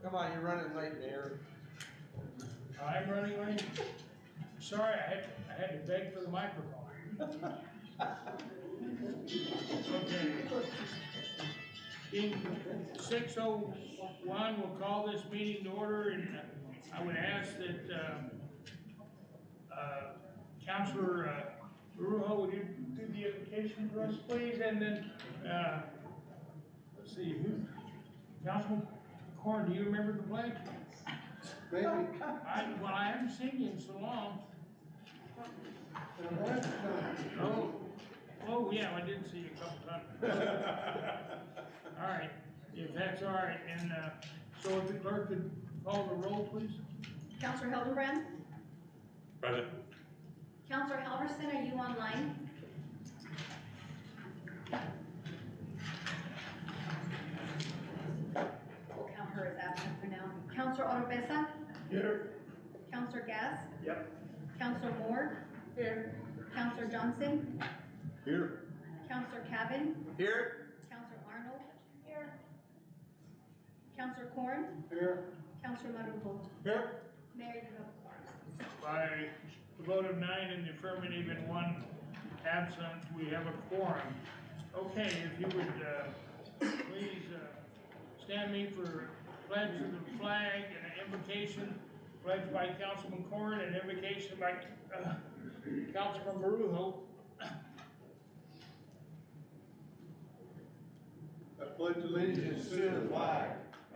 Come on, you're running late, Mayor. I'm running late. Sorry, I had to beg for the microphone. Okay. In 6:01, we'll call this meeting to order, and I would ask that Councilor Ruho, would you do the invocation for us, please? And then, let's see, Councilman Corn, do you remember the pledge? Maybe. Well, I haven't seen you in so long. Oh, yeah, I did see you a couple times. All right, if that's all right, and so if the clerk could call the roll, please. Councilor Hildenbrand? Present. Councilor Halverson, are you online? We'll count her as absent for now. Councilor Oropesa? Here. Councilor Gass? Yep. Councilor Moore? Here. Councilor Johnson? Here. Councilor Cavan? Here. Councilor Arnold? Here. Councilor Corn? Here. Councilor Marujo? Here. Mayor, you have a quorum. By the vote of 9 in the affirmative and 1 absent, we have a quorum. Okay, if you would please stand me for pledge of the flag and an invocation, pledge by Councilman Corn and invocation by Councilman Marujo. I pledge allegiance to the flag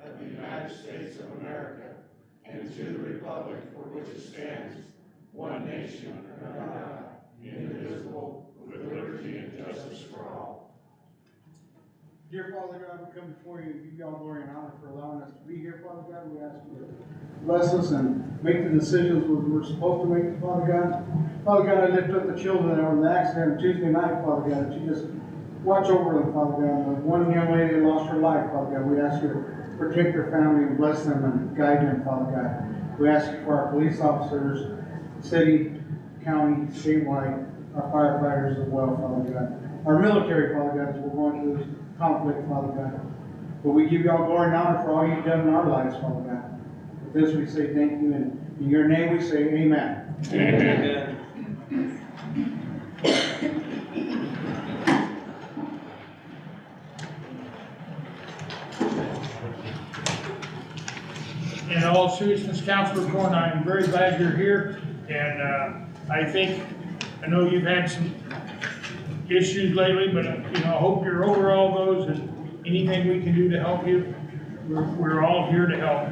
of the United States of America America and to the republic for which it stands, one nation, under God, indivisible, with liberty and justice for all. Dear Father God, we come before you and give you all glory and honor for allowing us to be here, Father God. We ask you to bless us and make the decisions we're supposed to make, Father God. Father God, I lift up the children that were in the accident on Tuesday night, Father God, that you just watch over them, Father God. The one young lady lost her life, Father God. We ask you to protect their family and bless them and guide them, Father God. We ask you for our police officers, city, county, statewide, our firefighters as well, Father God. Our military, Father God, as we're going through this conflict, Father God. But we give you all glory and honor for all you've done in our lives, Father God. With this we say thank you, and in your name we say amen. Amen. In all seriousness, Councilor Corn, I am very glad you're here, and I know you've had some issues lately, but I hope you're over all those, and anything we can do to help you, we're all here to help.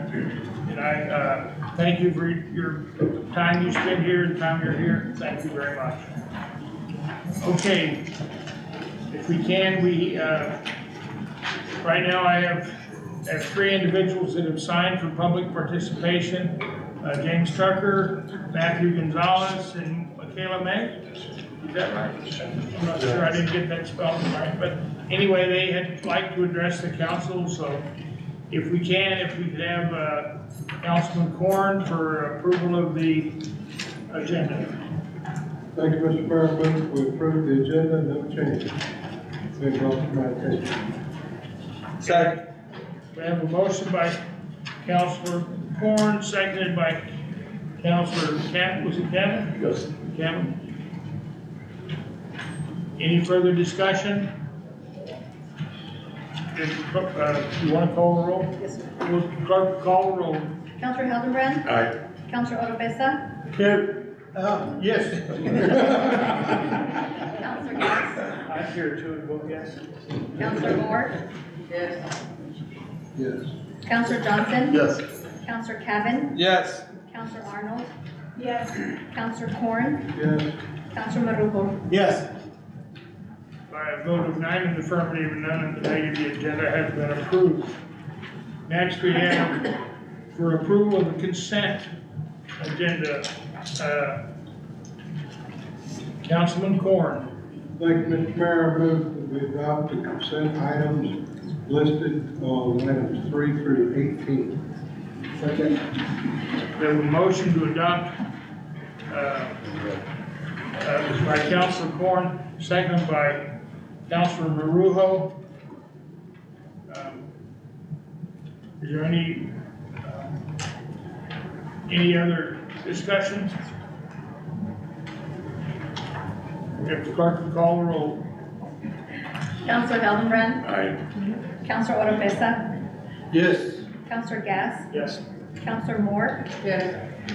And I thank you for your time you spend here and the time you're here. Thank you very much. Okay, if we can, right now I have 3 individuals that have signed for public participation. James Tucker, Matthew Gonzalez, and Michaela May. Is that right? I'm not sure, I didn't get that spelled right, but anyway, they had like to address the council, so if we could have Councilman Corn for approval of the agenda. Thank you, Mr. President. We approve the agenda, no changes. Been brought to my attention. Second. We have a motion by Councilor Corn, seconded by Councilor was it Kevin? Yes. Kevin? Any further discussion? You want to call the roll? Yes, sir. Will clerk call the roll? Counselor Hildenbrand, Aye. Counselor Oropesa, Here. Yes. Counselor Gass, I'm here too, vote yes. Counselor Moore, Yes. Counselor Johnson, Yes. Counselor Cavan, Yes. Counselor Arnold, yes, Counselor Corn, Yes. Counselor Marujo. Yes. By a vote of 9 in the affirmative and none in the negative, the agenda has been approved. Next, we have for approval of the consent agenda, Councilman Corn. Thank you, Mr. Mayor. I move that we adopt the consent items listed on items 3 through 18. Second. We have a motion to adopt, by Councilor Corn, seconded by Councilor Marujo. Is there any other discussion? If the clerk can call the roll. Counselor Hildenbrand, Aye. Counselor Oropesa, Yes. Counselor Gass, Yes. Counselor Moore,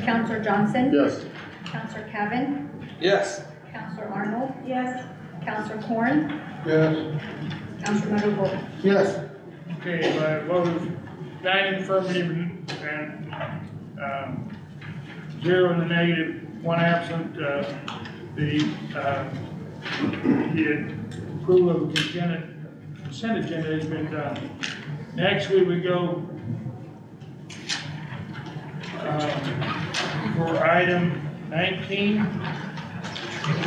Counselor Johnson, Yes. Counselor Cavan, Yes. Counselor Arnold, yes, Counselor Corn, Yes. Counselor Marujo. Yes. Okay, by a vote of 9 in the affirmative and 0 in the negative, 1 absent, the approval of the consent agenda has been done. Next, we would go for item 19. I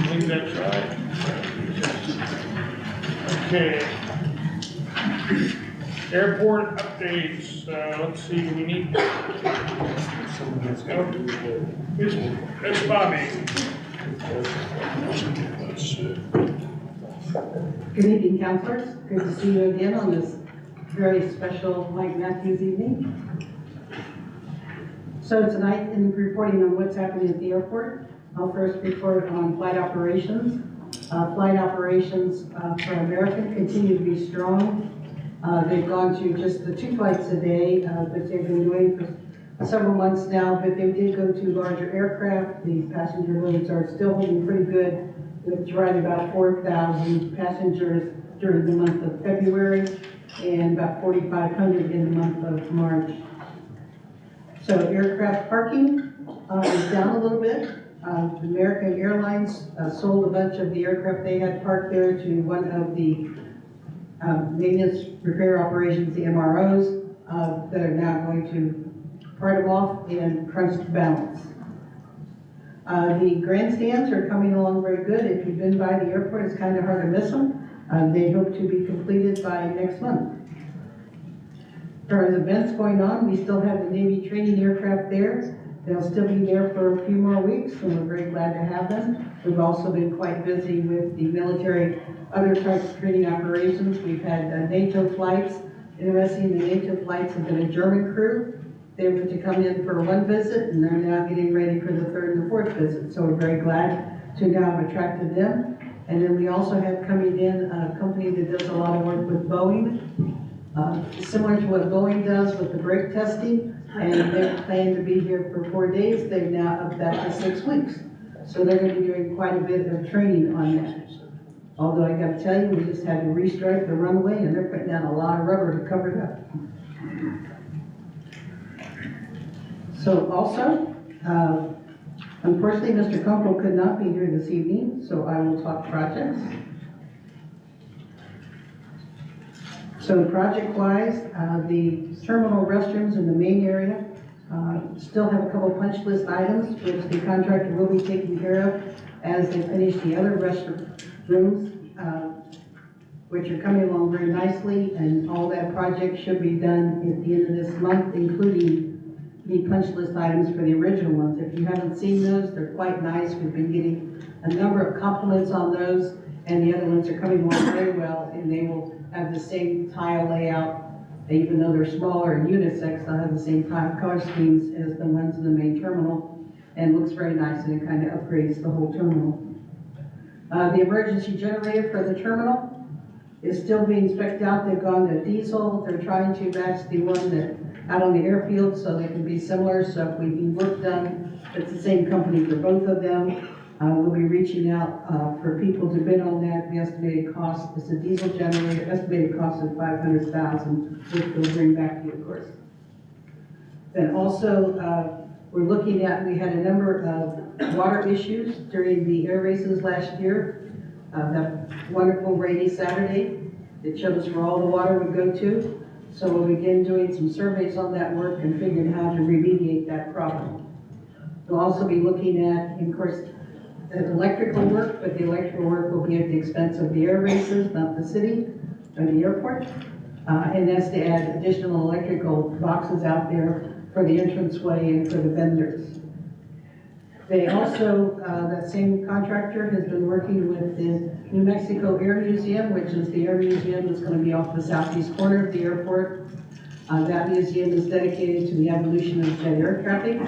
think that's right. Okay. Airport updates, let's see, we need. It's Bobby. Good evening, councilors. Good to see you again on this very special Mike Matthews evening. So tonight, in reporting on what's happening at the airport, I'll first report on flight operations. Flight operations for American continue to be strong. They've gone to just the 2 flights a day, which they've been doing for several months now, but they did go to larger aircraft. The passenger loads are still holding pretty good, with right about 4,000 passengers during the month of February and about 4,500 in the month of March. So aircraft parking is down a little bit. American Airlines sold a bunch of the aircraft they had parked there to one of the maintenance repair operations, the MROs, that are now going to part them off and crunch the balance. The grandstands are coming along very good. If you've been by the airport, it's kind of hard to miss them. They hope to be completed by next month. As far as events going on, we still have the Navy training aircraft there. They'll still be there for a few more weeks, and we're very glad to have them. We've also been quite busy with the military, other types of training operations. We've had NATO flights. Interesting, the NATO flights have been a German crew. They were to come in for one visit, and they're now getting ready for the third and the fourth visit. So we're very glad to now have attracted them. And then we also have coming in a company that does a lot of work with Boeing, similar to what Boeing does with the brake testing. And they're planning to be here for 4 days. They've now upped that to 6 weeks. So they're going to be doing quite a bit of training on that. Although I got to tell you, we just had to restripe the runway, and they're putting down a lot of rubber to cover it up. So also, unfortunately, Mr. Kunkel could not be here this evening, so I will talk projects. So project-wise, the terminal restrooms in the main area still have a couple punch list items, which the contractor will be taking care of as they finish the other restrooms, which are coming along very nicely, and all that project should be done at the end of this month, including the punch list items for the original ones. If you haven't seen those, they're quite nice. We've been getting a number of compliments on those, and the other ones are coming along very well, and they will have the same tile layout. Even though they're smaller and unisex, they'll have the same color schemes as the ones in the main terminal, and looks very nice, and it kind of upgrades the whole terminal. The emergency generator for the terminal is still being spec'd out. They've gone to diesel. They're trying to match the one that out on the airfield so they can be similar. So if we need work done, it's the same company for both of them. We'll be reaching out for people to bid on that. The estimated cost is a diesel generator, estimated cost of $500,000, which we'll bring back to you, of course. Then also, we're looking at, we had a number of water issues during the air races last year. That wonderful rainy Saturday, it showed us where all the water would go to. So we'll begin doing some surveys on that work and figuring how to remediate that problem. We'll also be looking at, of course, electrical work, but the electrical work will be at the expense of the air races, not the city or the airport. And that's to add additional electrical boxes out there for the entranceway and for the vendors. They also, that same contractor has been working with the New Mexico Air Museum, which is the air museum that's going to be off the southeast corner of the airport. That museum is dedicated to the evolution of jet air traffic.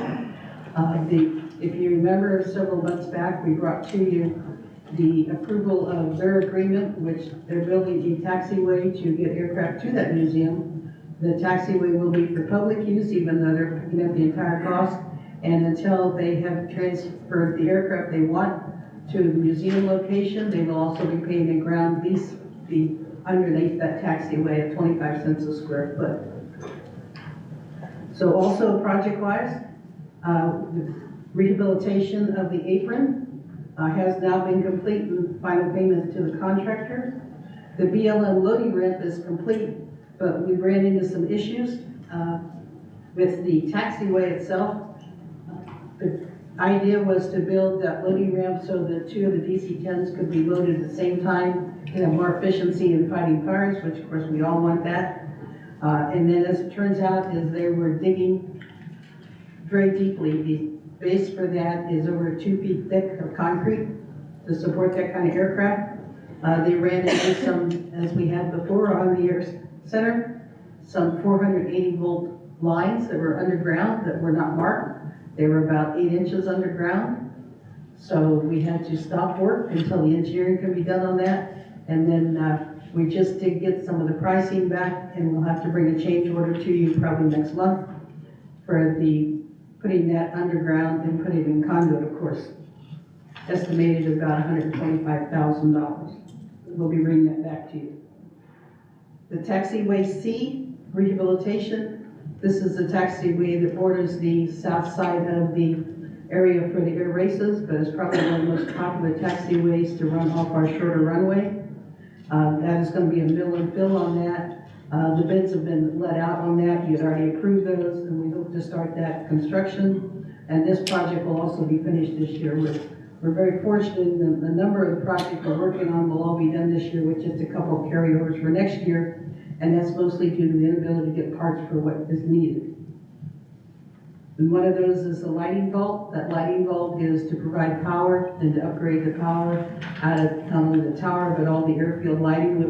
If you remember, several months back, we brought to you the approval of their agreement, which they're building a taxiway to get aircraft to that museum. The taxiway will be for public use, even though they're picking up the entire cost. And until they have transferred the aircraft they want to the museum location, they will also be paying a ground lease fee underneath that taxiway at 25 cents a square foot. So also project-wise, the rehabilitation of the apron has now been complete and final payments to the contractor. The BLM loading ramp is complete, but we ran into some issues with the taxiway itself. The idea was to build that loading ramp so that 2 of the DC-10s could be loaded at the same time and have more efficiency in fighting fires, which of course we all want that. And then as it turns out, is they were digging very deeply. The base for that is over 2 feet thick of concrete to support that kind of aircraft. They ran into some, as we had before on the Air Center, some 480 volt lines that were underground that were not marked. They were about 8 inches underground. So we had to stop work until the engineering could be done on that. And then we just did get some of the pricing back, and we'll have to bring a change order to you probably next month for the putting that underground and putting it in conduit, of course. Estimated at about $125,000. We'll be bringing that back to you. The taxiway C rehabilitation, This is the taxiway that borders the south side of the area for the air races, but it's probably one of the most popular taxiways to run off our shorter runway. That is going to be a mill and fill on that. The bids have been let out on that. You had already approved those, and we hope to start that construction. And this project will also be finished this year. We're very fortunate that the number of the projects we're working on will all be done this year with just a couple of carryovers for next year. And that's mostly due to the inability to get parts for what is needed. And one of those is the lighting vault. That lighting vault is to provide power and to upgrade the power out of not only the tower, but all the airfield lighting.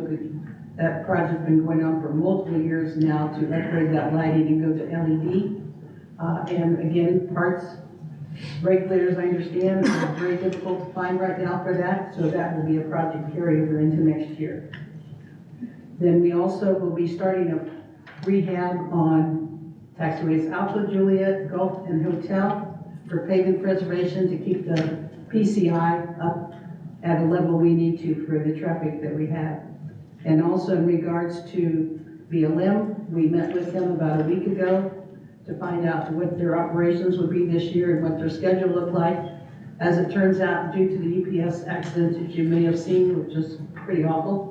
That project's been going on for multiple years now to upgrade that lighting and go to LED. And again, parts, regulators, I understand, are very difficult to find right now for that. So that will be a project carryover into next year. Then we also will be starting a rehab on taxiways Alpha, Juliet, Gulf, and Hotel for pavement preservation to keep the PCI up at a level we need to for the traffic that we have. And also in regards to BLM, we met with them about a week ago to find out what their operations would be this year and what their schedule looked like. As it turns out, due to the UPS accident that you may have seen, which is pretty awful,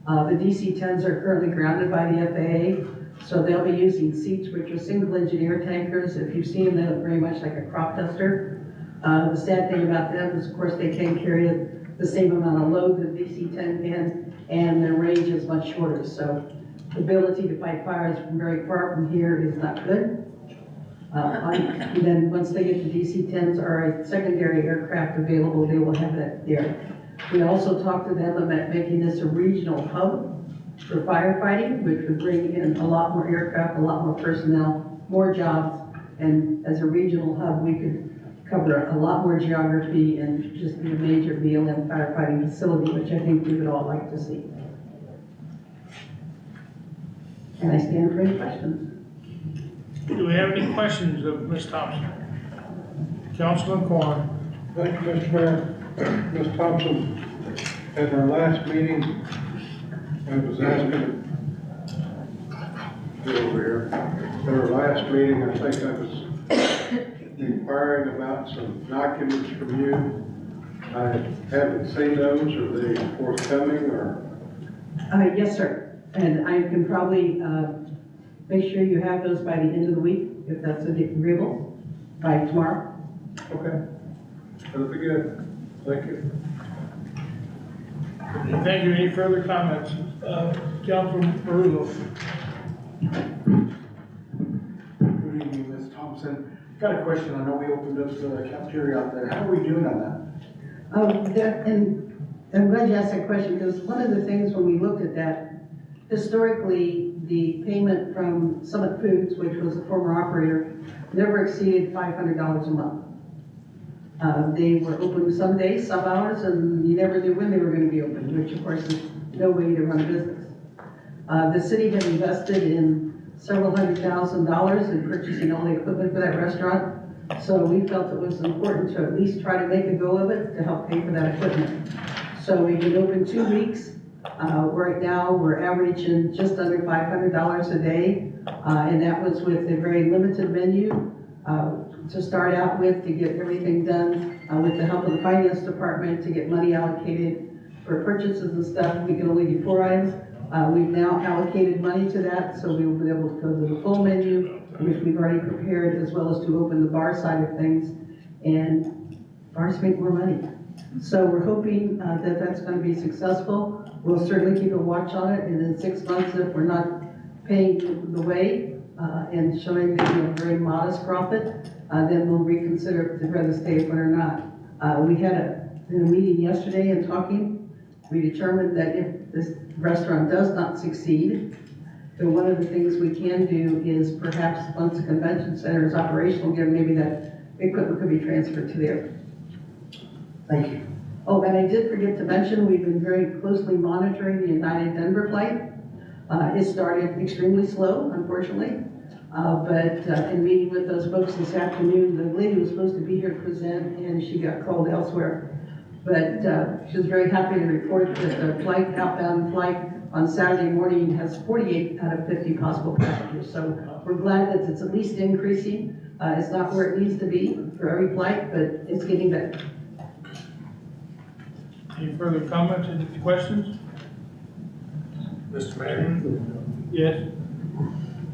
the DC-10s are currently grounded by the FAA, so they'll be using seats which are single engine air tankers. If you've seen them, they look very much like a crop duster. The sad thing about them is, of course, they can't carry the same amount of load that DC-10 can, and their range is much shorter. So the ability to fight fires from very far from here is not good. And then once they get the DC-10s or a secondary aircraft available, they will have that there. We also talked to them about making this a regional hub for firefighting, which would bring in a lot more aircraft, a lot more personnel, more jobs, and as a regional hub, we could cover a lot more geography and just be a major BLM firefighting facility, which I think we would all like to see. And I stand for any questions. Do we have any questions of Ms. Thompson? Councilman Corn. Thank you, Mr. Mayor. Ms. Thompson, at our last meeting, I was asking, get over here, at our last meeting, I think I was inquiring about some documents from you. I haven't seen those. Are they forthcoming or? Yes, sir. And I can probably make sure you have those by the end of the week, if that's agreeable, by tomorrow. Okay. That'll be good. Thank you. Thank you. Any further comments? Councilman Marullo. Good evening, Ms. Thompson. Got a question. I know we opened up the cafeteria out there. How are we doing on that? And I'm glad you asked that question, because one of the things when we looked at that, historically, the payment from Summit Foods, which was a former operator, never exceeded $500 a month. They were open some days, some hours, and you never knew when they were going to be open, which of course is no way to run a business. The city had invested in several $100,000 in purchasing all the equipment for that restaurant, so we felt it was important to at least try to make a go of it to help pay for that equipment. So we've been open 2 weeks. Right now, we're averaging just under $500 a day, and that was with a very limited menu to start out with, to get everything done with the help of the finance department to get money allocated for purchases and stuff. We can only do 4 items. We've now allocated money to that, so we will be able to go to the full menu, which we've already prepared, as well as to open the bar side of things, and bars make more money. So we're hoping that that's going to be successful. We'll certainly keep a watch on it, and in 6 months, if we're not paying the way and showing maybe a very modest profit, then we'll reconsider if whether to stay open or not. We had in a meeting yesterday and talking, we determined that if this restaurant does not succeed, then one of the things we can do is perhaps once the convention center is operational again, maybe that equipment could be transferred to there. Thank you. Oh, and I did forget to mention, we've been very closely monitoring the United Denver flight. It started extremely slow, unfortunately, but in meeting with those folks this afternoon, the lady was supposed to be here to present, and she got called elsewhere. But she was very happy to report that the outbound flight on Saturday morning has 48 out of 50 possible passengers. So we're glad that it's at least increasing. It's not where it needs to be for every flight, but it's getting better. Any further comments and questions? Mr. Mayor. Yes?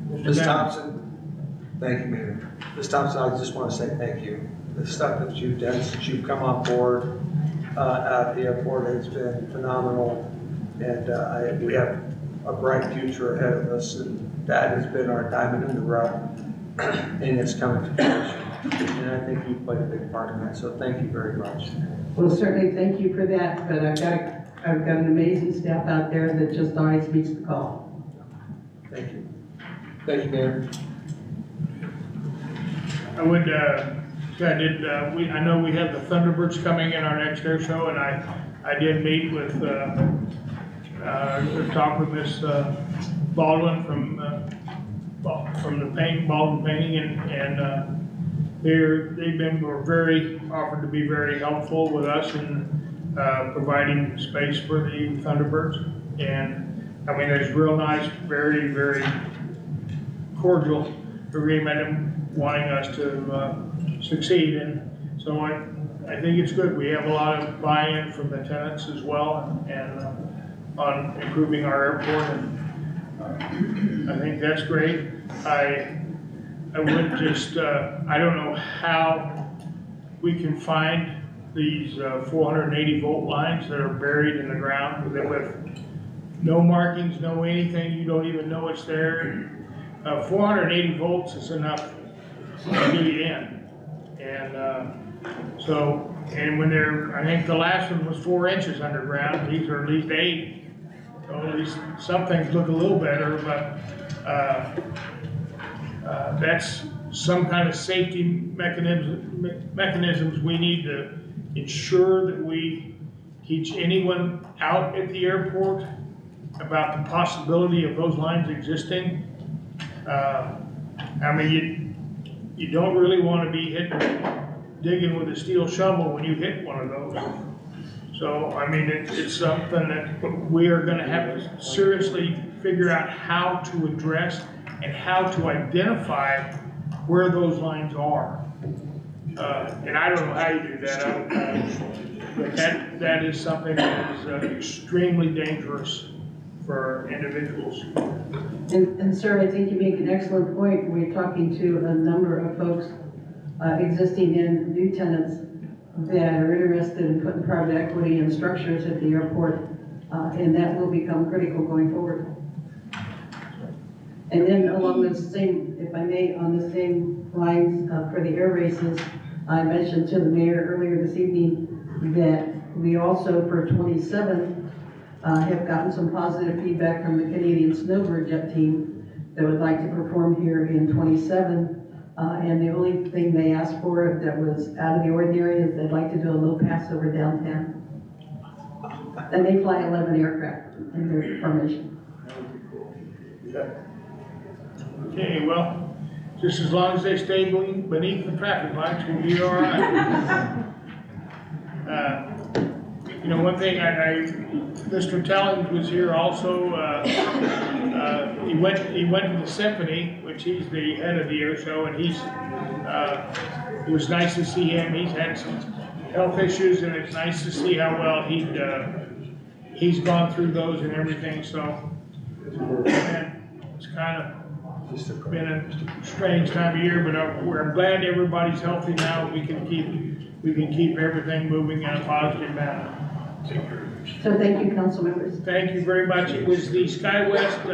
Ms. Thompson, thank you, Mayor. Ms. Thompson, I just want to say thank you. The stuff that you've done since you've come on board at the airport has been phenomenal. And we have a bright future ahead of us, and that has been our diamond in the rough, and it's coming to fruition. And I think you played a big part in that, so thank you very much. Well, certainly thank you for that, but I've got an amazing staff out there that just always meets the call. Thank you. Thank you, Mayor. I would, I know we have the Thunderbirds coming in our next air show, and I did meet with, talk with Miss Baldwin from the Baldwin Painting, and offered to be very helpful with us in providing space for the Thunderbirds. And I mean, it's real nice, very, very cordial agreement and wanting us to succeed. And so I think it's good. We have a lot of buy-in from the tenants as well, and on improving our airport, and I think that's great. I would just, I don't know how we can find these 480 volt lines that are buried in the ground with no markings, no anything, you don't even know it's there. 480 volts is enough to do you in. And and when I think the last one was 4 inches underground, these are at least 8. So at least some things look a little better, but that's some kind of safety mechanisms we need to ensure that we teach anyone out at the airport about the possibility of those lines existing. I mean, you don't really want to be digging with a steel shovel when you hit one of those. So, I mean, it's something that we are going to have to seriously figure out how to address and how to identify where those lines are. And I don't know how you do that. But that is something that is extremely dangerous for individuals. And sir, I think you make an excellent point. We're talking to a number of folks, existing and new tenants, that are interested in putting private equity in structures at the airport, and that will become critical going forward. And then along the same, if I may, on the same lines for the air races, I mentioned to the mayor earlier this evening that we also for 27 have gotten some positive feedback from the Canadian Snowbird Jet team that would like to perform here in 27. And the only thing they asked for that was out of the ordinary is they'd like to do a low pass over downtown. And they fly 11 aircraft in their formation. Okay, well, just as long as they stay beneath the traffic lights, we'll be all right. You know, one thing Mr. Tellings was here also. He went to the symphony, which he's the head of the air show, and it was nice to see him. He's had some health issues, and it's nice to see how well he's gone through those and everything. So it's kind of been a strange time of year, but I'm glad everybody's healthy now. We can keep everything moving in a positive manner. So thank you, council members. Thank you very much. It was the SkyWest,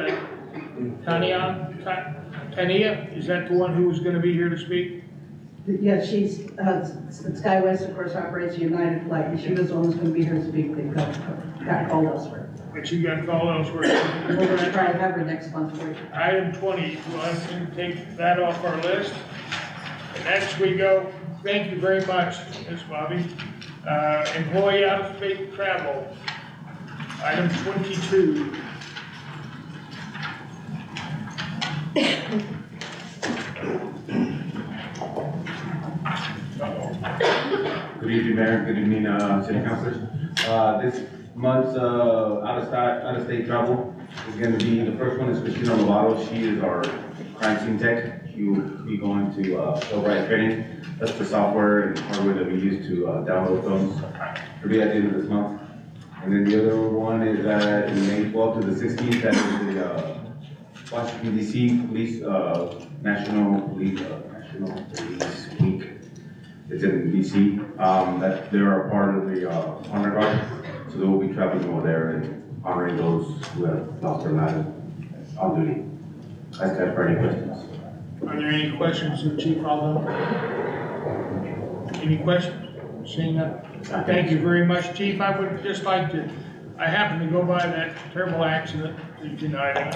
Tania, is that the one who was going to be here to speak? Yeah, she's, SkyWest, of course, operates a United flight, and she was the one who's going to be here to speak. They got called elsewhere. But you got called elsewhere. We're going to try to have her next month for you. Item 20, we'll have to take that off our list. And next we go, thank you very much, Ms. Bobby. Employee out-of-state travel. Item 22. Good evening, Mayor. Good evening, City Councilors. This month's out-of-state travel is gonna be, the first one is Christina Lovato. She is our crime scene tech. She will be going to Fulbright training. That's the software and hardware that we use to download films. It'll be at the end of this month. And then the other one is May 12th to the 16th, that is the Washington DC Police, National Police Week. It's in DC. That they're a part of the honor guard, so they will be traveling over there and honoring those who have lost their lives on duty. Ask that for any questions. Are there any questions of Chief Aldo? Any questions? Seeing none. Thank you very much, Chief. I would just like to, I happened to go by that terrible accident tonight.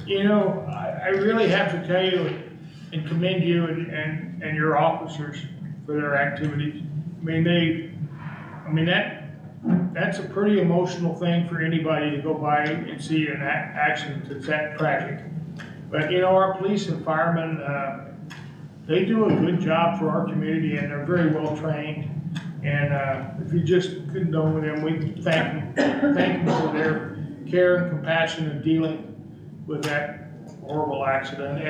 You know, I really have to tell you and commend you and your officers for their activities. I mean, that's a pretty emotional thing for anybody to go by and see an accident that's that tragic. But you know, our police and firemen, they do a good job for our community and they're very well trained. And if you just condone with them, we thank them for their care and compassion in dealing with that horrible accident.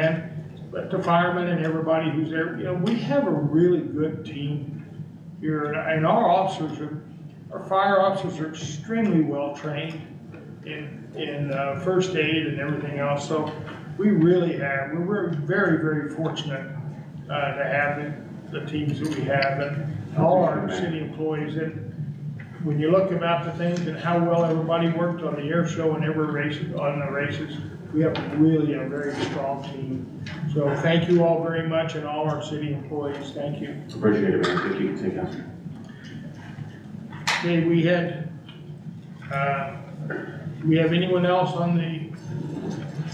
But the firemen and everybody who's there, you know, we have a really good team here, and our fire officers are extremely well trained in first aid and everything else. So we really have, we're very, very fortunate to have the teams that we have and all our city employees. And when you look about the things and how well everybody worked on the air show and every race, on the races, we have really a very strong team. So thank you all very much, and all our city employees, thank you. Appreciate it, man. Thank you. Thank you. Okay, we have anyone else on the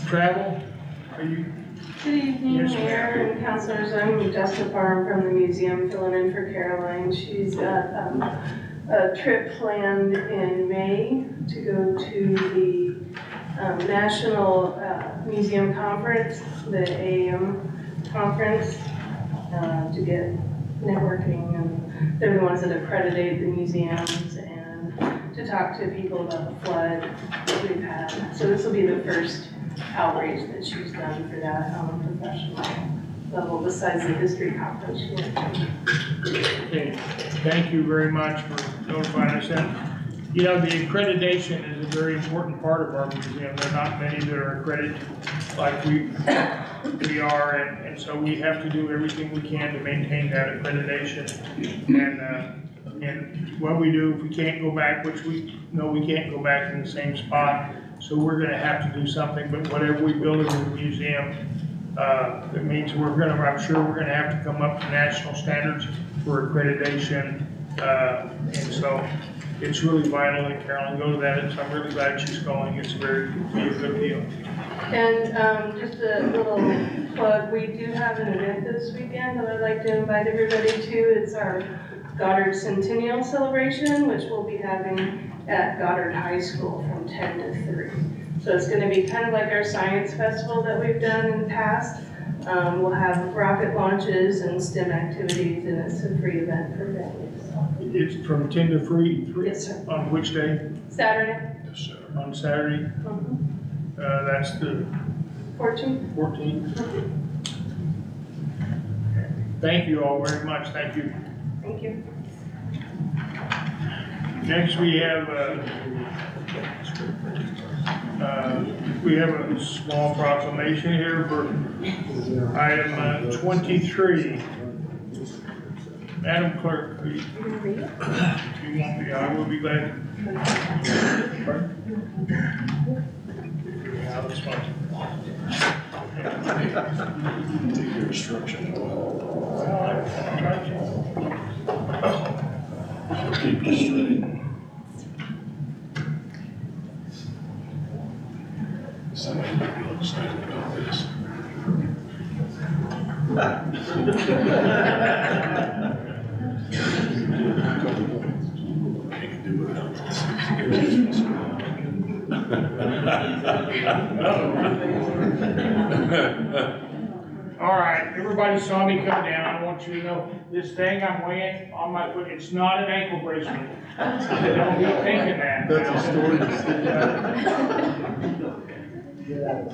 travel? Are you? Good evening, Yes, Mayor and Councilors. I'm Jessica Farm from the museum, filling in for Caroline. She's got a trip planned in May to go to the National Museum Conference, the AAM conference, to get networking, and they're the ones that accreditate the museums, and to talk to people about the flood that we've had. So this will be the first outreach that she's done for that on a professional level, besides the history conference she went to. Okay, thank you very much for notifying us. And, you know, the accreditation is a very important part of our museum. There are not many that are accredited like we are, and so we have to do everything we can to maintain that accreditation. And what we do, if we can't go back, which we know we can't go back in the same spot, so we're gonna have to do something. But whatever we build in the museum, it means I'm sure we're gonna have to come up to national standards for accreditation. And so it's really vital that Carolyn go to that, and so I'm really glad she's going. It's a good deal. And just a little plug, we do have an event this weekend that I'd like to invite everybody to. It's our Goddard Centennial Celebration, which we'll be having at Goddard High School from 10 to 3. So it's going to be kind of like our science festival that we've done in the past. We'll have rocket launches and STEM activities, and it's a free event for families. So. It's from 10 to 3? Yes, sir. On which day? Saturday. Yes, sir. On Saturday? That's the 14th. 14th. Thank you all very much. Thank you. Thank you. Next, we have a small proclamation here for item 23. Madam Clerk, please. If you want me, I will be glad. Yeah, that's fine. Take your instruction. Keep you straight. Somebody might be excited about this. I can do without this. All right, everybody saw me come down. I want you to know this thing I'm wearing on my foot, it's not an ankle bracelet. Don't be thinking that. That's a story. Well,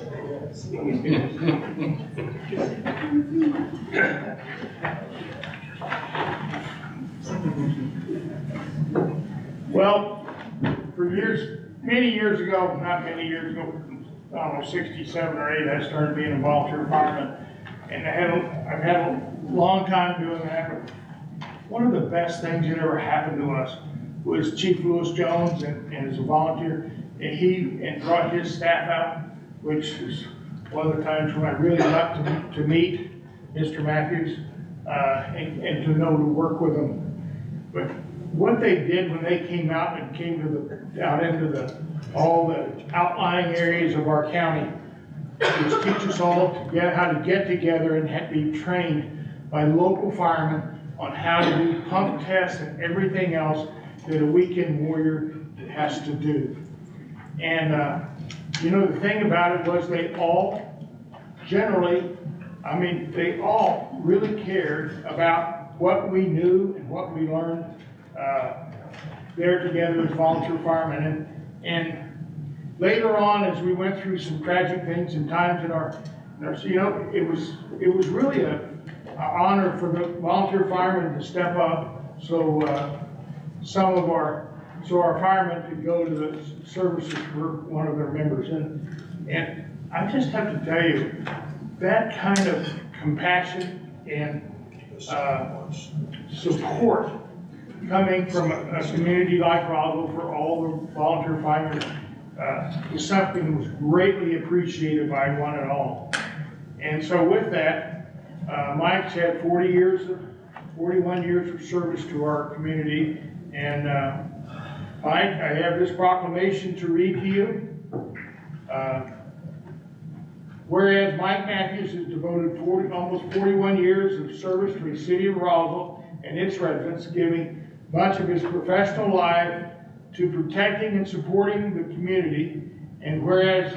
for years, many years ago, not many years ago, I don't know, 67 or 8, I started being a volunteer fireman. And I've had a long time doing that. But one of the best things that ever happened to us was Chief Lewis Jones, and as a volunteer, and he brought his staff out, which is one of the times when I really got to meet Mr. Matthews, and to know to work with him. But what they did when they came out and came to out into all the outlying areas of our county was teach us all how to get together and be trained by local firemen on how to do pump tests and everything else that a weekend warrior has to do. And the thing about it was they all they all really cared about what we knew and what we learned there together as volunteer firemen. And later on, as we went through some tragic things and times in our it was really an honor for the volunteer firemen to step up, so our firemen could go to the services for one of their members. And I just have to tell you, that kind of compassion and support coming from a community like Roswell for all the volunteer firemen is something that was greatly appreciated by one and all. And so with that, Mike's had 41 years of service to our community. And Mike, I have this proclamation to read to you. Whereas Mike Matthews has devoted almost 41 years of service to the city of Roswell and its residents, giving much of his professional life to protecting and supporting the community, and whereas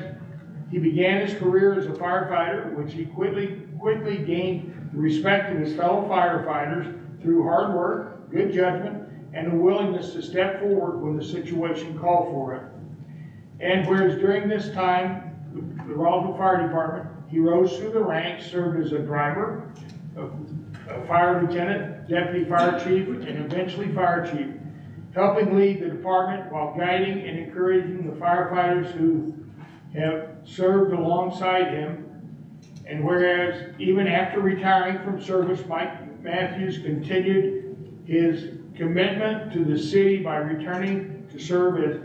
he began his career as a firefighter, which he quickly gained the respect of his fellow firefighters through hard work, good judgment, and a willingness to step forward when the situation called for it. And whereas during this time, the Roswell Fire Department, he rose through the ranks, served as a driver, a fire lieutenant, deputy fire chief, and eventually fire chief, helping lead the department while guiding and encouraging the firefighters who have served alongside him. And whereas even after retiring from service, Mike Matthews continued his commitment to the city by returning to serve as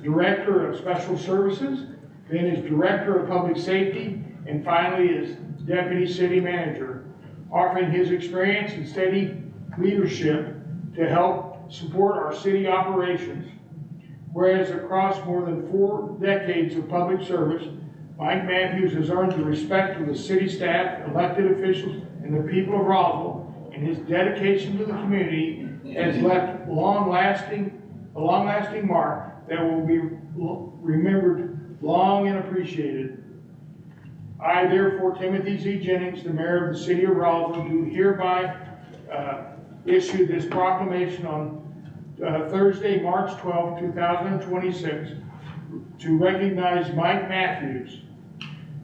Director of Special Services, then as Director of Public Safety, and finally as Deputy City Manager, offering his experience and steady leadership to help support our city operations. Whereas across more than 4 decades of public service, Mike Matthews has earned the respect of the city staff, elected officials, and the people of Roswell, and his dedication to the community has left a long-lasting mark that will be remembered long and appreciated. I, therefore, Timothy Z. Jennings, the mayor of the city of Roswell, do hereby issue this proclamation on Thursday, March 12, 2026, to recognize Mike Matthews.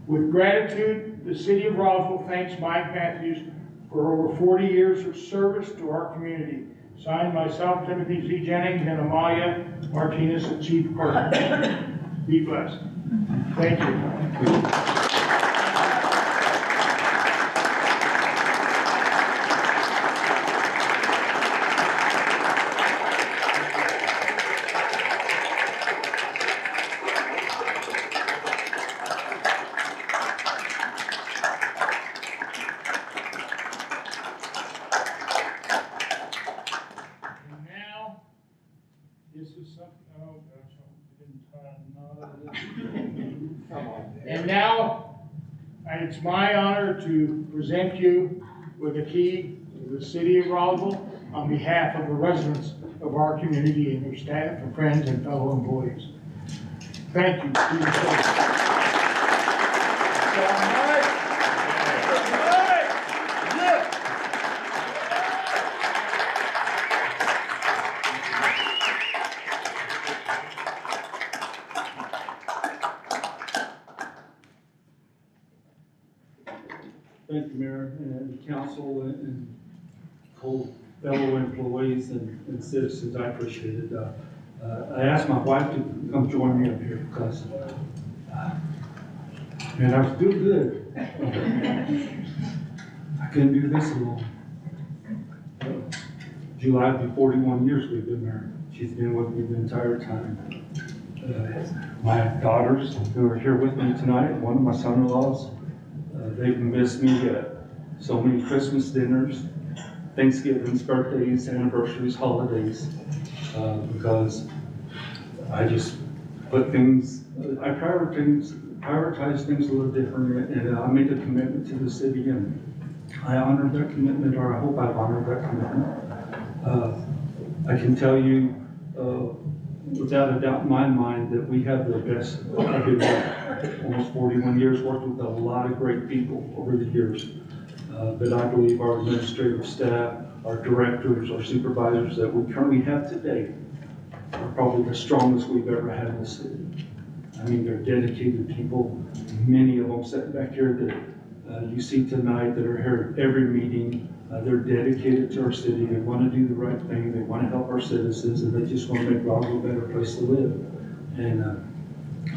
With gratitude, the city of Roswell thanks Mike Matthews for over 40 years of service to our community. Signed, myself, Timothy Z. Jennings, and Amalia Martinez, the chief clerk. Be blessed. Thank you. And now, it's my honor to present you with a key to the city of Roswell on behalf of the residents of our community and their staff and friends and fellow employees. Thank you. council and fellow employees and citizens, I appreciate it. I asked my wife to come join me up here because, man, I was doing good. I couldn't do this alone. July will be 41 years we've been married. She's been with me the entire time. My daughters who are here with me tonight, one of my son-in-laws, they've missed me at so many Christmas dinners, Thanksgivings, birthdays, anniversaries, holidays, because I just put things, I prioritize things a little different, and I made a commitment to the city, and I honored that commitment, or I hope I've honored that commitment. I can tell you, without a doubt in my mind, that we have the best. I've been almost 41 years, worked with a lot of great people over the years. But I believe our administrative staff, our directors, our supervisors that we currently have today are probably the strongest we've ever had in the city. I mean, they're dedicated people, many of them sitting back here that you see tonight that are here at every meeting. They're dedicated to our city. They want to do the right thing. They want to help our citizens, and they just want to make Roswell a better place to live. And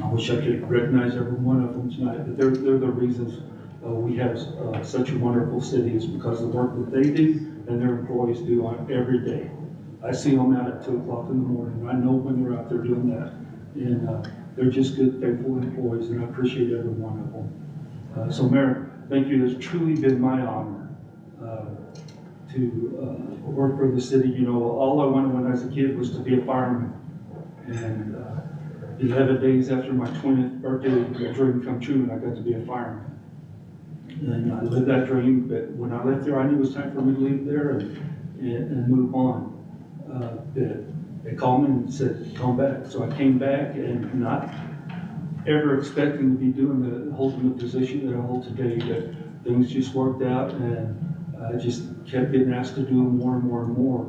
I wish I could recognize every one of them tonight, but they're the reasons we have such a wonderful city. Is because of the work that they do and their employees do on every day. I see them out at 2 o'clock in the morning. I know when they're out there doing that, and they're just good, faithful employees, and I appreciate every one of them. So, Mayor, thank you. It's truly been my honor to work for the city. You know, all I wanted when I was a kid was to be a fireman. And 11 days after my 20th birthday, the dream come true, and I got to be a fireman. And I lived that dream, but when I left there, I knew it was time for me to leave there and move on. They called me and said, come back. So I came back, and not ever expecting to be holding the position that I hold today, but things just worked out, and I just kept getting asked to do more and more and more.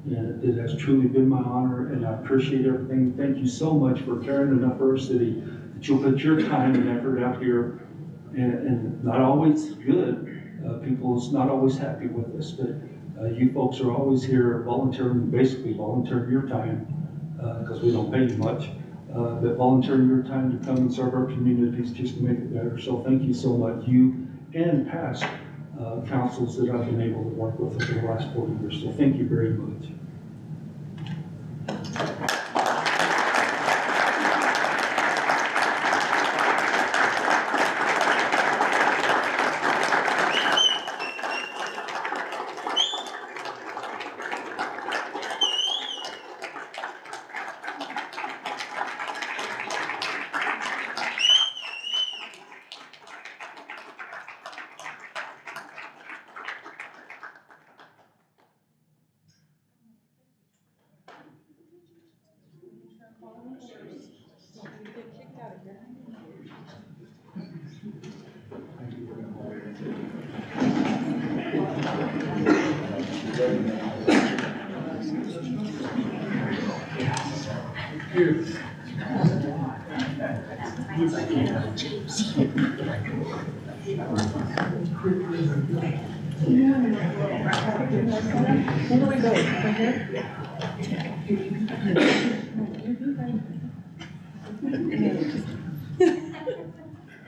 And it has truly been my honor, and I appreciate everything. Thank you so much for caring enough for our city that you'll put your time and effort out here, and not always good. People's not always happy with us, but you folks are always here volunteering your time, because we don't pay you much, but volunteering your time to come and serve our communities just to make it better. So thank you so much, you and past councils that I've been able to work with over the last 40 years. So thank you very much.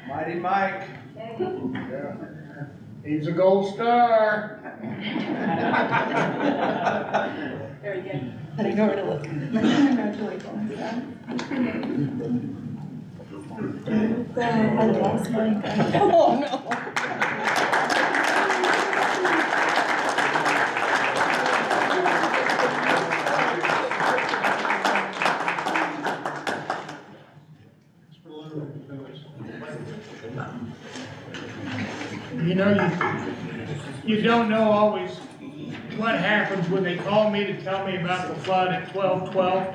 Mighty Mike. Yeah. He's a gold star. Very good. I didn't know where to look. Congratulations. I lost my gun. Oh no. You know, you don't know always what happens when they call me to tell me about the flood at 12:12.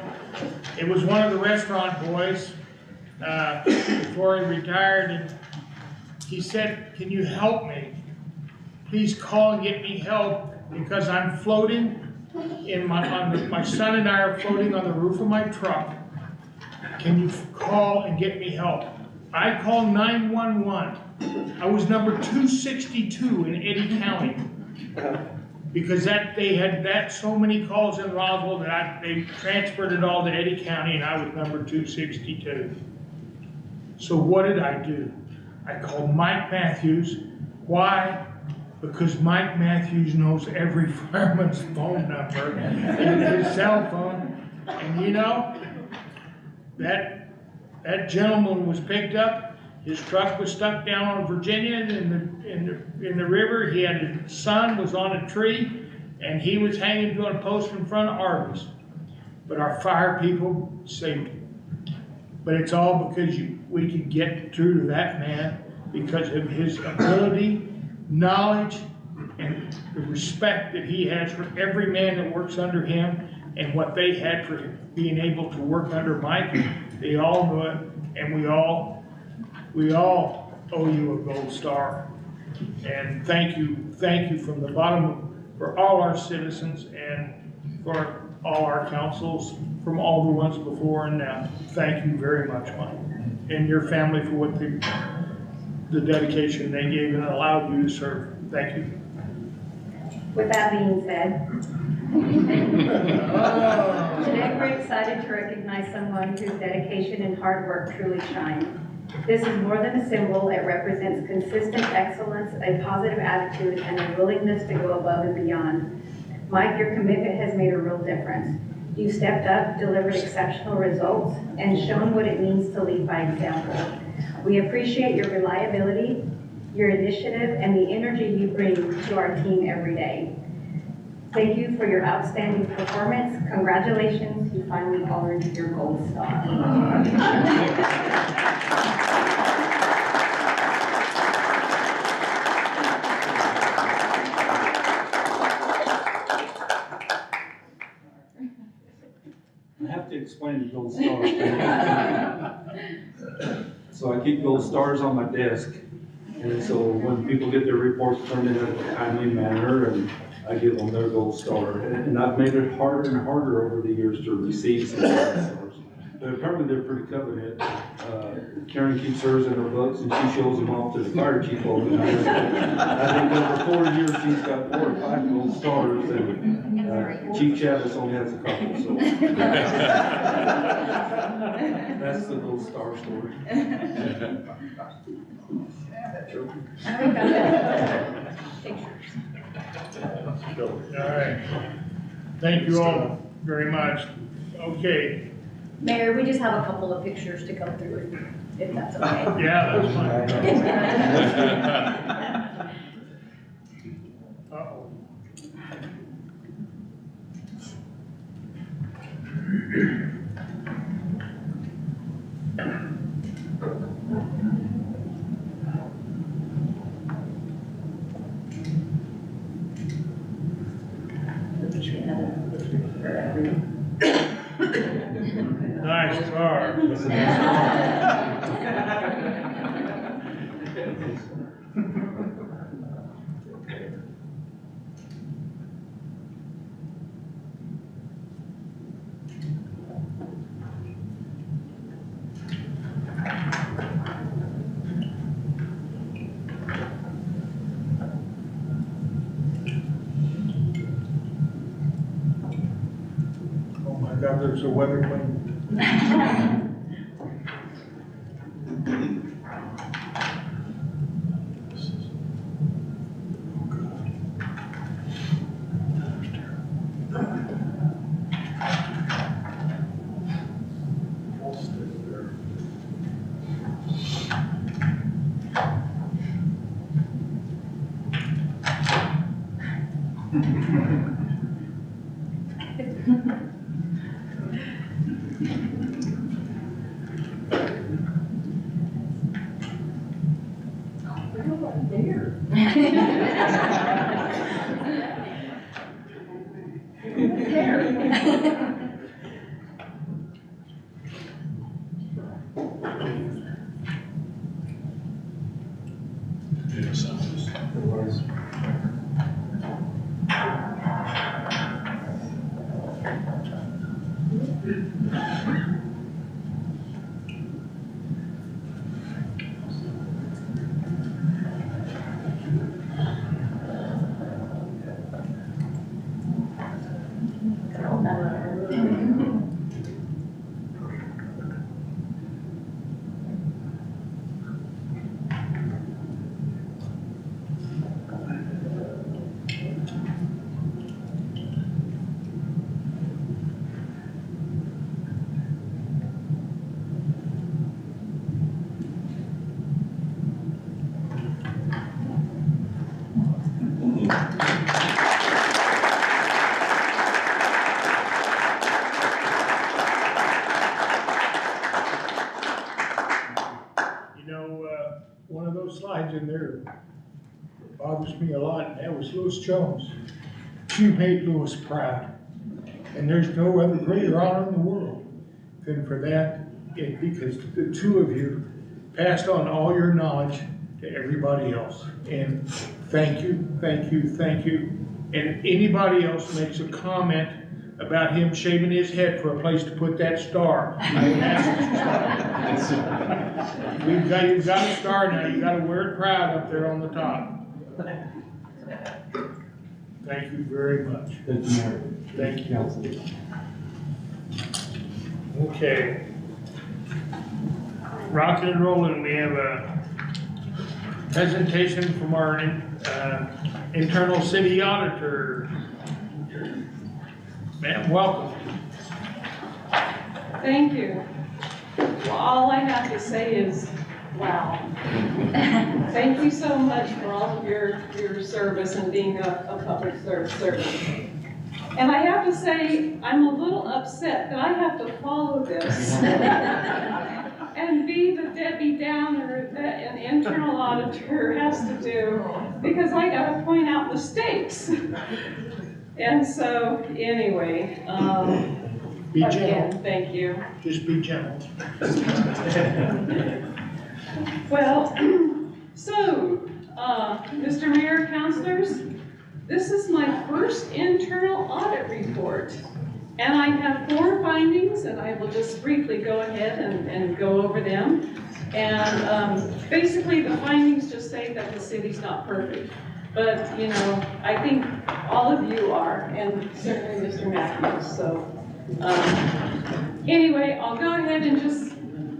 It was one of the restaurant boys before he retired, and he said, "Can you help me? Please call and get me help, because I'm floating my son and I are floating on the roof of my truck. Can you call and get me help?" I called 911. I was number 262 in Eddy County. Because they had so many calls in Roswell that they transferred it all to Eddy County and I was number 262. So what did I do? I called Mike Matthews. Why? Because Mike Matthews knows every fireman's phone number and his cell phone. And you know, that gentleman was picked up. His truck was stuck down on Virginia in the river. He had his son was on a tree, and he was hanging to a post in front of Arby's. But our fire people saved him. But it's all because we could get through to that man because of his ability, knowledge, and the respect that he has for every man that works under him, and what they had for being able to work under Mike. They all knew it, and we all owe you a gold star. And thank you from the bottom for all our citizens and for all our councils, from all the ones before and now. Thank you very much, Mike, and your family for what the dedication they gave and allowed you to serve. Thank you. With that being said, today we're excited to recognize someone whose dedication and hard work truly shine. This is more than a symbol. It represents consistent excellence, a positive attitude, and a willingness to go above and beyond. Mike, your commitment has made a real difference. You stepped up, delivered exceptional results, and shown what it means to lead by example. We appreciate your reliability, your initiative, and the energy you bring to our team every day. Thank you for your outstanding performance. Congratulations, you finally earned your gold star. I have to explain the gold star. So I keep gold stars on my desk. And so when people get their reports turned in a timely manner, and I give them their gold star. And I've made it harder and harder over the years to receive some gold stars. But apparently they're pretty coveted. Karen keeps hers in her books and she shows them off to the fire chief all the time. I think over 4 years she's got 4 or 5 gold stars, and Chief Chavez only has a couple, so. That's the gold star story. All right. Thank you all very much. Okay. Mayor, we just have a couple of pictures to go through, if that's okay. Yeah, that's fine. Uh-oh. Nice car. Oh my God, there's a weather plane. helps me a lot, and that was Louis Jones. She made Louis proud. And there's no other greater honor in the world than for that, because the two of you passed on all your knowledge to everybody else. And thank you, thank you, thank you. And anybody else makes a comment about him shaving his head for a place to put that star, I would ask him to stop. You've got a star now, you gotta wear it proud up there on the top. Thank you very much. Thank you, Mayor. Thank you. Council. Okay. Rocking and rolling, we have a presentation from our internal city auditor. Ma'am, welcome. Thank you. Well, all I have to say is, wow. Thank you so much for all of your service and being a public servant. And I have to say, I'm a little upset that I have to follow this and be the Debbie Downer that an internal auditor has to do, because I gotta point out mistakes. And so, anyway, Be again, gentle. thank you. Just be gentle. Well, so, Mr. Mayor, councilors, this is my first internal audit report. And I have 4 findings, and I will just briefly go ahead and go over them. And basically, the findings just say that the city's not perfect. But, you know, I think all of you are, and certainly Mr. Matthews. So, anyway, I'll go ahead and just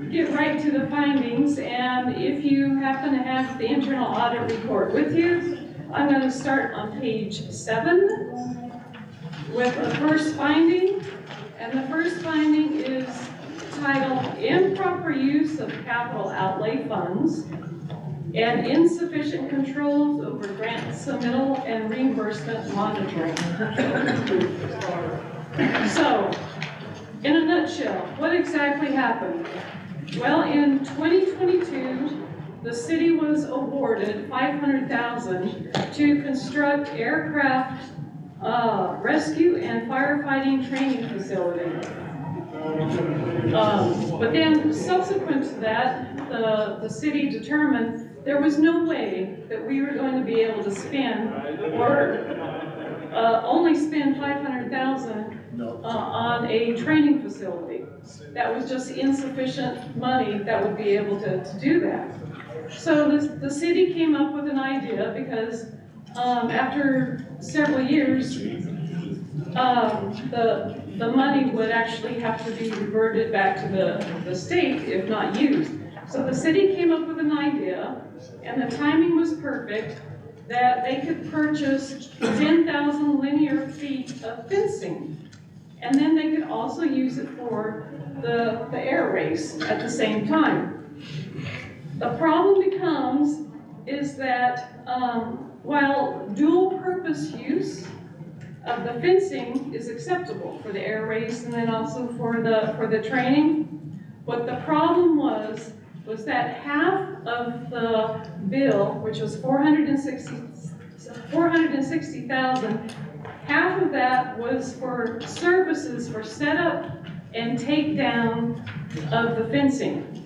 get right to the findings. And if you happen to have the internal audit report with you, I'm going to start on page 7 with the first finding. And the first finding is titled Improper Use of Capital Outlay Funds and Insufficient Controls Over Grant Submittal and Reimbursement Monitoring. So, in a nutshell, what exactly happened? Well, in 2022, the city was awarded $500,000 to construct aircraft rescue and firefighting training facility. But then subsequent to that, the city determined there was no way that we were going to be able to spend or only spend $500,000 on a training facility. That was just insufficient money that would be able to do that. So the city came up with an idea, because after several years, the money would actually have to be reverted back to the state if not used. So the city came up with an idea, and the timing was perfect, that they could purchase 10,000 linear feet of fencing. And then they could also use it for the air race at the same time. The problem is that while dual purpose use of the fencing is acceptable for the air race and then also for the training, what the problem was that half of the bill, which was $460,000, half of that was for services for setup and takedown of the fencing.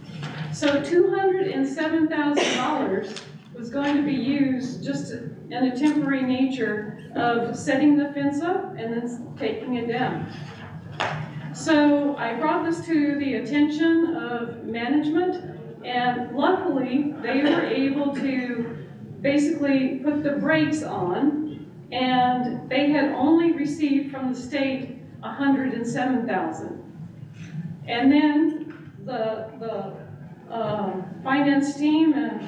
So $207,000 was going to be used just in a temporary nature of setting the fence up and then taking it down. So I brought this to the attention of management, and luckily they were able to basically put the brakes on, and they had only received from the state $107,000. And then the finance team and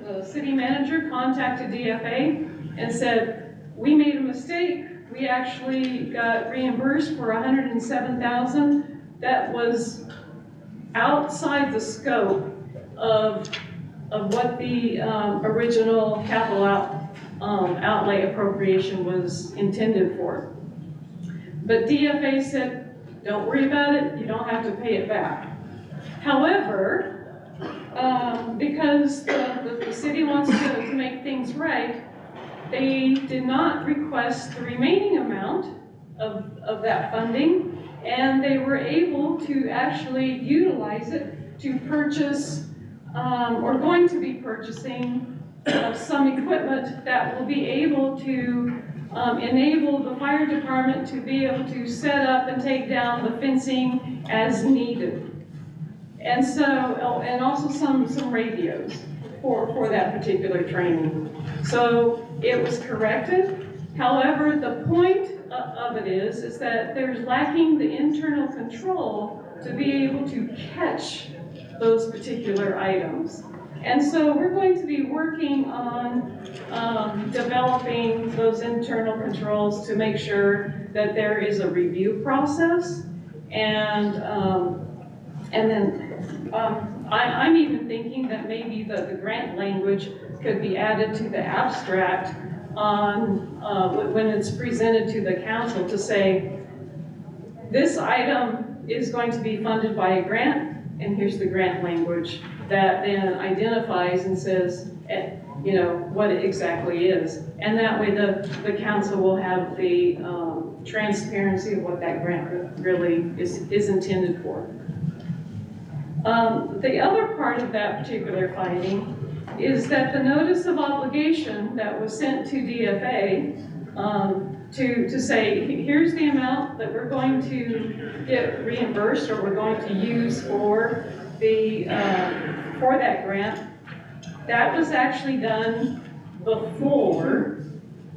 the city manager contacted DFA and said, we made a mistake. We actually got reimbursed for $107,000. That was outside the scope of what the original capital outlay appropriation was intended for. But DFA said, don't worry about it, you don't have to pay it back. However, because the city wants to make things right, they did not request the remaining amount of that funding, and they were able to actually utilize it to purchase, or going to be purchasing some equipment that will be able to enable the fire department to be able to set up and take down the fencing as needed. And so, and also some radios for that particular training. So it was corrected. However, the point of it is that there's lacking the internal control to be able to catch those particular items. And so we're going to be working on developing those internal controls to make sure that there is a review process. And then I'm even thinking that maybe the grant language could be added to the abstract on when it's presented to the council to say, this item is going to be funded by a grant, and here's the grant language that then identifies and says, you know, what it exactly is. And that way the council will have the transparency of what that grant really is intended for. The other part of that particular finding is that the notice of obligation that was sent to DFA to say, here's the amount that we're going to get reimbursed or we're going to use for that grant, that was actually done before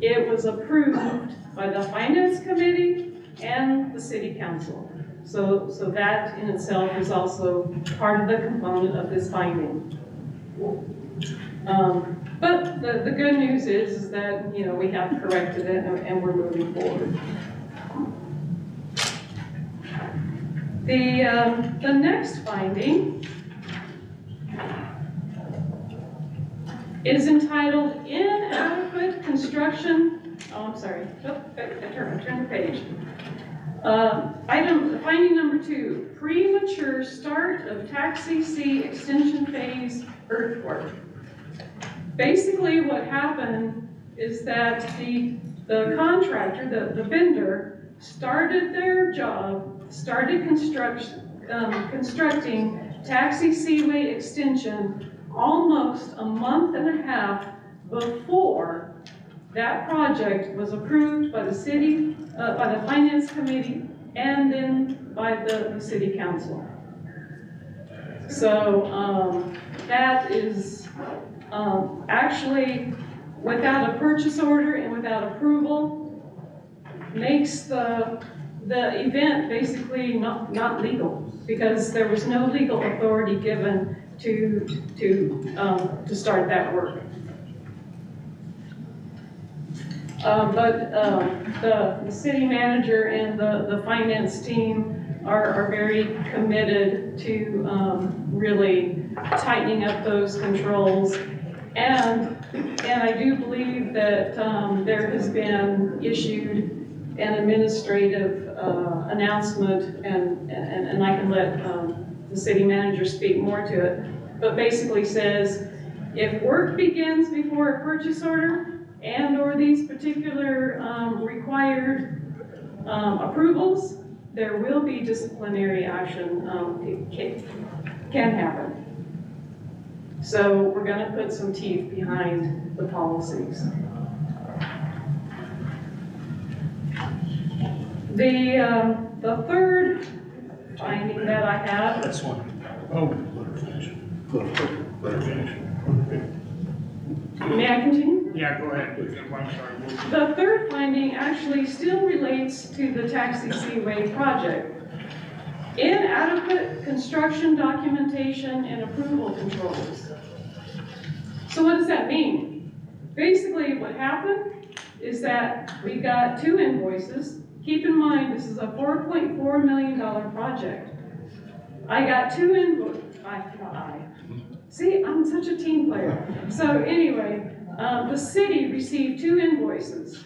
it was approved by the Finance Committee and the City Council. So that in itself is also part of the component of this finding. But the good news is that, you know, we have corrected it and we're moving forward. The next finding is entitled Inadequate Construction. Oh, I'm sorry. Oh, I turned the page. Finding number 2, premature start of Taxi C extension phase earthwork. Basically what happened is that the contractor, the vendor, started their job, started constructing Taxi Seaway extension almost a month and a half before that project was approved by the city, by the Finance Committee, and then by the City Council. So that is actually, without a purchase order and without approval, makes the event basically not legal, because there was no legal authority given to start that work. But the city manager and the finance team are very committed to really tightening up those controls. And I do believe that there has been issued an administrative announcement, and I can let the city manager speak more to it, but basically says, if work begins before a purchase order and or these particular required approvals, there will be disciplinary action. It can happen. So we're going to put some teeth behind the policies. The third finding that I have. That's one. Oh, let her finish. Let her finish. May I continue? Yeah, go ahead. I'm sorry. The third finding actually still relates to the Taxi Seaway project. Inadequate construction documentation and approval controls. So what does that mean? Basically what happened is that we got 2 invoices. Keep in mind, this is a $4.4 million project. I got 2 invoices. See, I'm such a team player. So anyway, the city received 2 invoices,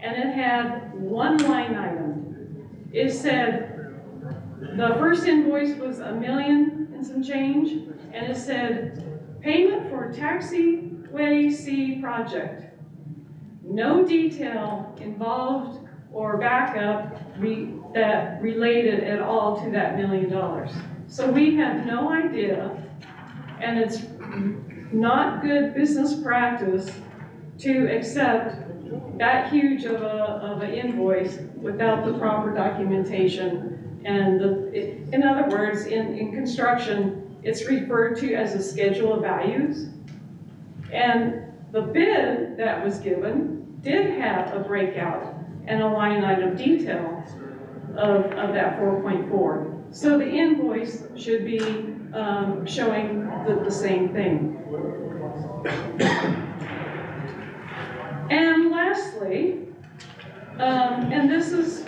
and it had 1 line item. It said, the first invoice was $1 million and some change, and it said, payment for Taxiway C project. no detail involved or backup that related at all to that $1 million. So we have no idea, and it's not good business practice to accept that huge of an invoice without the proper documentation. And in other words, in construction, it's referred to as a schedule of values. And the bid that was given did have a breakout and a line item detail of that 4.4. So the invoice should be showing the same thing. And lastly, and this is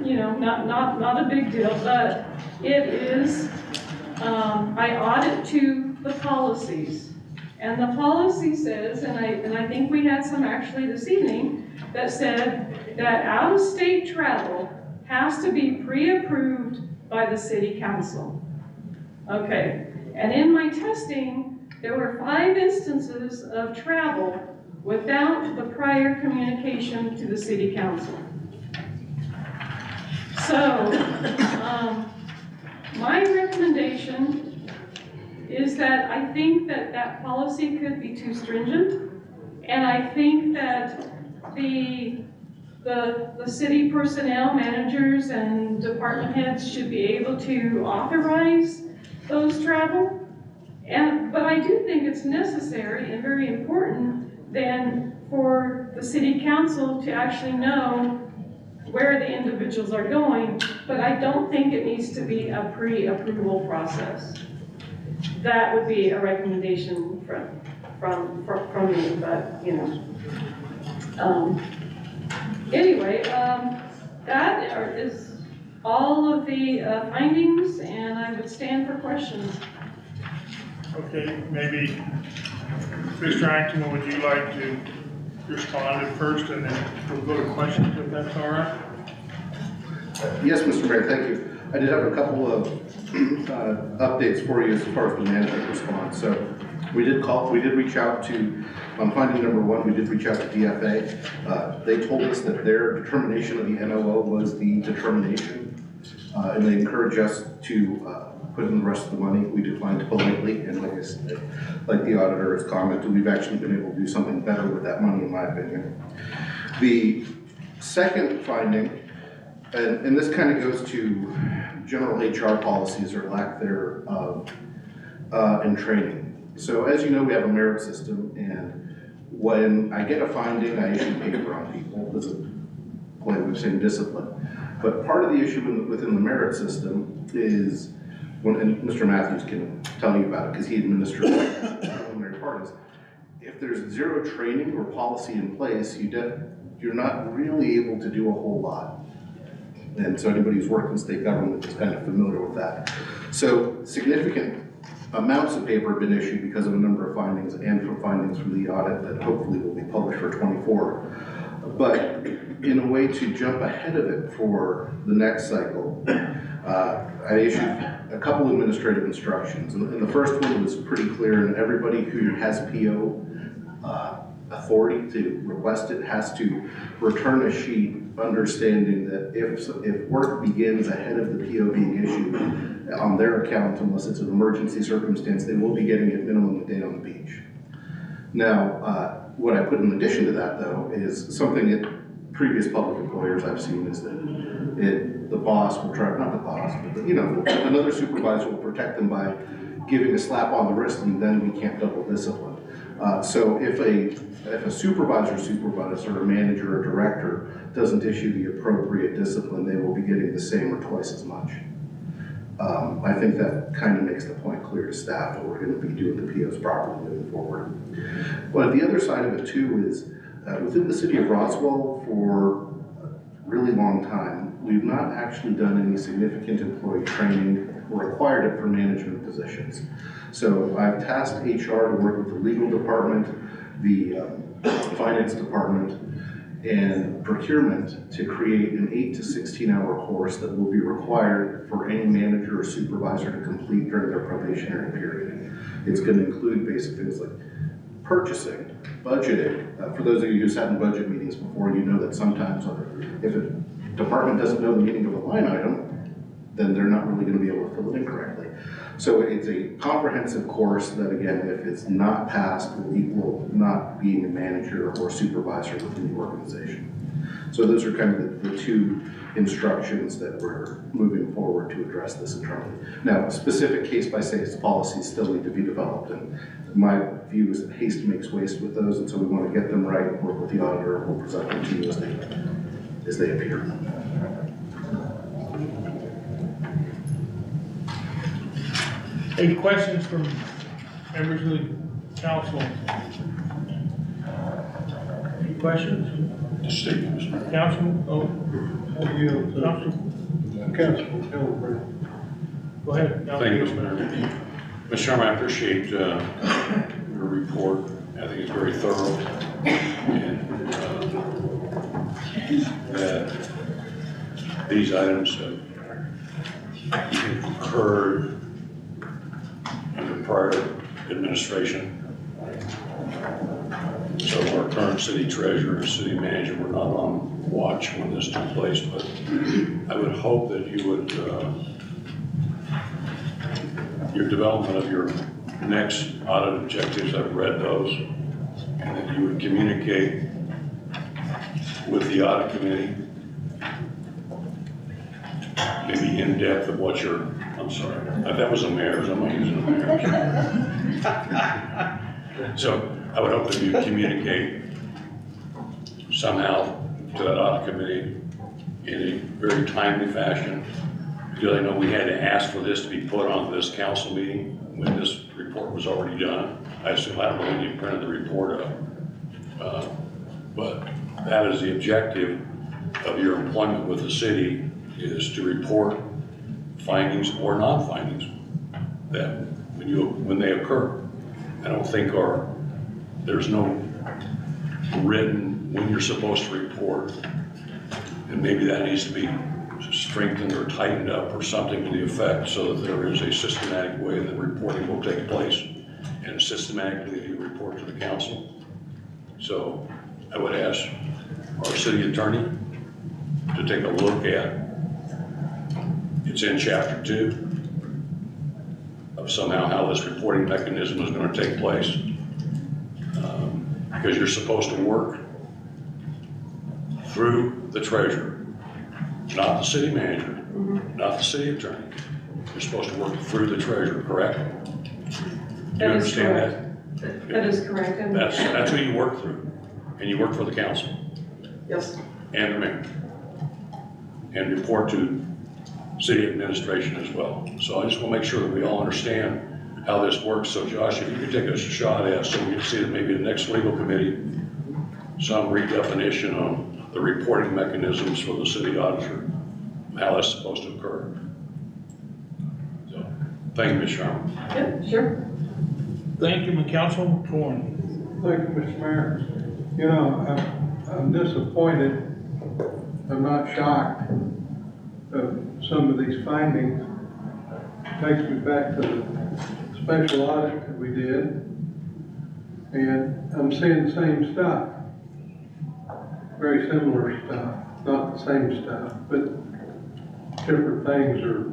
not a big deal, but it is I audit to the policies, and the policy says, and I think we had some actually this evening that said that out-of-state travel has to be pre-approved by the city council. Okay, and in my testing, there were 5 instances of travel without the prior communication to the city council. So, my recommendation is that I think that policy could be too stringent, and I think that the city personnel managers and department heads should be able to authorize those travel. But I do think it's necessary and very important then for the city council to actually know where the individuals are going, but I don't think it needs to be a pre-approval process. That would be a recommendation from me, but anyway, that is all of the findings, and I would stand for questions. Okay, maybe, Mr. Acton, would you like to respond at first, and then we'll go to questions, if that's all right? Yes, Mr. Mayor, thank you. I did have a couple of updates for you as far as the management response. So we did reach out to, on finding number 1, we did reach out to DFA. They told us that their determination of the NOO was the determination, and they encouraged us to put in the rest of the money. We declined politely, and like I said, like the auditor has commented, we've actually been able to do something better with that money, in my opinion. The second finding, and this kind of goes to general HR policies or lack thereof in training. So as you know, we have a merit system, and when I get a finding, I issue paper on people. This is a way of saying discipline. But part of the issue within the merit system is, and Mr. Matthews can tell you about it because he administers the preliminary part, is if there's zero training or policy in place, you're not really able to do a whole lot. And so anybody who's worked in state government is kind of familiar with that. So significant amounts of paper have been issued because of a number of findings and from findings from the audit that hopefully will be published for 24. But in a way to jump ahead of it for the next cycle, I issued a couple administrative instructions. And the first one was pretty clear, and everybody who has PO authority to request it has to return a sheet understanding that if work begins ahead of the PO being issued on their account, unless it's an emergency circumstance, they will be getting at minimum a day on the beach. Now, what I put in addition to that, though, is something that previous public employers I've seen is that the boss will try, not the boss, but another supervisor will protect them by giving a slap on the wrist, and then we can't double discipline. So if a supervisor or a manager or director doesn't issue the appropriate discipline, they will be getting the same or twice as much. I think that kind of makes the point clear to staff that we're going to be doing the POs properly moving forward. But the other side of it too is within the city of Roswell for a really long time, we've not actually done any significant employee training or required it for management positions. So I've tasked HR to work with the legal department, the finance department, and procurement to create an 8 to 16-hour course that will be required for any manager or supervisor to complete during their probationary period. It's going to include basic things like purchasing, budgeting. For those of you who sat in budget meetings before, you know that sometimes if a department doesn't know the meaning of a line item, then they're not really gonna be able to fill it in correctly. So it's a comprehensive course that, again, if it's not passed, will equal not being a manager or supervisor within the organization. So those are kind of the two instructions that we're moving forward to address this internally. Now, specific case-by-case policies still need to be developed, and my view is that haste makes waste with those, and so we want to get them right, work with the auditor, and we'll present them to you as they appear. Any questions from members of the council? Any questions? Councilman, go ahead. Thank you, Mr. Mayor. Mr. Chairman, I appreciate your report. I think it's very thorough, and that these items have occurred under prior administration. So our current city treasurer, city manager were not on watch when this took place, but I would hope that you would, your development of your next audit objectives, I've read those, and that you would communicate with the audit committee, maybe in depth of what your, I'm sorry, that was a mayor's, I'm not using a mayor's. So I would hope that you communicate somehow to that audit committee in a very timely fashion, because I know we had to ask for this to be put onto this council meeting when this report was already done. I assume, I don't know when you printed the report up, but that is the objective of your employment with the city, is to report findings or non-findings that when they occur. I don't think there's no written when you're supposed to report, and maybe that needs to be strengthened or tightened up or something to the effect, so that there is a systematic way that reporting will take place, and systematically you report to the council. So I would ask our city attorney to take a look at, it's in chapter 2, of somehow how this reporting mechanism is going to take place. Because you're supposed to work through the treasurer, not the city manager, not the city attorney. You're supposed to work through the treasurer, correct? Do you understand that? That is correct. That's who you work through, and you work for the council. Yes. And the mayor. And report to city administration as well. So I just want to make sure that we all understand how this works. So Josh, if you could take a shot at, so we can see that maybe the next legal committee, some redefinition on the reporting mechanisms for the city auditor, how that's supposed to occur. So, thank you, Ms. Sharma. Yeah, sure. Thank you, Councilman Corn. Thank you, Mr. Mayor. You know, I'm disappointed, I'm not shocked of some of these findings. Takes me back to the special audit that we did, and I'm seeing the same stuff. Very similar stuff, not the same stuff, but different things are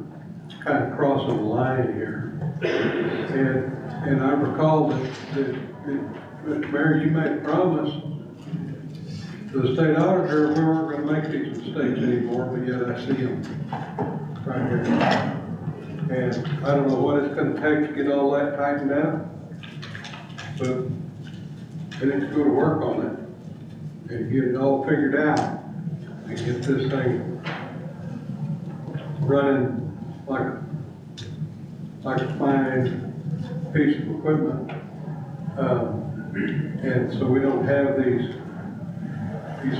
kind of crossing the line here. And I recall that Mr. Mayor, you made a promise to the state auditor we weren't going to make these mistakes anymore, but yet I see them right here. And I don't know what it's going to take to get all that tightened up, but I need to go to work on it and get it all figured out and get this thing running like a fine piece of equipment. And so we don't have these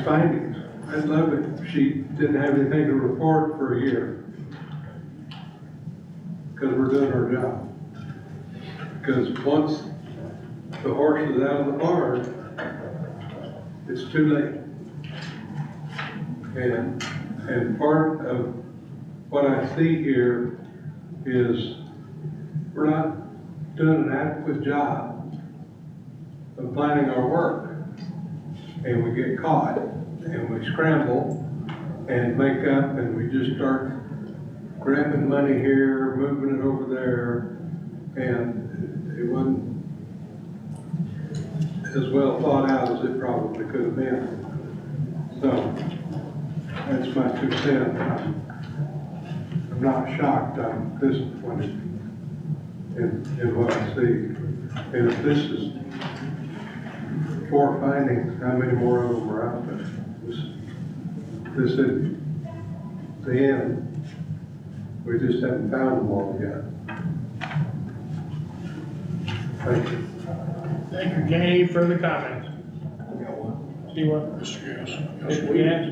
findings. I'd love it if she didn't have anything to report for a year, because we're doing our job. Because once the horse is out of the barn, it's too late. And part of what I see here is we're not doing an adequate job of planning our work. And we get caught, and we scramble and make up, and we just start grabbing money here, moving it over there, and it wasn't as well thought out as it probably could have been. So, that's my 2 cents. I'm not shocked, I'm disappointed in what I see. And if this is 4 findings, how many more of them are out there? This is the end. We just haven't found them all yet. Thank you. Thank you, Kenny. Any further comments? Steve? Mr. Yes.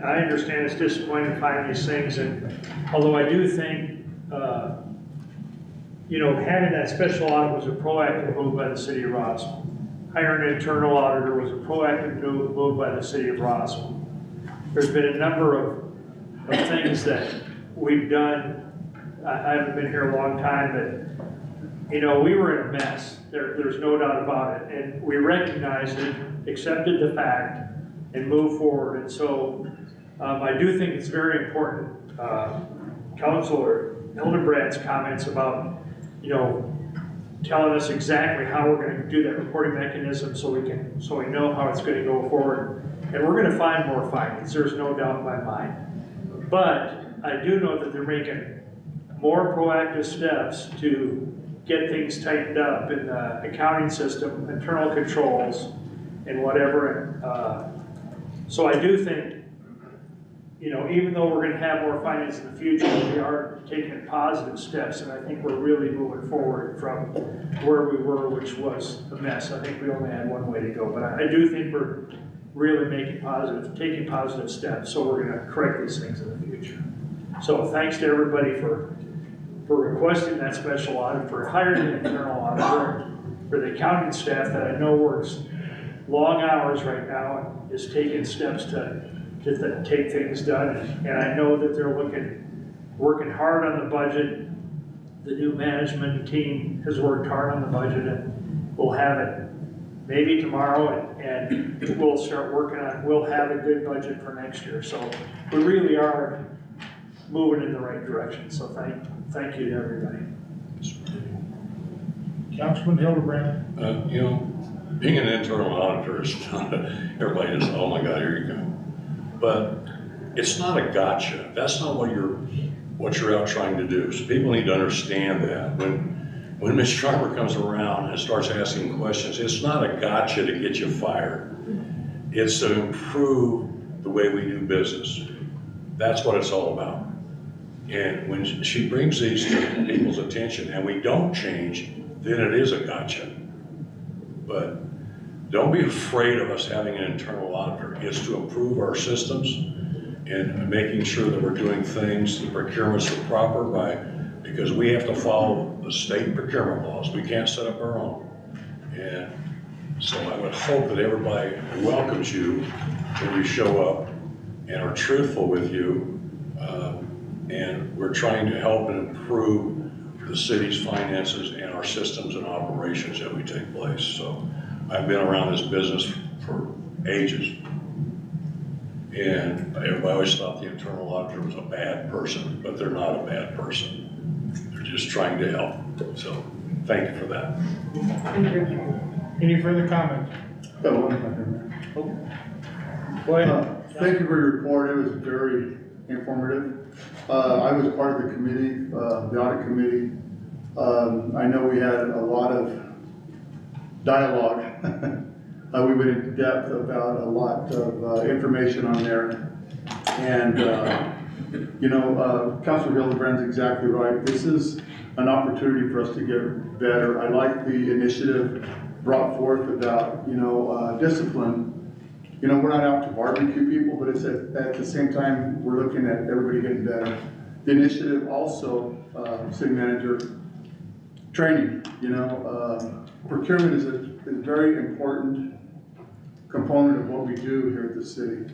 I understand it's disappointing to find these things, and although I do think, having that special audit was a proactive move by the city of Roswell. Hiring an internal auditor was a proactive move by the city of Roswell. There's been a number of things that we've done. I haven't been here a long time, but we were in a mess. There's no doubt about it. And we recognized it, accepted the fact, and moved forward. And so I do think it's very important. Councilor Hildebrandt's comments about, telling us exactly how we're going to do that reporting mechanism so we know how it's going to go forward. And we're going to find more findings. There's no doubt in my mind. But I do know that they're making more proactive steps to get things tightened up in the accounting system, internal controls, and whatever. So I do think, even though we're going to have more findings in the future, we are taking positive steps, and I think we're really moving forward from where we were, which was a mess. I think we only had one way to go, but I do think we're really taking positive steps, so we're going to correct these things in the future. So thanks to everybody for requesting that special audit, for hiring an internal auditor, for the accounting staff that I know works long hours right now and is taking steps to take things done. And I know that they're working hard on the budget. The new management team has worked hard on the budget, and we'll have it maybe tomorrow, and we'll start working on, we'll have a good budget for next year. So we really are moving in the right direction. So thank you to everybody. Councilman Hildebrand. Being an internal auditor is not, everybody is, oh my God, here you go. But it's not a gotcha. That's not what you're out trying to do. So people need to understand that. When Ms. Sharper comes around and starts asking questions, it's not a gotcha to get you fired. It's to improve the way we do business. That's what it's all about. And when she brings these to people's attention and we don't change, then it is a gotcha. But don't be afraid of us having an internal auditor. It's to improve our systems and making sure that we're doing things, the procurements are proper because we have to follow the state procurement laws. We can't set up our own. And so I would hope that everybody welcomes you when you show up and are truthful with you. And we're trying to help and improve the city's finances and our systems and operations that we take place. So I've been around this business for ages. And everybody always thought the internal auditor was a bad person, but they're not a bad person. They're just trying to help. So thank you for that. Thank you. Any further comments? Go ahead. Thank you for your report. It was very informative. I was part of the committee, the audit committee. I know we had a lot of dialogue. We went into depth about a lot of information on there. And, Councilor Hildebrandt's exactly right. This is an opportunity for us to get better. I like the initiative brought forth about, discipline. We're not out to barbecue people, but it's at the same time, we're looking at everybody getting better. The initiative also, city manager, training, procurement is a very important component of what we do here at the city.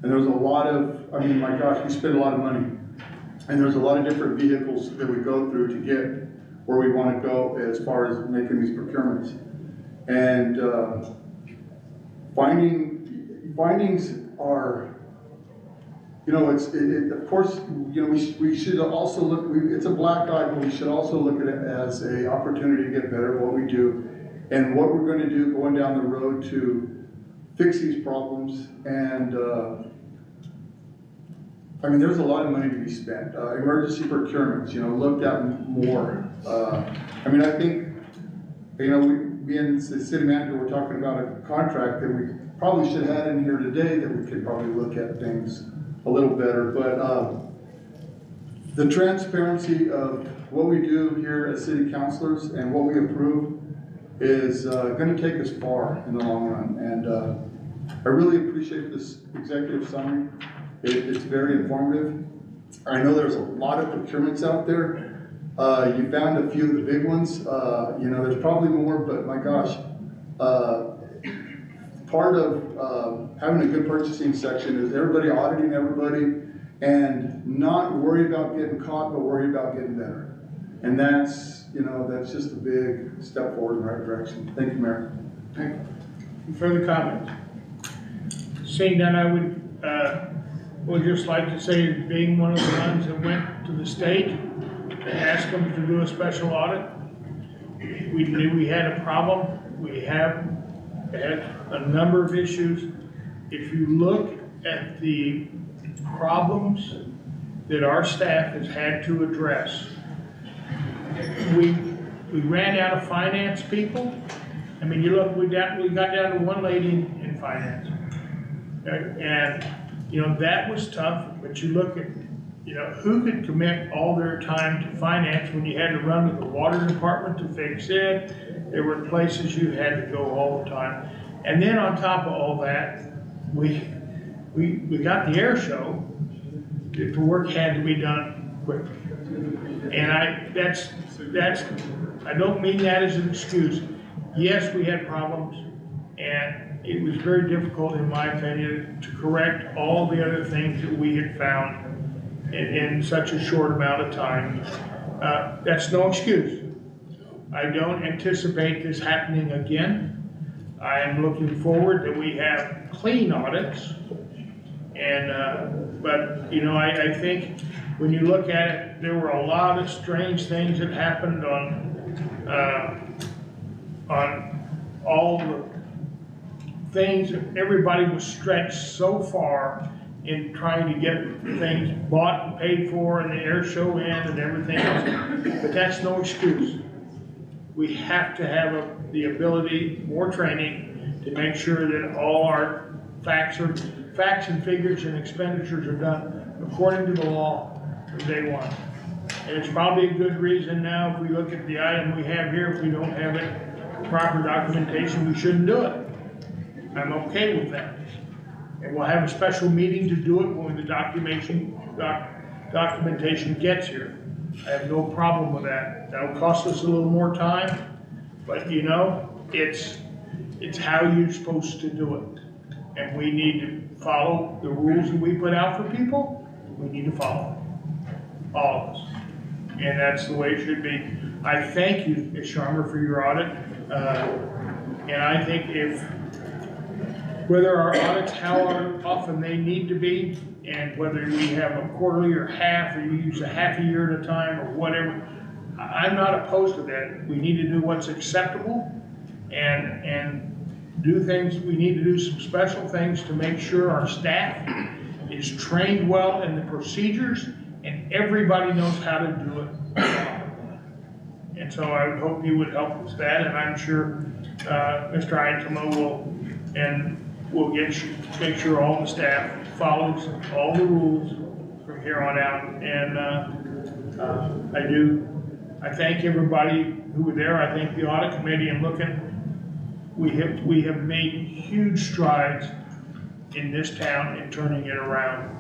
And there's a lot of, my gosh, we spend a lot of money. And there's a lot of different vehicles that we go through to get where we want to go as far as making these procurements. And findings are, you know, of course, you know, we should also look, it's a black eye, but we should also look at it as a opportunity to get better at what we do and what we're going to do going down the road to fix these problems. And I mean, there's a lot of money to be spent. Emergency procurements, you know, looked at more. I mean, I think, you know, me and the city manager were talking about a contract that we probably should have had in here today, that we could probably look at things a little better. But the transparency of what we do here as city councilors and what we approve is going to take us far in the long run. And I really appreciate this executive summary. It's very informative. I know there's a lot of procurements out there. You found a few of the big ones. You know, there's probably more, but my gosh, part of having a good purchasing section is everybody auditing everybody and not worry about getting caught, but worry about getting better. And that's, you know, that's just a big step forward in the right direction. Thank you, Mayor. Thank you. Any further comments? Seeing none, I would just like to say, being one of the ones that went to the state to ask them to do a special audit, we knew we had a problem. We have had a number of issues. If you look at the problems that our staff has had to address, we ran out of finance people. I mean, you look, we got down to one lady in finance. And, you know, that was tough, but you look at, you know, who could commit all their time to finance when you had to run to the water department to fix it? There were places you had to go all the time. And then on top of all that, we got the air show. The work had to be done quickly. And I don't mean that as an excuse. Yes, we had problems, and it was very difficult, in my opinion, to correct all the other things that we had found in such a short amount of time. That's no excuse. I don't anticipate this happening again. I am looking forward that we have clean audits. And, but, you know, I think when you look at it, there were a lot of strange things that happened on all the things. Everybody was stretched so far in trying to get things bought and paid for and the air show in and everything else. But that's no excuse. We have to have the ability, more training, to make sure that all our facts and figures and expenditures are done according to the law from day one. And it's probably a good reason now, if we look at the item we have here, if we don't have it, proper documentation, we shouldn't do it. I'm okay with that. And we'll have a special meeting to do it when the documentation gets here. I have no problem with that. That'll cost us a little more time, but you know, it's how you're supposed to do it. And we need to follow the rules that we put out for people. We need to follow them, all of us. And that's the way it should be. I thank you, Ms. Sharma, for your audit. And I think whether our audits, how often they need to be, and whether we have a quarterly or half, or you use a half a year at a time, or whatever, I'm not opposed to that. We need to do what's acceptable and do things. We need to do some special things to make sure our staff is trained well in the procedures and everybody knows how to do it. And so I would hope you would help with that, and I'm sure Mr. Ayatoma will make sure all the staff follows all the rules from here on out. And I thank everybody who were there. I thank the audit committee, and we have made huge strides in this town in turning it around.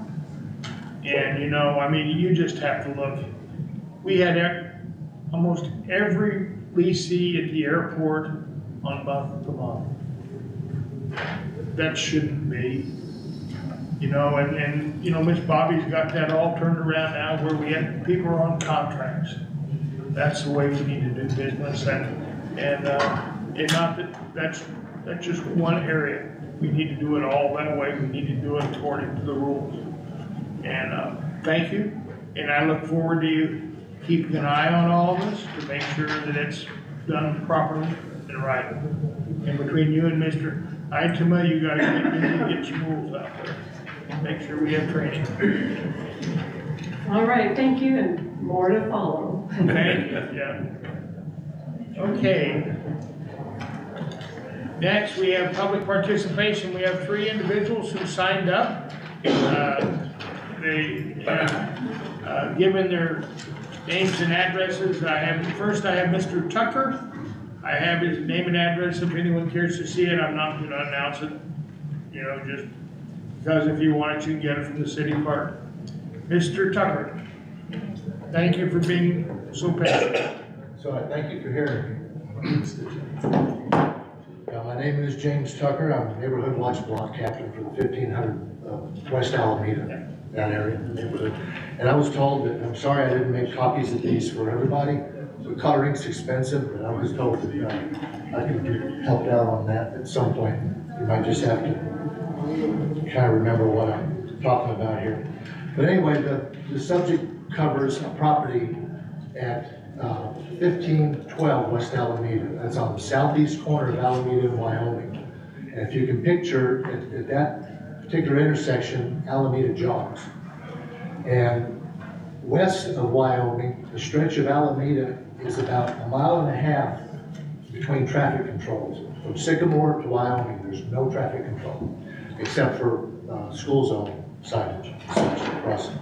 And you know, I mean, you just have to look. We had almost every leasee at the airport on month to month. That shouldn't be, you know, and you know, Miss Bobby's got that all turned around now where we have people are on contracts. That's the way we need to do business, and And not that, that's just one area. We need to do it all that way. We need to do it according to the rules. And, thank you. And I look forward to you keeping an eye on all of this to make sure that it's done properly and right. And between you and Mr. Itema, you gotta get busy and get some rules out there. Make sure we have training. All right, thank you, and more to follow. Thank you, yeah. Okay. Next, we have public participation. We have 3 individuals who signed up. They have given their names and addresses. First I have Mr. Tucker. I have his name and address. If anyone cares to see it, I'm not going to announce it. You know, just because if you want it, you can get it from the city clerk. Mr. Tucker, thank you for being so patient. So I thank you for hearing me. My name is James Tucker. I'm Neighborhood Watch Block Captain for the 1500 West Alameda, that area, neighborhood. And I was told that, I'm sorry I didn't make copies of these for everybody. The coloring's expensive, but I was told that I could be helped out on that at some point. You might just have to kind of remember what I'm talking about here. But anyway, the subject covers a property at 1512 West Alameda. That's on the southeast corner of Alameda and Wyoming. And if you can picture at that particular intersection, Alameda jogs. And west of Wyoming, the stretch of Alameda is about 1.5 miles between traffic controls. From Sycamore to Wyoming, there's no traffic control, except for school zone signage crossing.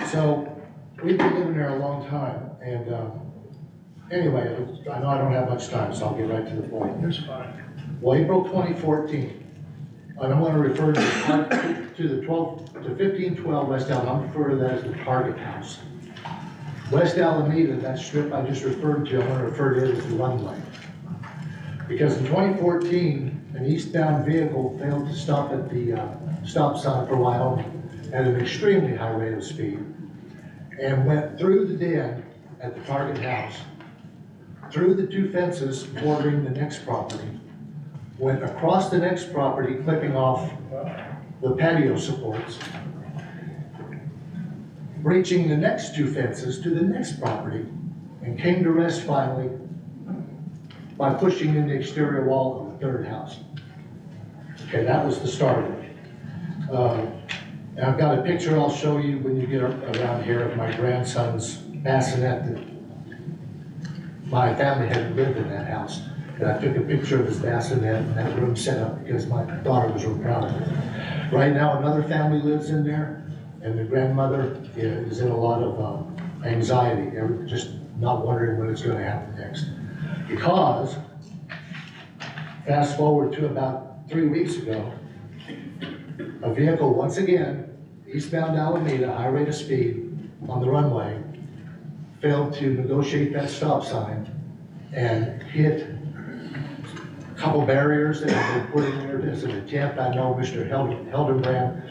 So we've been living there a long time, and anyway, I know I don't have much time, so I'll get right to the point. That's fine. Well, April 2014, and I'm going to refer to the 1512 West Alameda. I'm referring to that as the Target House. West Alameda, that strip I just referred to, I'm going to refer to it as the runway. Because in 2014, an eastbound vehicle failed to stop at the stop sign for Wyoming at an extremely high rate of speed and went through the den at the Target House, through the 2 fences bordering the next property, went across the next property, clipping off the patio supports, breaching the next 2 fences to the next property, and came to rest finally by pushing in the exterior wall of the 3rd house. Okay, that was the start of it. And I've got a picture I'll show you when you get around here of my grandson's bassinet that my family had lived in that house. And I took a picture of his bassinet and that room set up because my daughter was real proud of it. Right now, another family lives in there, and the grandmother is in a lot of anxiety, just not wondering when it's going to happen next. Because, fast forward to about 3 weeks ago, a vehicle once again, eastbound Alameda, high rate of speed on the runway, failed to negotiate that stop sign and hit a couple barriers that have been put in there as an attempt. I know Mr. Heldenbrand,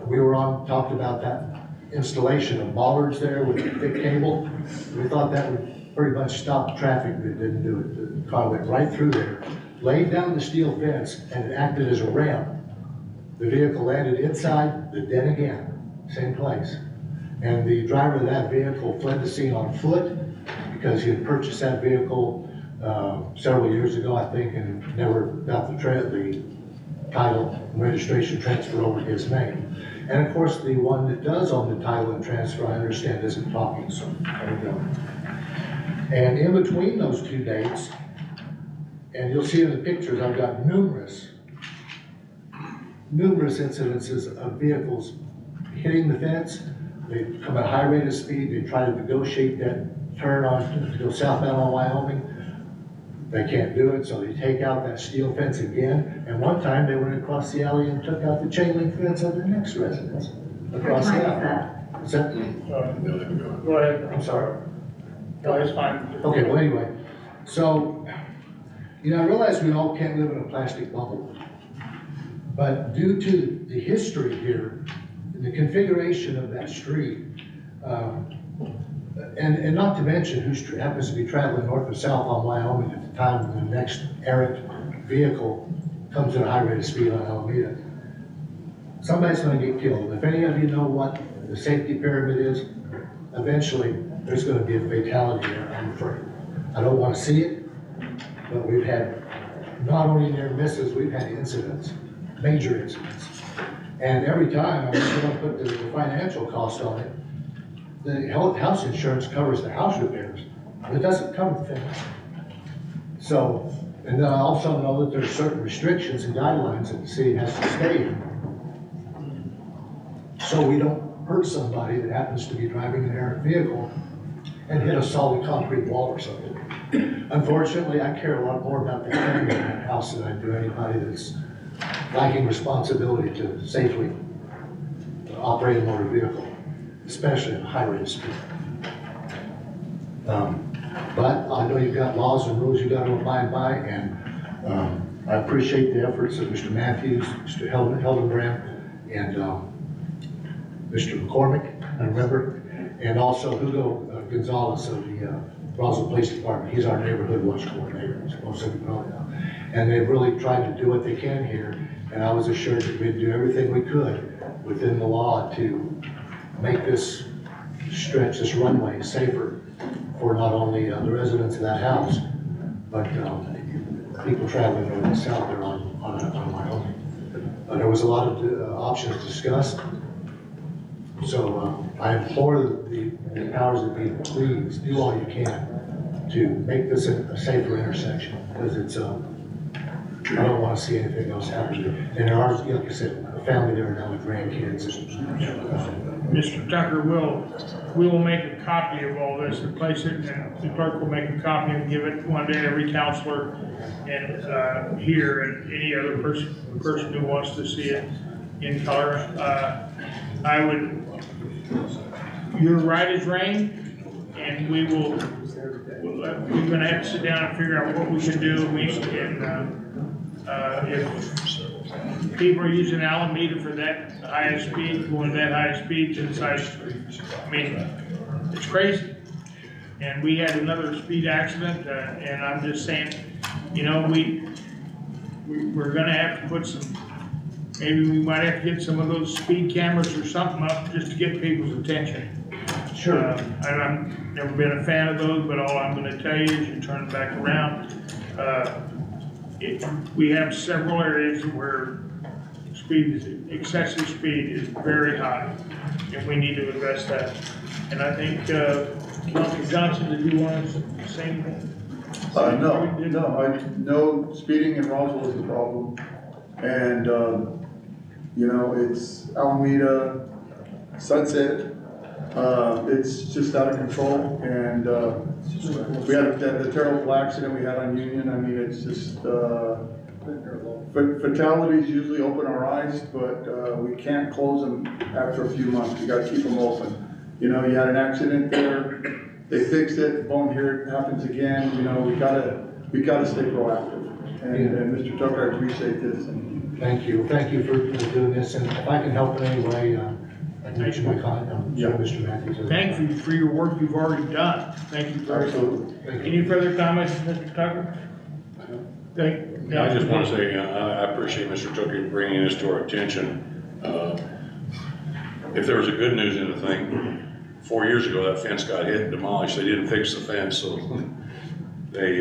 we were on, talked about that installation of bollards there with a thick cable. We thought that would pretty much stop traffic, but it didn't do it. The car went right through there, laid down the steel fence, and it acted as a ramp. The vehicle landed inside the den again, same place. And the driver of that vehicle fled the scene on foot because he had purchased that vehicle several years ago, I think, and never got the title and registration transfer over to his name. And of course, the one that does own the title and transfer, I understand, isn't talking, so there we go. And in between those 2 dates, and you'll see in the pictures, I've got numerous incidences of vehicles hitting the fence. They come at a high rate of speed. They try to negotiate that turn on to go southbound on Wyoming. They can't do it, so they take out that steel fence again. And one time they went across the alley and took out the chain link fence of the next residence across the alley. Is that? Go ahead. I'm sorry. No, it's fine. Okay, well, anyway, so, I realize we all can't live in a plastic bubble, but due to the history here, and the configuration of that street, and not to mention who happens to be traveling north or south on Wyoming the time the next errant vehicle comes at a high rate of speed on Alameda, somebody's gonna get killed. If any of you know what the safety pyramid is, eventually, there's gonna be a fatality there, I'm afraid. I don't wanna see it, but we've had not only near misses, we've had incidents, major incidents. And every time, I'm just gonna put the financial cost on it. The house insurance covers the house repairs, but it doesn't cover the fence. So, and then I also know that there's certain restrictions and guidelines that the city has to stay in. So we don't hurt somebody that happens to be driving an errant vehicle and hit a solid concrete wall or something. Unfortunately, I care a lot more about the family in that house than I do anybody that's lacking responsibility to safely operate a motor vehicle, especially at a high rate of speed. But I know you've got laws and rules you got to abide by, and I appreciate the efforts of Mr. Matthews, Mr. Hildenbrand, and Mr. McCormick, I remember, and also Hugo Gonzalez of the Roswell Police Department. He's our neighborhood watch coordinator, as most of you know now. And they've really tried to do what they can here, and I was assured that we'd do everything we could within the law to make this stretch, this runway safer for not only the residents of that house, but people traveling north and south there on Wyoming. There was a lot of options discussed. So I implore the powers that be, please do all you can to make this a safer intersection, because it's, I don't want to see anything else happen. And there are, like I said, a family there now with grandkids. Mr. Tucker, we will make a copy of all this and place it, and the clerk will make a copy and give it one day to every counselor and here, and any other person who wants to see it in color. You're right as rain, and we're gonna have to sit down and figure out what we can do. If people are using Alameda for that highest speed, going that high speed to the side streets, I mean, it's crazy. And we had another speed accident, and I'm just saying, you know, we're gonna have to put some, maybe we might have to get some of those speed cameras or something up just to get people's attention. Sure. I've never been a fan of those, but all I'm gonna tell you is you turn it back around. We have several areas where excessive speed is very high, and we need to address that. And I think, Councilor Johnson, did you want to say anything? No, speeding in Roswell is the problem. And, you know, it's Alameda, Sunset, it's just out of control. And we had the terrible accident we had on Union. I mean, it's just, fatalities usually open our eyes, but we can't close them after a few months. We gotta keep them open. You know, you had an accident there, they fixed it, boom, here it happens again. You know, we gotta stay proactive. And Mr. Tucker, I appreciate this. Thank you for doing this, and if I can help in any way, I can use my contact, Mr. Matthews. Thank you for your work you've already done. Thank you very much. Any further comments, Mr. Tucker? I just want to say, I appreciate Mr. Tucker bringing this to our attention. If there was a good news in the thing, 4 years ago, that fence got hit and demolished. They didn't fix the fence, so they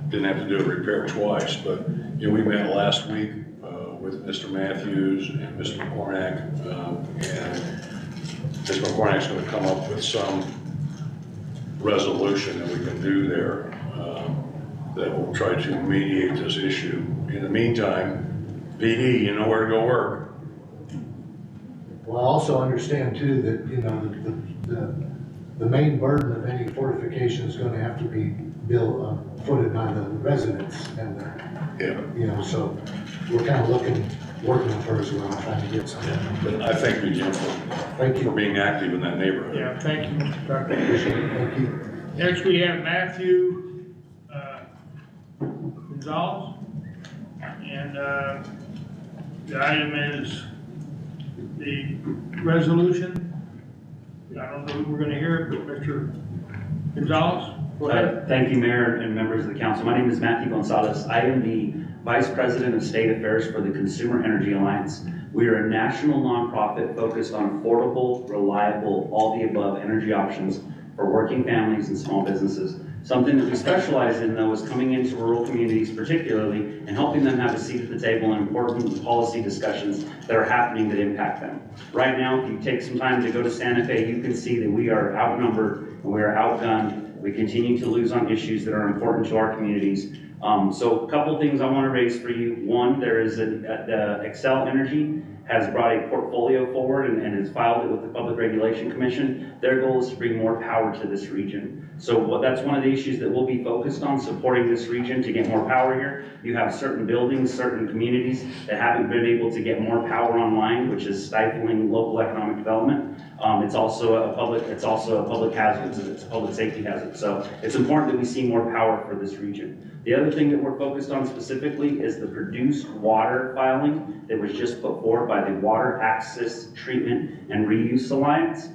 didn't have to do a repair twice. But, you know, we met last week with Mr. Matthews and Mr. McCormick, and Mr. McCormick's going to come up with some resolution that we can do there that will try to mediate this issue. In the meantime, PD, you know where to go work. Well, I also understand too that, you know, the main burden of any fortification is going to have to be footed by the residents, and you know, so we're kind of working with her as well, trying to get something. But I thank you, Jim, for being active in that neighborhood. Yeah, thank you, Mr. Tucker. Thank you. Next, we have Matthew Gonzalez, and the item is the resolution. I don't know if we're going to hear it, but Mr. Gonzalez. Go ahead. Thank you, Mayor and members of the council. My name is Matthew Gonzalez. I am the Vice President of State Affairs for the Consumer Energy Alliance. We are a national nonprofit focused on affordable, reliable, all the above energy options for working families and small businesses. Something that we specialize in, though, is coming into rural communities particularly and helping them have a seat at the table in important policy discussions that are happening that impact them. Right now, if you take some time to go to Santa Fe, you can see that we are outnumbered and we are outgunned. We continue to lose on issues that are important to our communities. So a couple things I want to raise for you. One, there is the Excel Energy has brought a portfolio forward and has filed it with the Public Regulation Commission. Their goal is to bring more power to this region. So that's one of the issues that we'll be focused on, supporting this region to get more power here. You have certain buildings, certain communities that haven't been able to get more power online, which is stifling local economic development. It's also a public hazard, it's a public safety hazard. So it's important that we see more power for this region. The other thing that we're focused on specifically is the produced water filing that was just put forward by the Water Access, Treatment, and Reuse Alliance.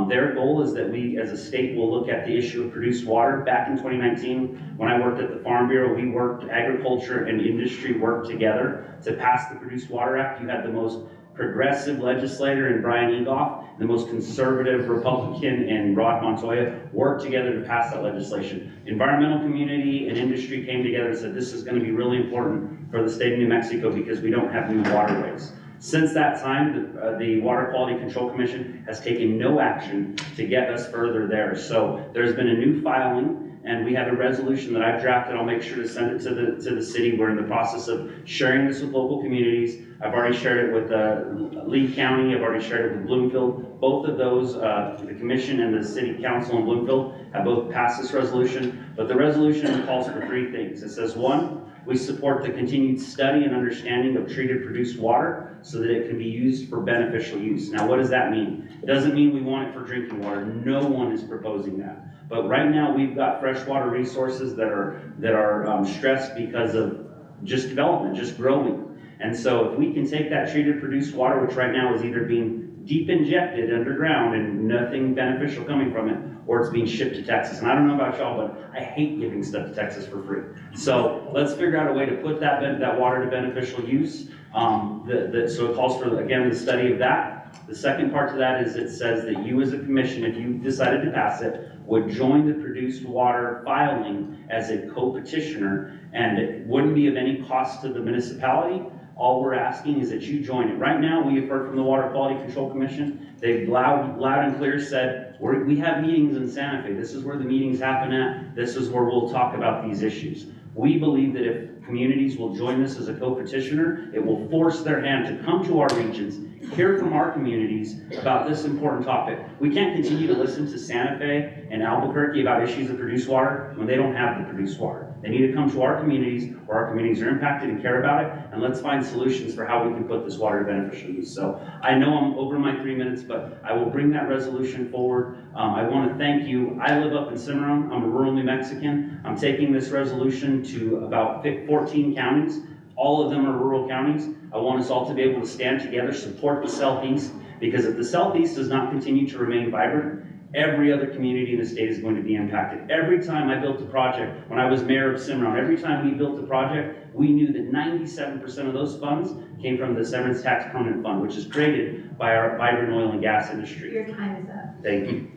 Their goal is that we as a state will look at the issue of produced water. Back in 2019, when I worked at the Farm Bureau, we worked, agriculture and industry worked together to pass the Produced Water Act. You had the most progressive legislator in Brian Egoff, the most conservative Republican in Rod Montoya worked together to pass that legislation. Environmental community and industry came together and said this is going to be really important for the state of New Mexico because we don't have new waterways. Since that time, the Water Quality Control Commission has taken no action to get us further there. So there's been a new filing, and we have a resolution that I've drafted. I'll make sure to send it to the city. We're in the process of sharing this with local communities. I've already shared it with Lee County. I've already shared it with Bloomfield. Both of those, the commission and the city council in Bloomfield have both passed this resolution. But the resolution calls for three things. It says, one, we support the continued study and understanding of treated produced water so that it can be used for beneficial use. Now, what does that mean? It doesn't mean we want it for drinking water. No one is proposing that. But right now, we've got freshwater resources that are stressed because of just development, just growing. And so if we can take that treated produced water, which right now is either being deep injected underground and nothing beneficial coming from it, or it's being shipped to Texas. And I don't know about y'all, but I hate giving stuff to Texas for free. So let's figure out a way to put that water to beneficial use. So it calls for, again, the study of that. The second part to that is it says that you as a commission, if you decided to pass it, would join the produced water filing as a co-petitioner, and it wouldn't be of any cost to the municipality. All we're asking is that you join it. Right now, we have heard from the Water Quality Control Commission. They've loud and clear said, we have meetings in Santa Fe. This is where the meetings happen at. This is where we'll talk about these issues. We believe that if communities will join this as a co-petitioner, it will force their hand to come to our regions, hear from our communities about this important topic. We can't continue to listen to Santa Fe and Albuquerque about issues of produced water when they don't have the produced water. They need to come to our communities where our communities are impacted and care about it, and let's find solutions for how we can put this water to beneficial use. So I know I'm over my 3 minutes, but I will bring that resolution forward. I want to thank you. I live up in Cimarron. I'm a rural New Mexican. I'm taking this resolution to about 14 counties. All of them are rural counties. I want us all to be able to stand together, support the Southeast, because if the Southeast does not continue to remain vibrant, every other community in the state is going to be impacted. Every time I built a project, when I was mayor of Cimarron, every time we built a project, we knew that 97% of those funds came from the Severance Tax Permanent Fund, which is created by our vibrant oil and gas industry. Your time is up. Thank you.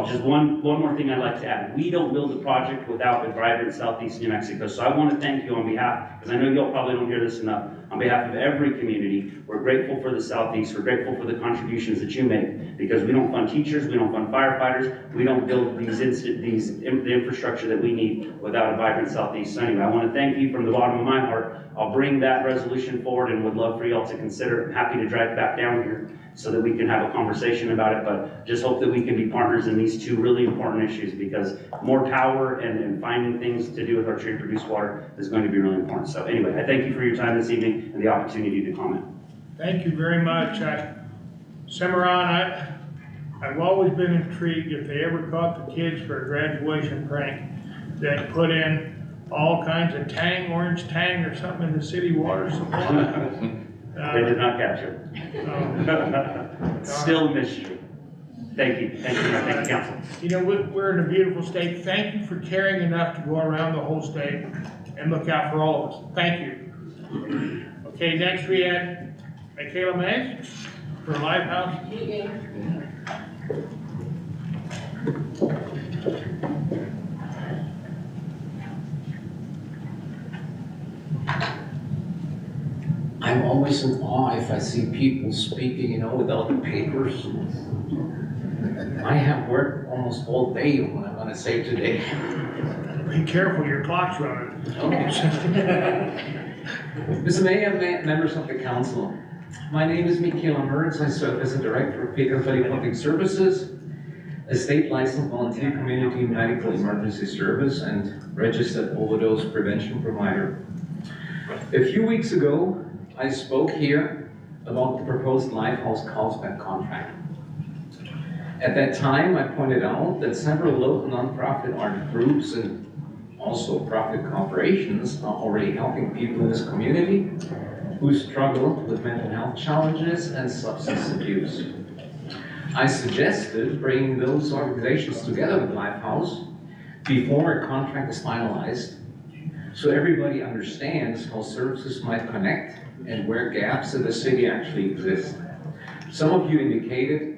Just one more thing I'd like to add. We don't build a project without a vibrant Southeast New Mexico. So I want to thank you on behalf, because I know y'all probably don't hear this enough, on behalf of every community. We're grateful for the Southeast. We're grateful for the contributions that you make, because we don't fund teachers, we don't fund firefighters, we don't build the infrastructure that we need without a vibrant Southeast. So anyway, I want to thank you from the bottom of my heart. I'll bring that resolution forward and would love for y'all to consider it. I'm happy to drive back down here so that we can have a conversation about it, but just hope that we can be partners in these two really important issues, because more power and finding things to do with our treated produced water is going to be really important. So anyway, I thank you for your time this evening and the opportunity to comment. Thank you very much. Cimarron, I've always been intrigued if they ever caught the kids for a graduation prank that put in all kinds of orange tang or something in the city water supply. They did not capture it. Still mystery. Thank you, council. You know, we're in a beautiful state. Thank you for caring enough to go around the whole state and look out for all of us. Thank you. Okay, next we had Michaela Mays for Lifehouse. I'm always in awe if I see people speaking, you know, without the papers. I have worked almost all day on what I'm gonna say today. Be careful, your clock's running. Mr. Mayor, members of the council, my name is Michaela Mertz. I serve as a director of Pecos Valley Public Services, a state licensed volunteer community medical emergency service and registered overdose prevention provider. A few weeks ago, I spoke here about the proposed Lifehouse Carlsbad contract. At that time, I pointed out that several local nonprofit art groups and also profit corporations are already helping people in this community who struggle with mental health challenges and substance abuse. I suggested bringing those organizations together with Lifehouse before a contract is finalized, so everybody understands how services might connect and where gaps in the city actually exist. Some of you indicated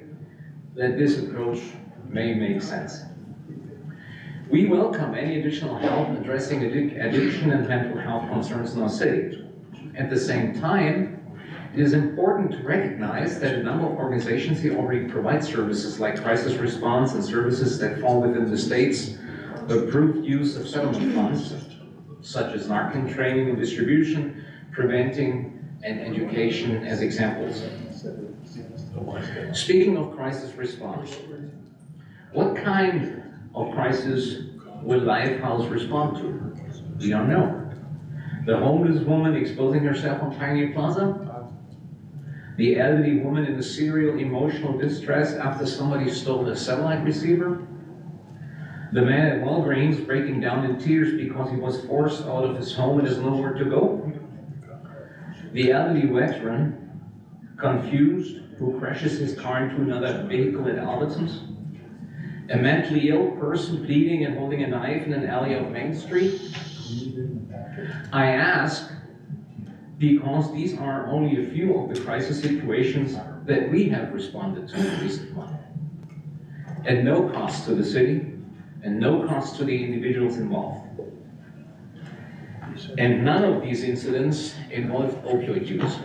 that this approach may make sense. We welcome any additional help addressing addiction and mental health concerns in our city. At the same time, it is important to recognize that a number of organizations here already provide services like crisis response and services that fall within the state's approved use of settlement funds, such as narcan training and distribution, preventing, and education as examples. Speaking of crisis response, what kind of crisis will Lifehouse respond to? We don't know. The homeless woman exposing herself on Pioneer Plaza? The elderly woman in the serial emotional distress after somebody stole a satellite receiver? The man at Walgreens breaking down in tears because he was forced out of his home and has nowhere to go? The elderly veteran, confused, who crashes his car into another vehicle at Albertsons? A mentally ill person bleeding and holding a knife in an alley of Main Street? I ask because these are only a few of the crisis situations that we have responded to in recent months. At no cost to the city and no cost to the individuals involved. And none of these incidents involve opioid use.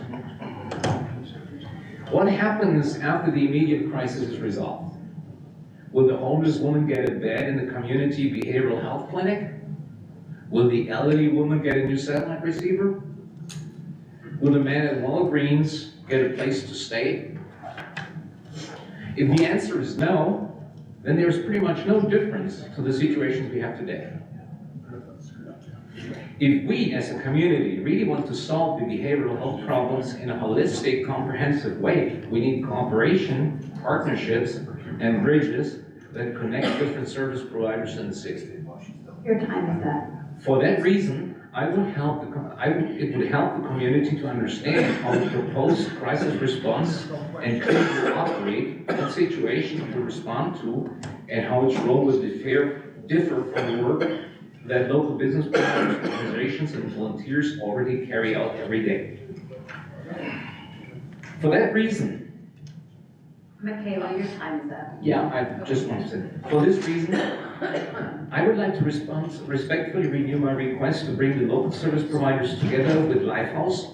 What happens after the immediate crisis is resolved? Will the homeless woman get a bed in the community behavioral health clinic? Will the elderly woman get a new satellite receiver? Will the man at Walgreens get a place to stay? If the answer is no, then there's pretty much no difference to the situations we have today. If we as a community really want to solve the behavioral health problems in a holistic, comprehensive way, we need cooperation, partnerships, and bridges that connect different service providers in the city. Your time is up. For that reason, it would help the community to understand how the proposed crisis response and could operate, what situations to respond to, and how its role will differ from the work that local business providers, organizations, and volunteers already carry out every day. For that reason, Michaela, your time is up. yeah, I just wanted to. For this reason, I would like to respectfully renew my request to bring the local service providers together with Lifehouse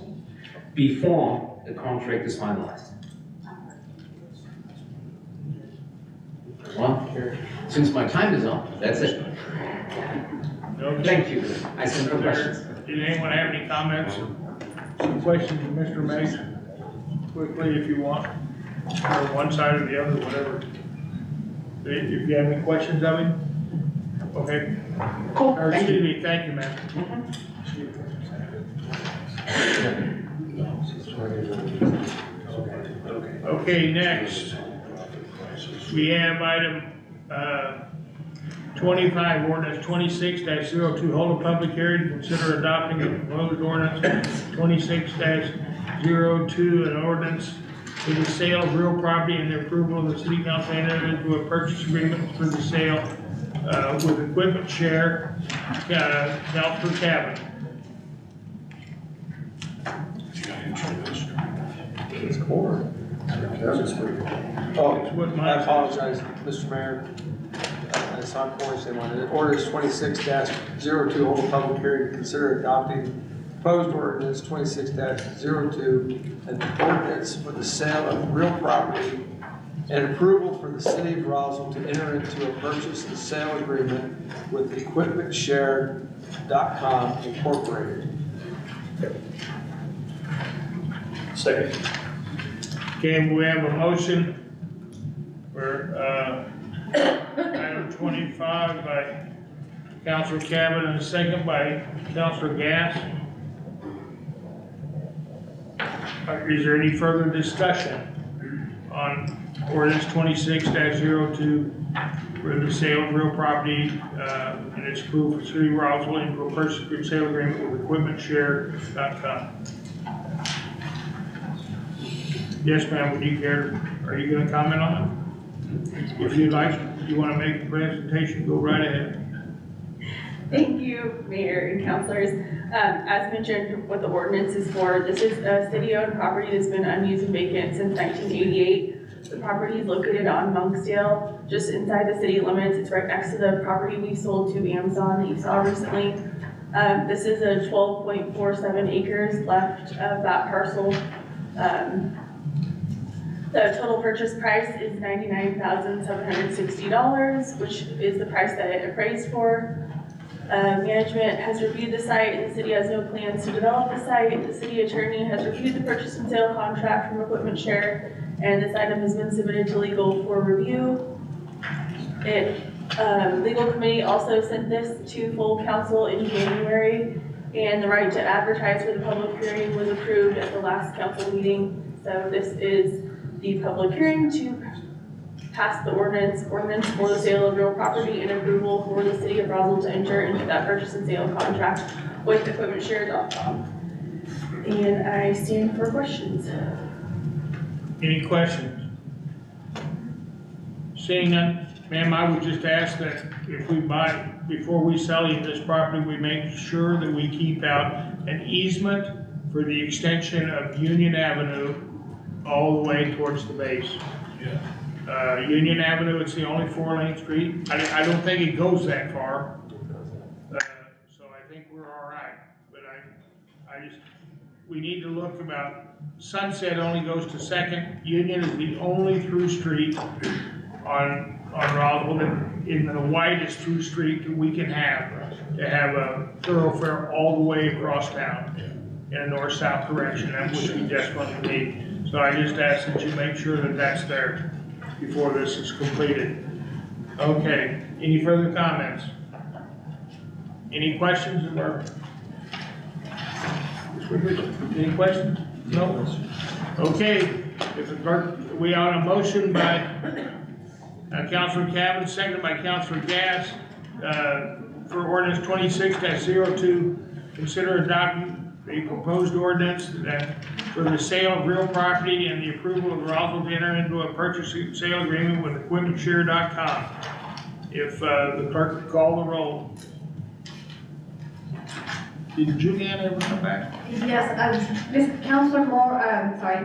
before the contract is finalized. Well, since my time is up, that's it. Okay. Thank you. I send for questions. Did anyone have any comments? Some questions of Mr. Mays? Quickly, if you want, or one side or the other, whatever. If you have any questions of him? Okay. Cool. Or excuse me, thank you, ma'am. Okay, next, we have item 25, ordinance 26-02, hold a public hearing to consider adopting a proposed ordinance 26-02, an ordinance for the sale of real property and the approval of the city council enter into a purchase agreement for the sale, with equipment share, Councilor Cabin. It's core. Oh, I apologize, Mr. Mayor. It's on point, they wanted it. Ordinance 26-02, hold a public hearing to consider adopting proposed ordinance 26-02, an ordinance for the sale of real property and approval for the city of Roswell to enter into a purchase and sale agreement with EquipmentShare.com Incorporated. Second. Okay, we have a motion for, item 25 by Councilor Cabot and a second by Councilor Gass. Is there any further discussion on ordinance 26-02 for the sale of real property, and its approval for City of Roswell into a purchase and sale agreement with EquipmentShare.com? Yes, ma'am, would you care, are you gonna comment on it? If you'd like, you wanna make a presentation, go right ahead. Thank you, Mayor and councilors. As mentioned, what the ordinance is for, this is a city-owned property that's been unused and vacant since 1988. The property is located on Monksdale, just inside the city limits. It's right next to the property we sold to Amazon that you saw recently. This is a 12.47 acres left of that parcel. The total purchase price is $99,760, which is the price that it appraised for. Management has reviewed the site and the city has no plans to develop the site. The city attorney has reviewed the purchase and sale contract from EquipmentShare, and this item has been submitted to legal for review. Legal committee also sent this to full council in January, and the right to advertise for the public hearing was approved at the last council meeting. So this is the public hearing to pass the ordinance for the sale of real property and approval for the city of Roswell to enter into that purchase and sale contract with EquipmentShare.com. And I stand for questions. Any questions? Seeing none, ma'am, I would just ask that if we buy, before we sell you this property, we make sure that we keep out an easement for the extension of Union Avenue all the way towards the base. Union Avenue, it's the only 4-lane street. I don't think it goes that far. So I think we're all right. But we need to look about, Sunset only goes to Second. Union is the only through street on Roswell, in the widest through street that we can have, to have a thoroughfare all the way across town in a north-south direction. That's what we desperately need. So I just ask that you make sure that that's there before this is completed. Okay, any further comments? Any questions? Any questions? No? Okay, we are on a motion by Councilor Cabin, seconded by Councilor Gass, for ordinance 26-02, consider adopting a proposed ordinance that for the sale of real property and the approval of Roswell to enter into a purchase and sale agreement with EquipmentShare.com. If the clerk would call the roll. Did Julianne ever come back? Yes, Councilor Moore,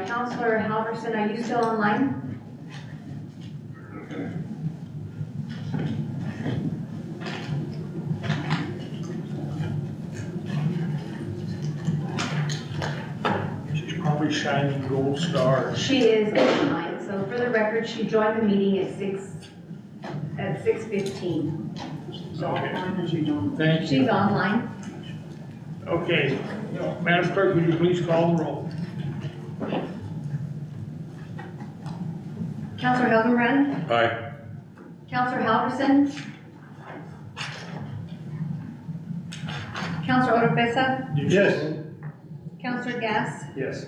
Councilor Halverson, are you still online? Okay. Probably shining gold stars. She is online, so for the record, she joined the meeting at 6:15. Okay. Thank you. She's online. Okay, Madam Clerk, would you please call the roll? Councilor Hilgenbrand? Aye. Councilor Halverson? Councilor Oropesa? Yes. Councilor Gass? Yes.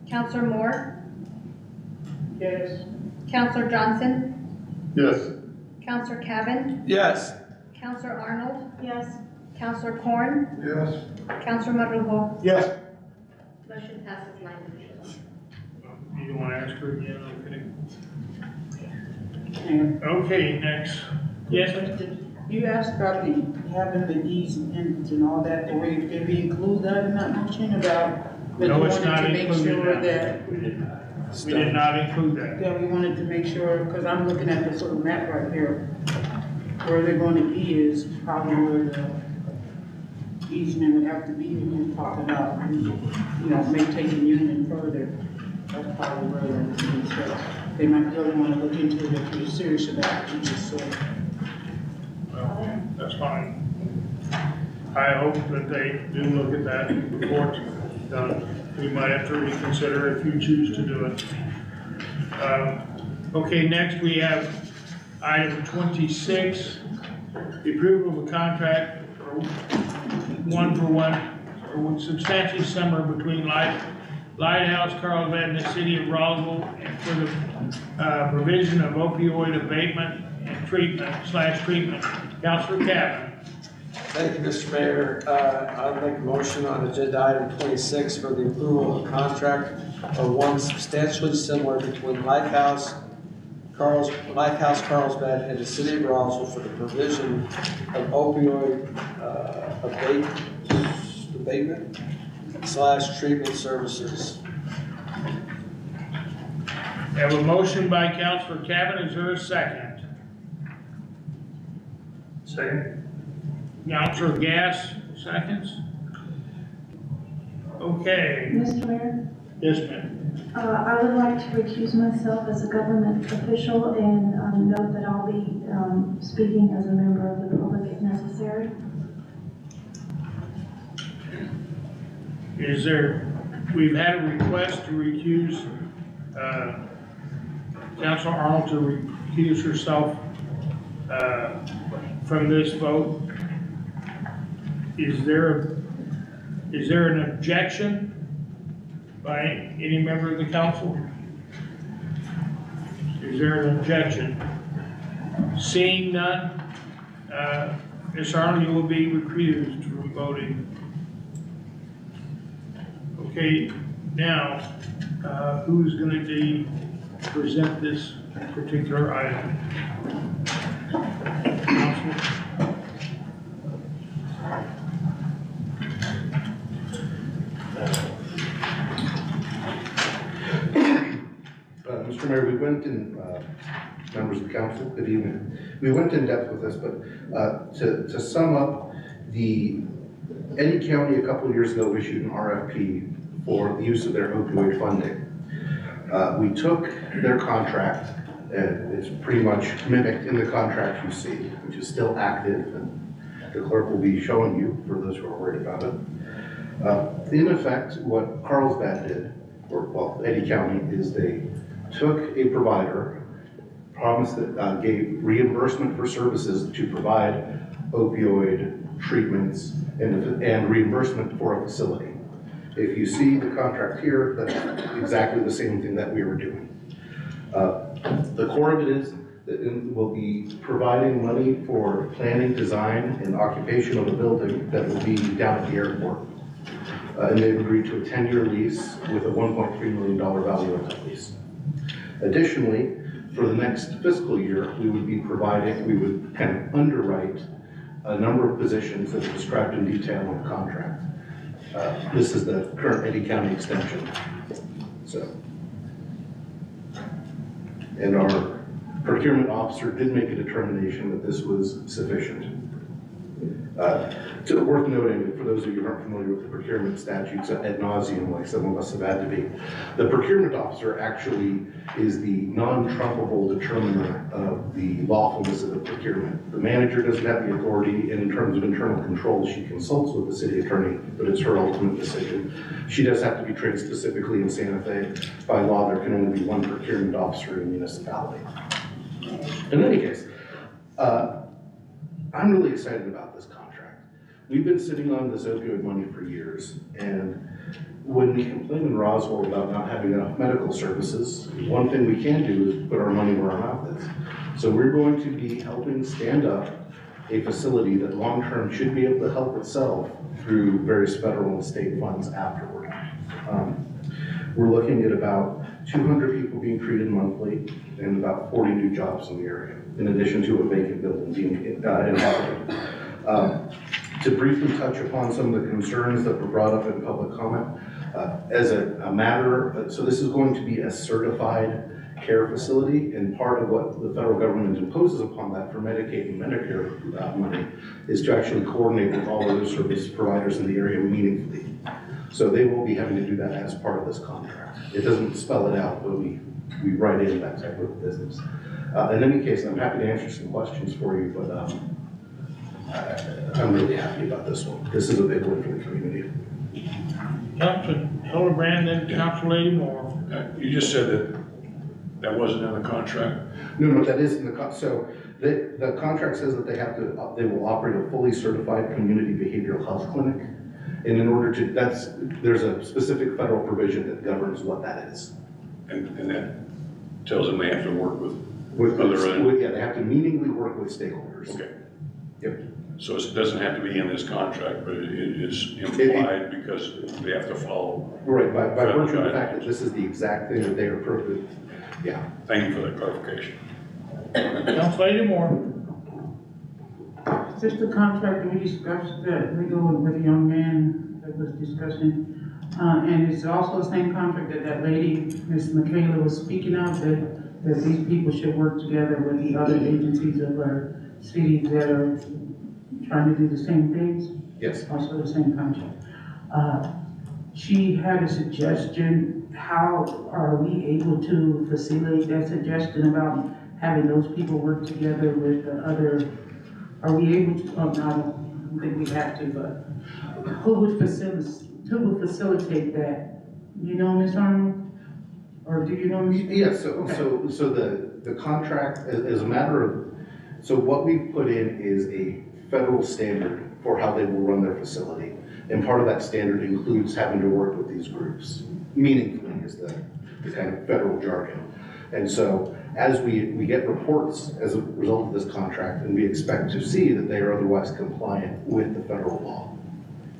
Councilor Moore? Yes. Councilor Johnson? Yes. Councilor Cabin? Yes. Councilor Arnold? Yes. Councilor Corn? Yes. Councilor Madrujo? Yes. Motion passes 9-0. You don't want to transfer again, okay. Okay, next. Yes, You asked about the, having the easements and all that, the way did we include that in that motion about? But no, you it's wanted not to make included sure now. that, We did not. We did not include that. that we wanted to make sure, because I'm looking at this little map right here, where they're going to be is probably where the easement would have to be, and you're talking about, you know, maybe taking Union further. That's probably where they're going to be, so they might really want to look into it if you're serious about what you just said. Well, that's fine. I hope that they do look at that before it's done. We might have to reconsider if you choose to do it. Okay, next we have item 26, the approval of a contract for one-for-one, or substantially similar between Lighthouse Carlsbad and the city of Roswell, and for the provision of opioid abatement and treatment. Councilor Cavan. Thank you, Mr. Mayor. I'll make a motion on agenda item 26 for the approval of a contract or one substantially similar between Lighthouse Carlsbad and the city of Roswell for the provision of opioid abatement / treatment services. We have a motion by Councilor Cavan. Is there a second? Second. Councilor Gass, seconds. Okay. Mr. Mayor, Yes, ma'am. I would like to recuse myself as a government official and note that I'll be speaking as a member of the public if necessary. Is there, we've had a request to recuse, Councilor Arnold to recuse herself from this vote. Is there an objection by any member of the council? Is there an objection? Seeing none, Ms. Arnold, you will be recused from voting. Okay, now, who's going to present this particular item? Council? Mr. Mayor, we went in, members of the council, good evening. We went in depth with this, but to sum up, Eddy County a couple of years ago issued an RFP for the use of their opioid funding. We took their contract, and it's pretty much mimicked in the contract you see, which is still active, and the clerk will be showing you for those who are worried about it. In effect, what Carlsbad did, or well, Eddy County, is they took a provider, promised that gave reimbursement for services to provide opioid treatments and reimbursement for a facility. If you see the contract here, that's exactly the same thing that we were doing. The core of it is that we'll be providing money for planning, design, and occupation of a building that will be down at the airport. And they've agreed to a 10-year lease with a $1.3 million value of that lease. Additionally, for the next fiscal year, we would kind of underwrite a number of positions that are described in detail in the contract. This is the current Eddy County extension. So, and our procurement officer did make a determination that this was sufficient. So worth noting, for those of you who aren't familiar with the procurement statutes ad nauseum, like some of us have had to be, the procurement officer actually is the non-trumpable determiner of the lawfulness of the procurement. The manager doesn't have the authority, and in terms of internal control, she consults with the city attorney, but it's her ultimate decision. She does have to be trained specifically in Santa Fe. By law, there can only be one procurement officer in a municipality. In any case, I'm really excited about this contract. We've been sitting on this opioid money for years, and when we complain in Roswell about not having enough medical services, one thing we can do is put our money where our mouth is. So we're going to be helping stand up a facility that long-term should be able to help itself through various federal and state funds afterward. We're looking at about 200 people being treated monthly, and about 40 new jobs in the area, in addition to a vacant building being inhabited. To briefly touch upon some of the concerns that were brought up in public comment, as a matter, so this is going to be a certified care facility, and part of what the federal government imposes upon that for Medicaid and Medicare money is to actually coordinate with all other service providers in the area meaningfully. So they will be having to do that as part of this contract. It doesn't spell it out, but we write in that type of business. In any case, I'm happy to answer some questions for you, but I'm really happy about this one. This is a big one for the community. Councilor Hildebrand, then Councilor Lady Moore. You just said that wasn't in the contract? No, that is in the so the contract says that they will operate a fully certified community behavioral health clinic. And in order to, there's a specific federal provision that governs what that is. And that tells them they have to work with other. Yeah, they have to meaningfully work with stakeholders. Okay. Yep. So it doesn't have to be in this contract, but it's implied because they have to follow. Right, by virtue of the fact that this is the exact thing that they are approved. Yeah. Thank you for that clarification. Councilor Lady Moore. Is this the contract that we discussed that we go with the young man that was discussing? And it's also the same contract that lady, Ms. Michaela, was speaking of, that these people should work together with the other agencies of our cities that are trying to do the same things? Yes. Also the same contract. She had a suggestion. How are we able to facilitate that suggestion about having those people work together with the other? Are we able to, I don't think we have to, but who would facilitate that? You know, Ms. Arnold? Or do you know? Yes, so the contract, as a matter of, so what we've put in is a federal standard for how they will run their facility. And part of that standard includes having to work with these groups. Meaningfully is the kind of federal jargon. And so as we get reports as a result of this contract, and we expect to see that they are otherwise compliant with the federal law.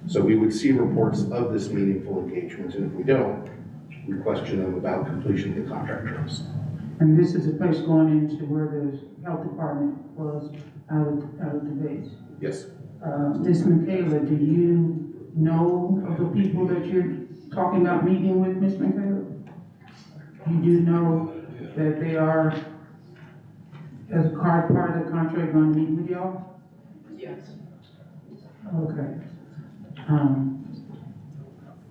So we would see reports of this meaningful engagement, and if we don't, we question them about completion of the contract terms. And this is a place going into where the health department was out of the base? Yes. Ms. Michaela, do you know of the people that you're talking about meeting with, Ms. Michaela? You do know that they are, as a part of the contract, going to meet with y'all? Yes. Okay.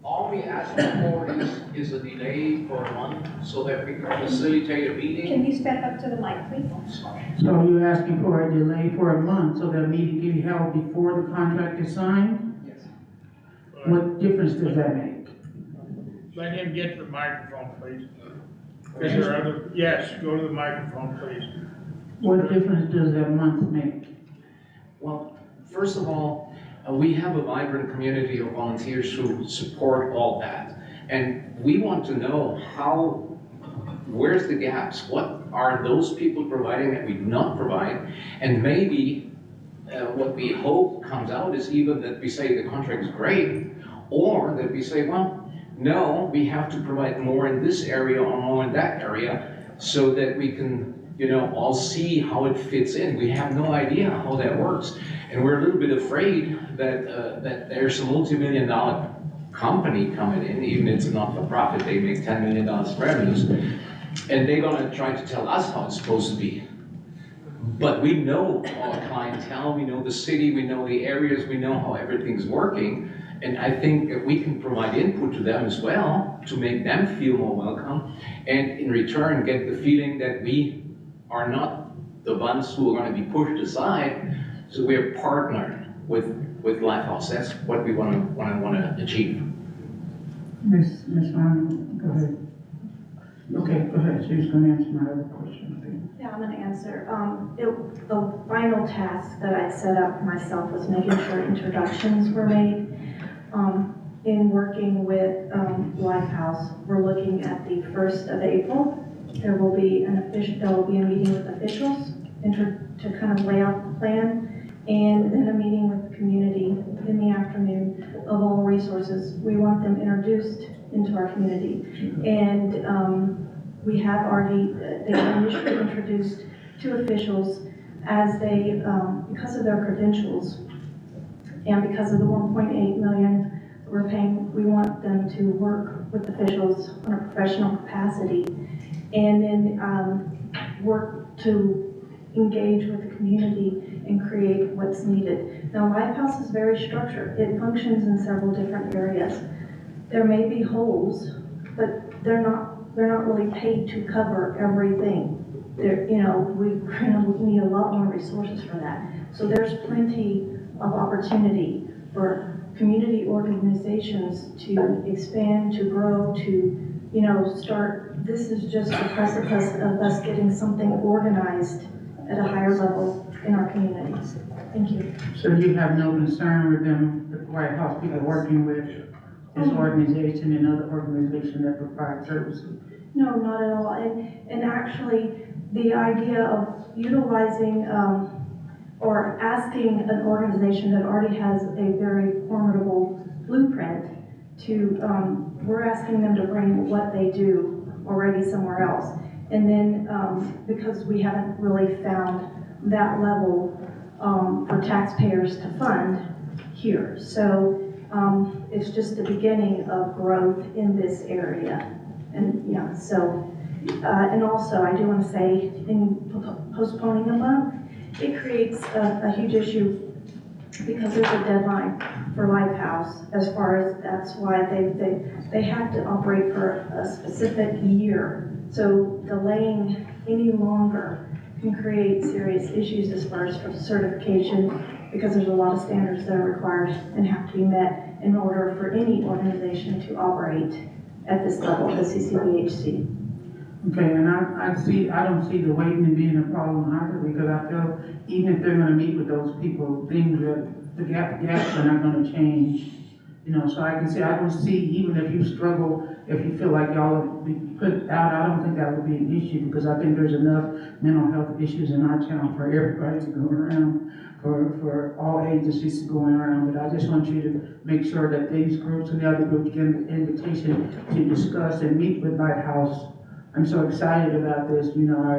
All we ask for is a delay for a month so that we can facilitate a meeting. Can you step up to the mic, please? So you're asking for a delay for a month so that a meeting can be held before the contract is signed? Yes. What difference does that make? Let him get to the microphone, please. Is there other, yes, go to the microphone, please. What difference does that month make? Well, first of all, we have a vibrant community of volunteers who support all that. And we want to know where's the gaps? What are those people providing that we do not provide? And maybe what we hope comes out is even that we say the contract is great, or that we say, well, no, we have to provide more in this area or more in that area so that we can, all see how it fits in. We have no idea how that works. And we're a little bit afraid that there's a multi-million-dollar company coming in, even if it's a not-for-profit, they make $10 million revenues, and they're gonna try to tell us how it's supposed to be. But we know our clientele, we know the city, we know the areas, we know how everything's working. And I think that we can provide input to them as well to make them feel more welcome, and in return get the feeling that we are not the ones who are going to be pushed aside. So we are partnered with Lifehouse. That's what we want to achieve. Ms. Arnold, go ahead. Okay, go ahead. She was going to answer my other question. Yeah, I'm going to answer. The final task that I set up for myself was making sure introductions were made. In working with Lifehouse, we're looking at the 1st of April. There will be a meeting with officials to kind of lay out the plan, and then a meeting with the community in the afternoon of all resources. We want them introduced into our community. And we have already, they were initially introduced to officials as they, because of their credentials and because of the 1.8 million we're paying, we want them to work with officials on a professional capacity and then work to engage with the community and create what's needed. Now, Lifehouse is very structured. It functions in several different areas. There may be holes, but they're not really paid to cover everything. You know, we need a lot more resources for that. So there's plenty of opportunity for community organizations to expand, to grow, to, you know, start. This is just the precipice of us getting something organized at a higher level in our communities. Thank you. So you have no concern with them, the White House people working with this organization and other organizations that provide services? No, not at all. And actually, the idea of utilizing or asking an organization that already has a very formidable blueprint to, we're asking them to bring what they do already somewhere else. And then, because we haven't really found that level for taxpayers to fund here. So it's just the beginning of growth in this area. And yeah, so, and also I do want to say in postponing a month, it creates a huge issue because there's a deadline for Lifehouse as far as that's why they have to operate for a specific year. So delaying any longer can create serious issues as far as for certification because there's a lot of standards that are required and have to be met in order for any organization to operate at this level, the CCBHC. Okay, and I don't see the waiting being a problem either, because I feel even if they're gonna meet with those people, things that the gaps are not gonna change. You know, so I can say, I don't see, even if you struggle, if you feel like y'all would be put out, I don't think that would be an issue, because I think there's enough mental health issues in our town for everybody to go around, for all agencies to go around. But I just want you to make sure that these groups and the other groups get an invitation to discuss and meet with Lighthouse. I'm so excited about this. You know, I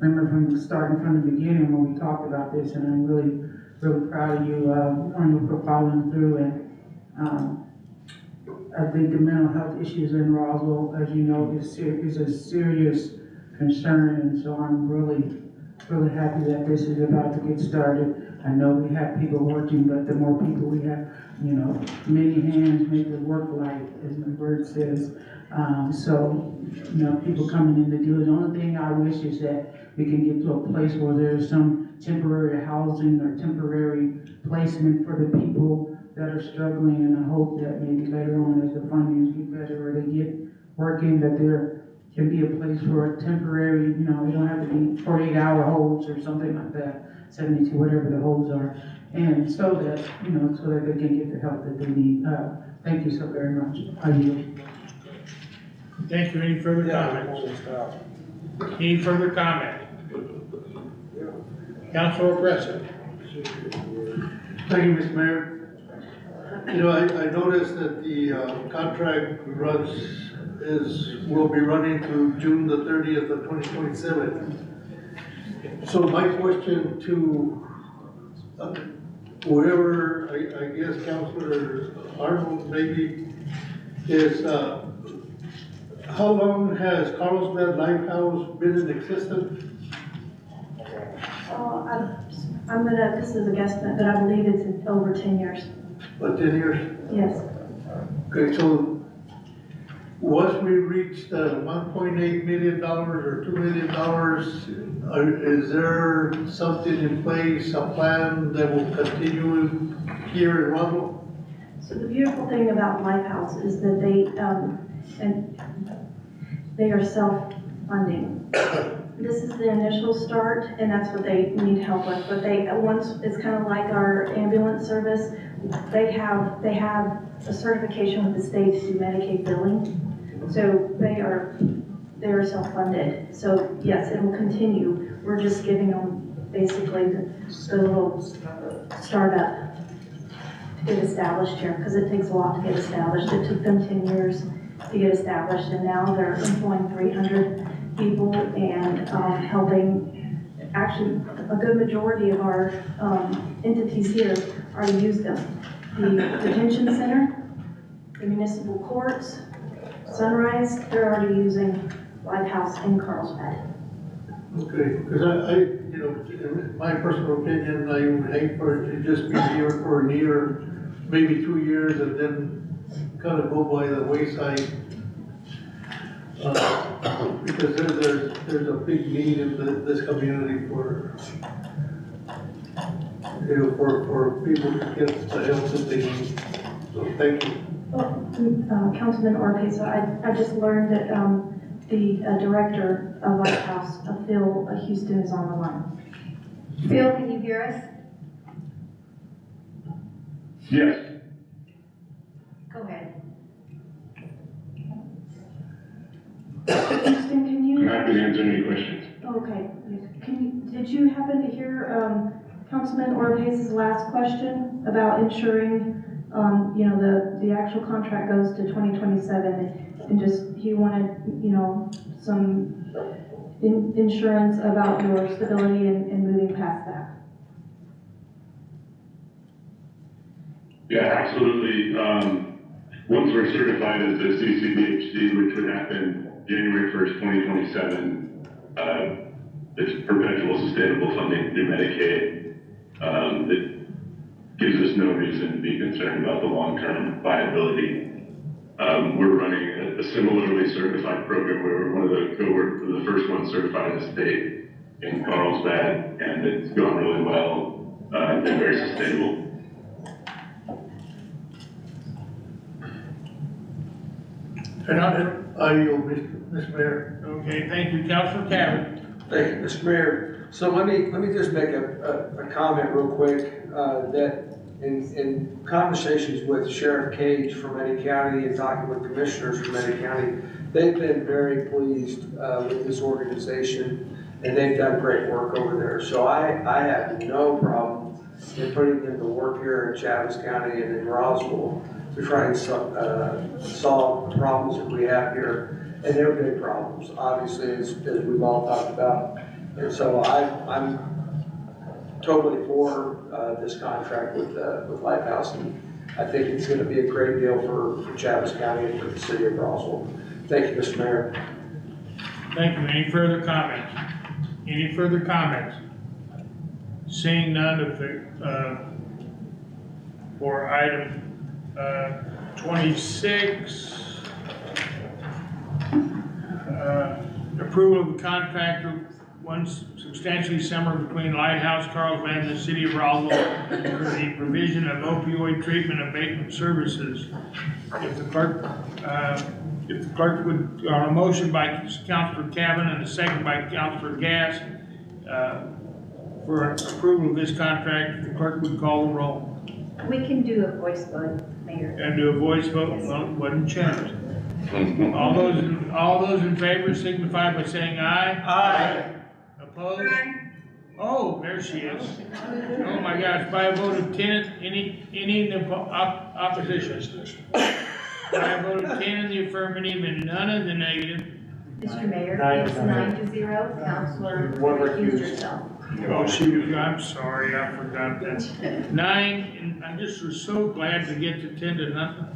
remember starting from the beginning when we talked about this, and I'm really, really proud of you for following through. And I think the mental health issues in Roswell, as you know, is a serious concern, and so I'm really, really happy that this is about to get started. I know we have people working, but the more people we have, you know, many hands make the work light, as the word says. So, you know, people coming in to do it. The only thing I wish is that we can get to a place where there's some temporary housing or temporary placement for the people that are struggling, and I hope that maybe later on as the fundings get better or they get working, that there can be a place for a temporary, you know, it don't have to be 48-hour holds or something like that, 72, whatever the holds are, and so that, you know, so that they can get the help that they need. Thank you so very much. I yield. Thank you. Any further comments? Any further comment? Councilor Oppressive. Thank you, Mr. Mayor. You know, I noticed that the contract will be running to June the 30th of 2027. So my question to whoever, I guess Councilor Arnold maybe, is how long has Carlsbad Lifehouse been in existence? This is a guesstimate, but I believe it's over 10 years. About 10 years? Yes. Okay, so once we reach the $1.8 million or $2 million, is there something in place, a plan that will continue here in Roswell? So the beautiful thing about Lifehouse is that they are self-funding. This is the initial start, and that's what they need help with. But it's kind of like our ambulance service. They have a certification with the state to do Medicaid billing. So they are self-funded. So yes, it will continue. We're just giving them basically the little startup to get established here, because it takes a lot to get established. It took them 10 years to get established, and now they're employing 300 people and helping, actually, a good majority of our entities here already use them. The detention center, the municipal courts, Sunrise, they're already using Lighthouse in Carlsbad. Okay, because I, you know, in my personal opinion, I would hate for it to just be here for a year, maybe 2 years, and then kind of go by the wayside. Because there's a big need in this community for, you know, for people to get the help that they need. So thank you. Well, Councilman Orpeza, I just learned that the director of Lighthouse, Phil Houston, is on the line. Phil, can you hear us? Yes. Go ahead. Houston, can you? I'm happy to answer any questions. Okay, did you happen to hear Councilman Orpeza's last question about ensuring, you know, the actual contract goes to 2027, and just, he wanted, you know, some insurance about your stability and moving past that? Yeah, absolutely. Once we're certified as a CCDHC, which would happen January 1st, 2027, it's perpetual sustainable funding through Medicaid. It gives us no reason to be concerned about the long-term viability. We're running a similarly certified program where we're the first one certified in the state in Carlsbad, and it's gone really well and been very sustainable. And I yield, Mr. Mayor. Okay, thank you, Councilor Cabot. Thank you, Mr. Mayor. So let me just make a comment real quick, that in conversations with Sheriff Cage from Eddy County and talking with commissioners from Eddy County, they've been very pleased with this organization, and they've done great work over there. So I have no problem in putting them to work here in Chaves County and in Roswell to try and solve the problems that we have here. And they're big problems, obviously, as we've all talked about. And so I'm totally for this contract with Lighthouse, and I think it's going to be a great deal for Chaves County and for the city of Roswell. Thank you, Mr. Mayor. Thank you. Any further comments? Any further comments? Seeing none of the, for item 26, approval of the contract one substantially similar between Lighthouse, Carlsbad, and the city of Roswell for the provision of opioid treatment abatement services. If the clerk would, a motion by Councilor Cavan and a second by Councilor Gass for approval of this contract, if the clerk would call the roll. We can do a voice vote, Mayor. And do a voice vote? Well, it wasn't changed. All those in favor signify by saying aye. Aye. Opposed? Oh, there she is. Oh my gosh, by a vote of 10, any in the opposition? By a vote of 10 in the affirmative and none in the negative. Mr. Mayor, it's 9-0, Councilor recused herself. Oh, she was, I'm sorry, I forgot that. 9, and I just was so glad to get to 10 to nothing.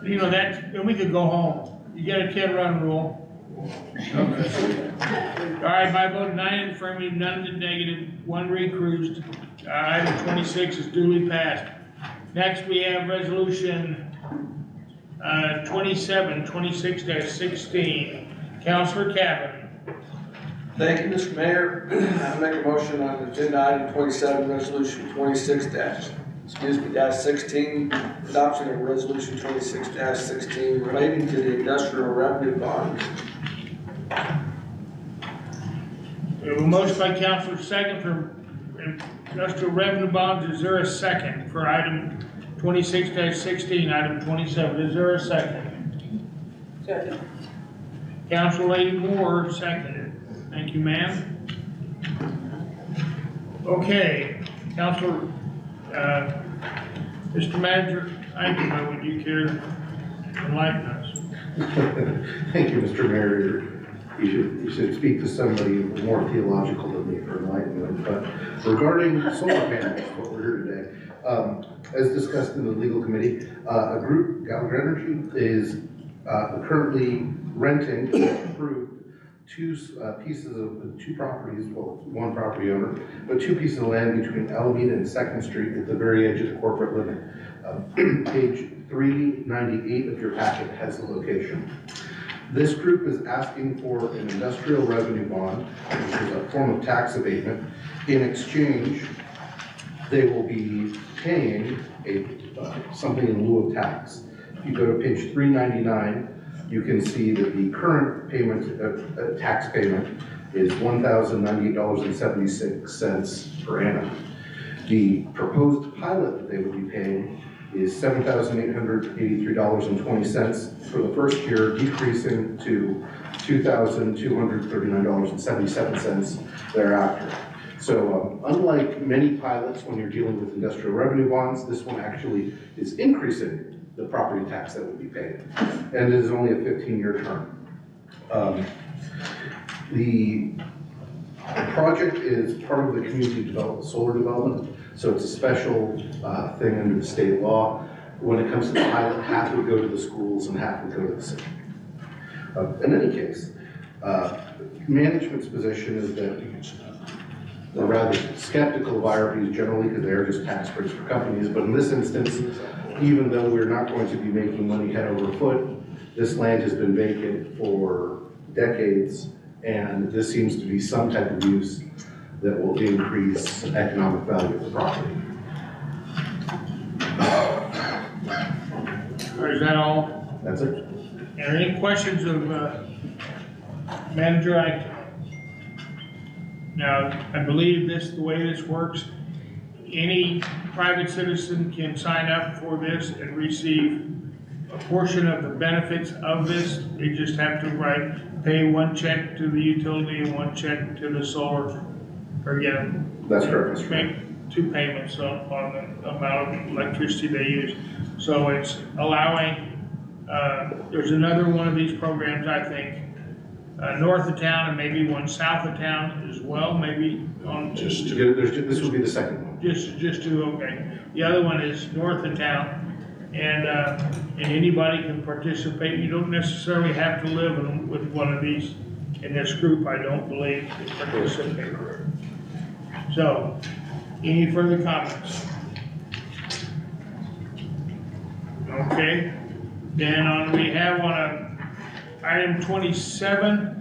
You know, and we could go home. You got a 10-run rule. Okay. All right, by vote of 9 in the affirmative, none in the negative, 1 recused. Item 26 is duly passed. Next, we have resolution 26-16. Councilor Cavan. Thank you, Mr. Mayor. I make a motion on agenda item 27, resolution 26-16, adoption of resolution 26-16 relating to the industrial revenue bonds. We have a motion by Councilor, second for industrial revenue bonds. Is there a second for item 26-16, item 27? Is there a second? Second. Council Lady Moore, seconded. Thank you, ma'am. Okay, Councilor, Mr. Manager, would you care to enlighten us? Thank you, Mr. Mayor. you should speak to somebody more theological than me for enlightenment. But regarding solar panels, what we're here today, as discussed in the legal committee, a group, Gallagher Energy, is currently renting, approved, two properties, well, one property owner, but two pieces of land between Alameda and 2nd Street at the very edge of the corporate limit. Page 398 of your packet has the location. This group is asking for an industrial revenue bond, which is a form of tax abatement. In exchange, they will be paying something in lieu of tax. If you go to page 399, you can see that the current payment, tax payment, is $1,098.76 per annum. The proposed pilot that they would be paying is $7,883.20 for the first year, decreasing to $2,239.77 thereafter. So unlike many pilots when you're dealing with industrial revenue bonds, this one actually is increasing the property tax that would be paid. And it is only a 15-year term. The project is part of the community development, solar development, so it's a special thing under the state law. When it comes to the pilot, half would go to the schools and half would go to the city. In any case, management's position is that we're rather skeptical of IRBs generally because they're just tax breaks for companies, but in this instance, even though we're not going to be making money head over foot, this land has been vacant for decades, and this seems to be some type of use that will increase economic value of the property. Is that all? That's it. Are there any questions of Manager Ike? Now, I believe the way this works, any private citizen can sign up for this and receive a portion of the benefits of this. They just have to pay one check to the utility and one check to the solar, or That's correct. make two payments on the amount of electricity they use. So it's allowing, there's another one of these programs, I think, north of town and maybe one south of town as well, maybe on. This will be the second one. Just two, okay. The other one is north of town, and anybody can participate. You don't necessarily have to live with one of these in this group, I don't believe, to participate. So, any further comments? Okay, then we have on item 27,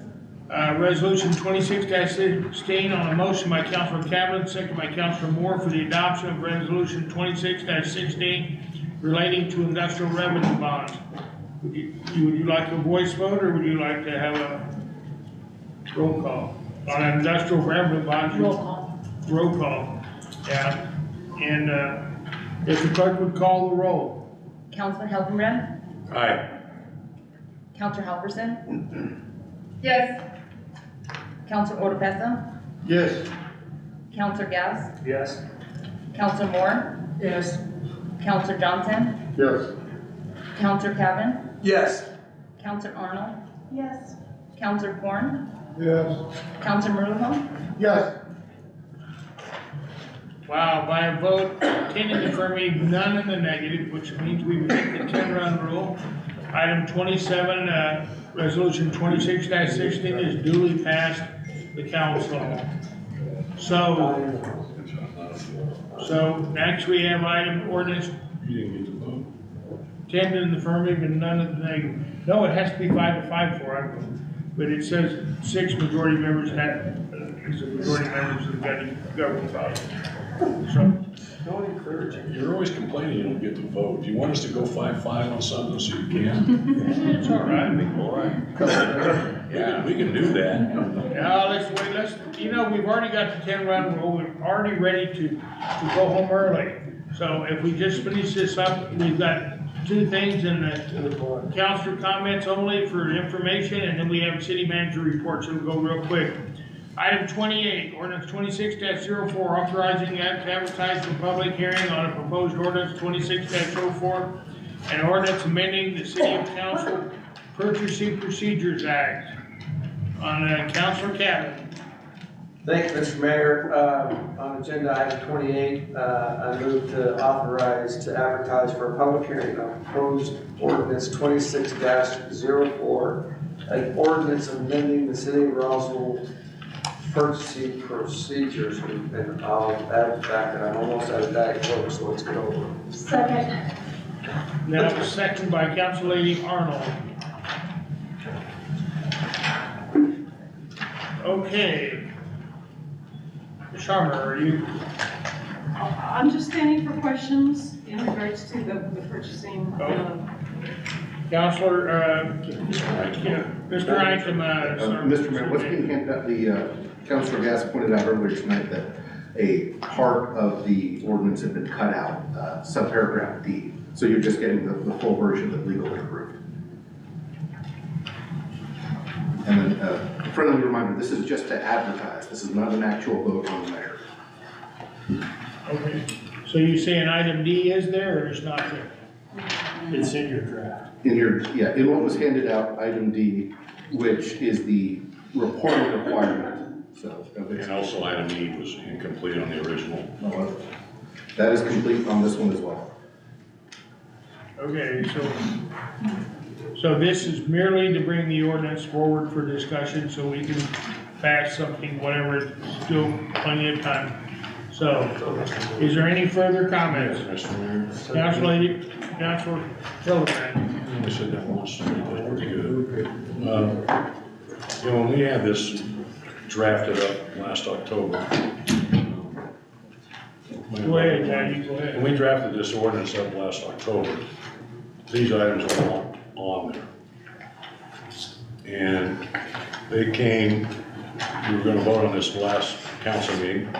resolution 26-16 on a motion by Councilor Cabinet, second by Councilor Moore for the adoption of resolution 26-16 relating to industrial revenue bonds. Would you like a voice vote, or would you like to have a roll call? On industrial revenue bonds? Roll call. Roll call, yeah. And if the clerk would call the roll. Councilor Hildenbrand? Aye. Councilor Halverson? Yes. Councilor Oropesa? Yes. Councilor Gauss? Yes. Councilor Moore? Yes. Councilor Johnson? Yes. Councilor Cavan? Yes. Councilor Arnold? Yes. Councilor Corn? Yes. Councilor Marujo? Yes. Wow, by a vote, 10 in the affirmative, none in the negative, which means we break the 10-run rule. Item 27, resolution 26-16 is duly passed the council. So next we have item ordinance. You didn't get the vote. 10 in the affirmative and none in the negative. No, it has to be 5 to 5 for it, but it says 6 majority members is the majority members of the governing body. So, Don't encourage it. You're always complaining you don't get the vote. Do you want us to go 5-5 on something so you can? it's all right. All right. Yeah, we can do that. Now, let's wait, we've already got the 10-run rule, we're already ready to go home early. So if we just finish this up, we've got two things in the councilor comments only for information, and then we have city manager reports, so we'll go real quick. Item 28, ordinance 26-04, authorizing to advertise for public hearing on a proposed ordinance 26-04, an ordinance amending the City of Council Purchasing Procedures Act. On Counselor Cavan. Thank you, Mr. Mayor. On agenda item 28, I move to authorize to advertise for a public hearing on proposed ordinance 26-04, an ordinance amending the city of Roswell purchasing procedures, and I'll add back, and I'm almost out of Diet Coke, so let's get over it. Second. Now, second by Council Lady Arnold. Okay. Sharma, are you? I'm just standing for questions in regards to the purchasing. Counselor, Mr. Item, Mr. Mayor, what's being handed out, Councilor Gass pointed out earlier tonight that a part of the ordinance had been cut out, subparagraph D. So you're just getting the full version that legal had approved. And then, friendly reminder, this is just to advertise. This is not an actual vote on the measure. Okay, so you say an item D is there or is not there? It's in your draft. In what was handed out, item D, which is the reporting requirement, so. And also item E was incomplete on the original. That is complete on this one as well. Okay, so this is merely to bring the ordinance forward for discussion so we can pass something, whatever, still plenty of time. So, is there any further comments? Mr. Mayor. Councilor Hildebrand. I said that once, that's pretty good. When we had this drafted up last October. Go ahead, Daddy, go ahead. When we drafted this ordinance up last October, these items were on there. And they came, we were gonna vote on this last council meeting.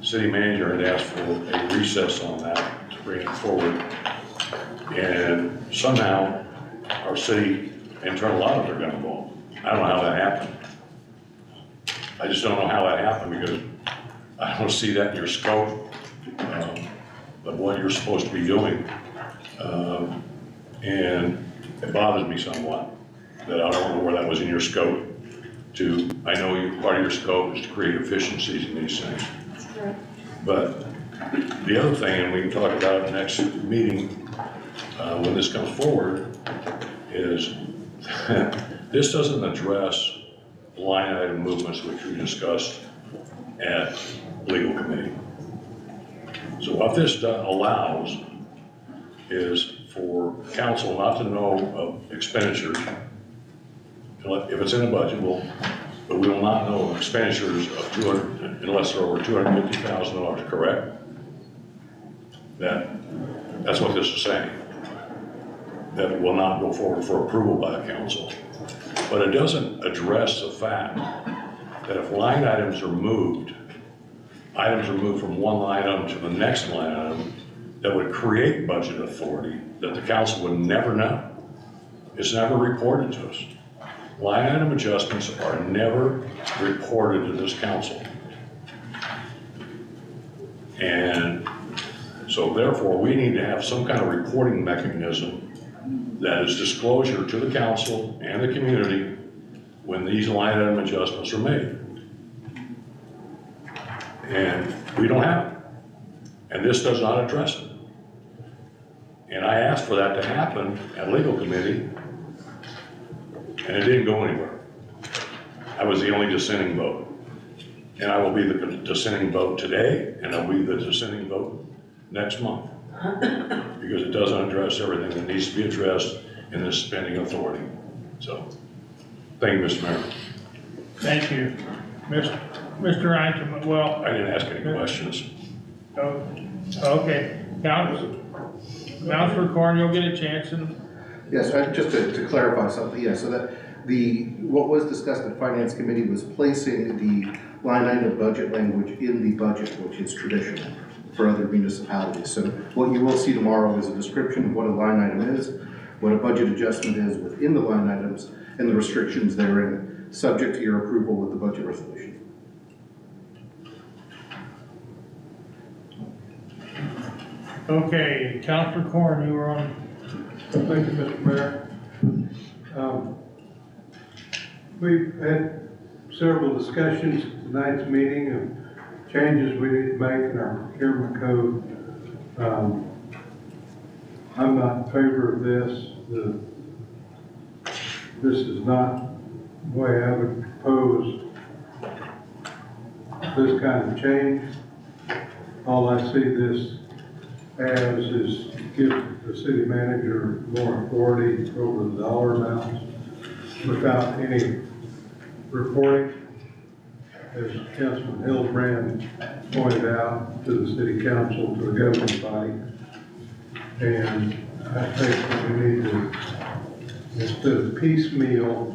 City manager had asked for a recess on that to bring it forward. And somehow our city internal auditors got involved. I don't know how that happened. I just don't know how that happened because I don't see that in your scope of what you're supposed to be doing. And it bothers me somewhat that I don't know where that was in your scope I know part of your scope is to create efficiencies in these things. But the other thing, and we can talk about it next meeting when this comes forward, is this doesn't address line item movements which we discussed at legal committee. So what this allows is for council not to know of expenditures. If it's in the budget, but we will not know of expenditures of unless they're over $250,000, correct? That's what this is saying. That it will not go forward for approval by the council. But it doesn't address the fact that if line items are moved from one line item to the next line item, that would create budget authority that the council would never know. It's never reported to us. Line item adjustments are never reported to this council. And so therefore, we need to have some kind of reporting mechanism that is disclosure to the council and the community when these line item adjustments are made. And we don't have it. And this does not address it. And I asked for that to happen at legal committee, and it didn't go anywhere. I was the only dissenting vote. And I will be the dissenting vote today, and I'll be the dissenting vote next month. Because it doesn't address everything that needs to be addressed in this spending authority. So, thank you, Mr. Mayor. Thank you. Mr. Item, well. I didn't ask any questions. Oh, okay. Councilor Corn, you'll get a chance. Yes, just to clarify something, yeah, so that what was discussed at Finance Committee was placing the line item budget language in the budget, which is traditional for other municipalities. So what you will see tomorrow is a description of what a line item is, what a budget adjustment is within the line items, and the restrictions therein, subject to your approval with the budget resolution. Okay, Councilor Corn, you were on. Thank you, Mr. Mayor. We've had several discussions at tonight's meeting of changes we need to make in our procurement code. I'm not in favor of this. This is not the way I would propose this kind of change. All I see this as is give the city manager more authority over the dollar amounts without any reporting. As Councilman Hildebrand pointed out to the city council, to the governing body. And I think that we need to, instead of piecemeal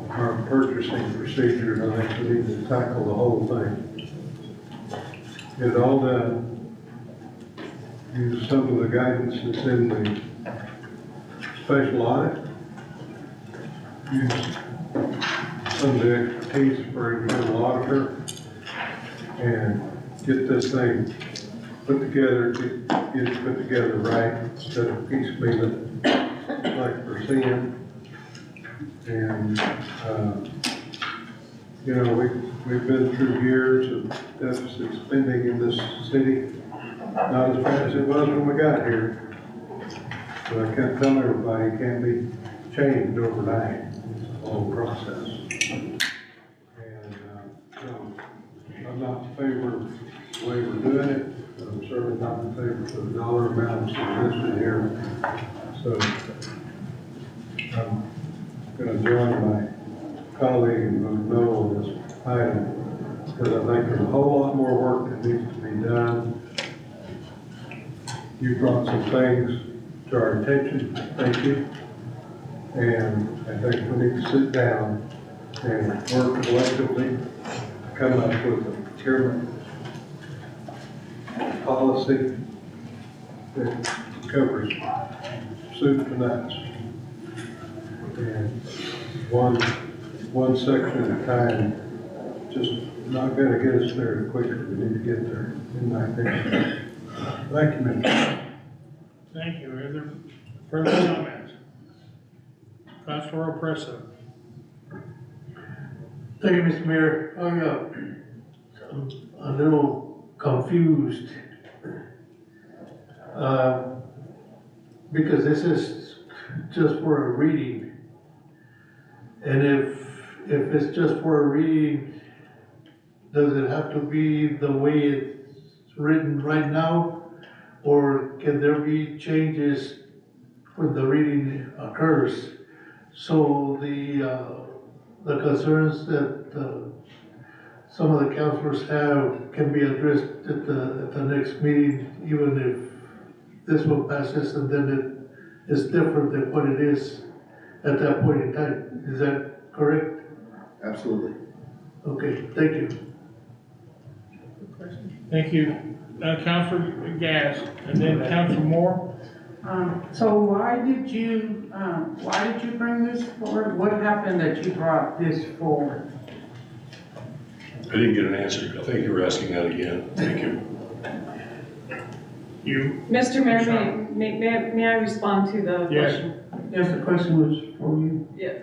our purchasing procedure, I think we need to tackle the whole thing. Get it all done. Use some of the guidance that's in the special audit. Use some of the expertise for a internal auditor and get this thing put together, get it put together right instead of piecemeal it like we're seeing. And, you know, we've been through years of deficit spending in this city, not as bad as it was when we got here. But I can't tell everybody it can't be changed overnight. It's a whole process. And so I'm not in favor of the way we're doing it. I'm certainly not in favor of the dollar amounts that are listed here. So I'm going to join my colleague and vote no on this item because I think there's a whole lot more work that needs to be done. You brought some things to our attention, thank you. And I think we need to sit down and work collectively to come up with a procurement policy that covers soup to nuts. And one section at a time, just not gonna get us there quickly. We need to get there, in my opinion. Thank you, Mr. Thank you. Are there further comments? Councilor Oppressive. Thank you, Mr. Mayor. I'm a little confused. Because this is just for a reading. And if it's just for a reading, does it have to be the way it's written right now? Or can there be changes when the reading occurs? So the concerns that some of the councilors have can be addressed at the next meeting, even if this one passes and then it is different than what it is at that point in time. Is that correct? Absolutely. Okay, thank you. Thank you. Councilor Gas, and then Councilor Moore. So why did you bring this forward? What happened that you brought this forward? I didn't get an answer. I think you were asking that again. Thank you. You. Mr. Mayor, may I respond to the question? Yes, the question was for you. Yeah.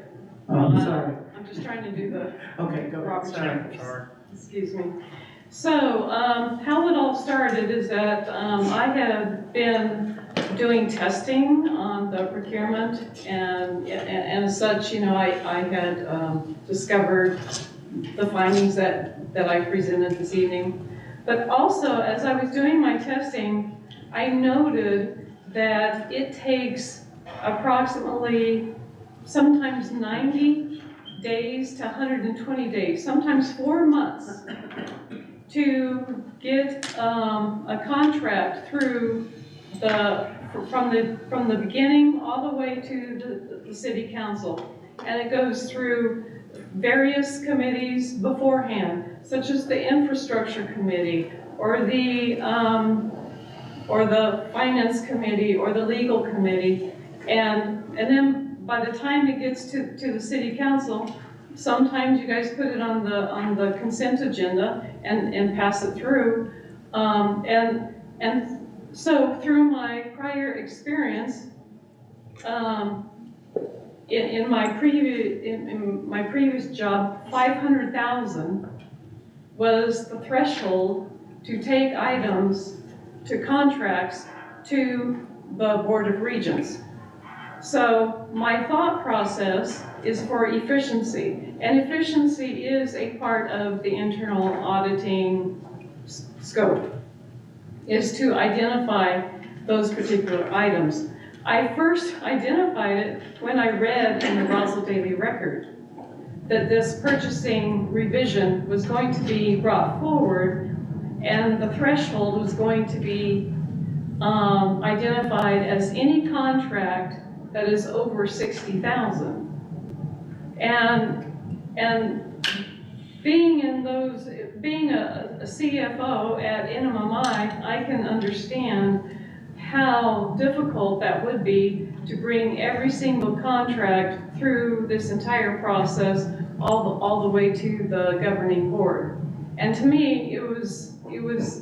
I'm sorry. I'm just trying to do the Okay, go proper ahead. checks. Excuse me. So, how it all started is that I had been doing testing on the procurement, and as such, you know, I had discovered the findings that I presented this evening. But also, as I was doing my testing, I noted that it takes approximately sometimes 90 days to 120 days, sometimes 4 months, to get a contract through from the beginning all the way to the city council. And it goes through various committees beforehand, such as the infrastructure committee, or the finance committee, or the legal committee. And then by the time it gets to the city council, sometimes you guys put it on the consent agenda and pass it through. And so through my prior experience, in my previous job, 500,000 was the threshold to take items to contracts to the Board of Regents. So my thought process is for efficiency, and efficiency is a part of the internal auditing scope, is to identify those particular items. I first identified it when I read in the Roswell Daily Record that this purchasing revision was going to be brought forward, and the threshold was going to be identified as any contract that is over 60,000. And being a CFO at NMMI, I can understand how difficult that would be to bring every single contract through this entire process all the way to the governing board. And to me, it was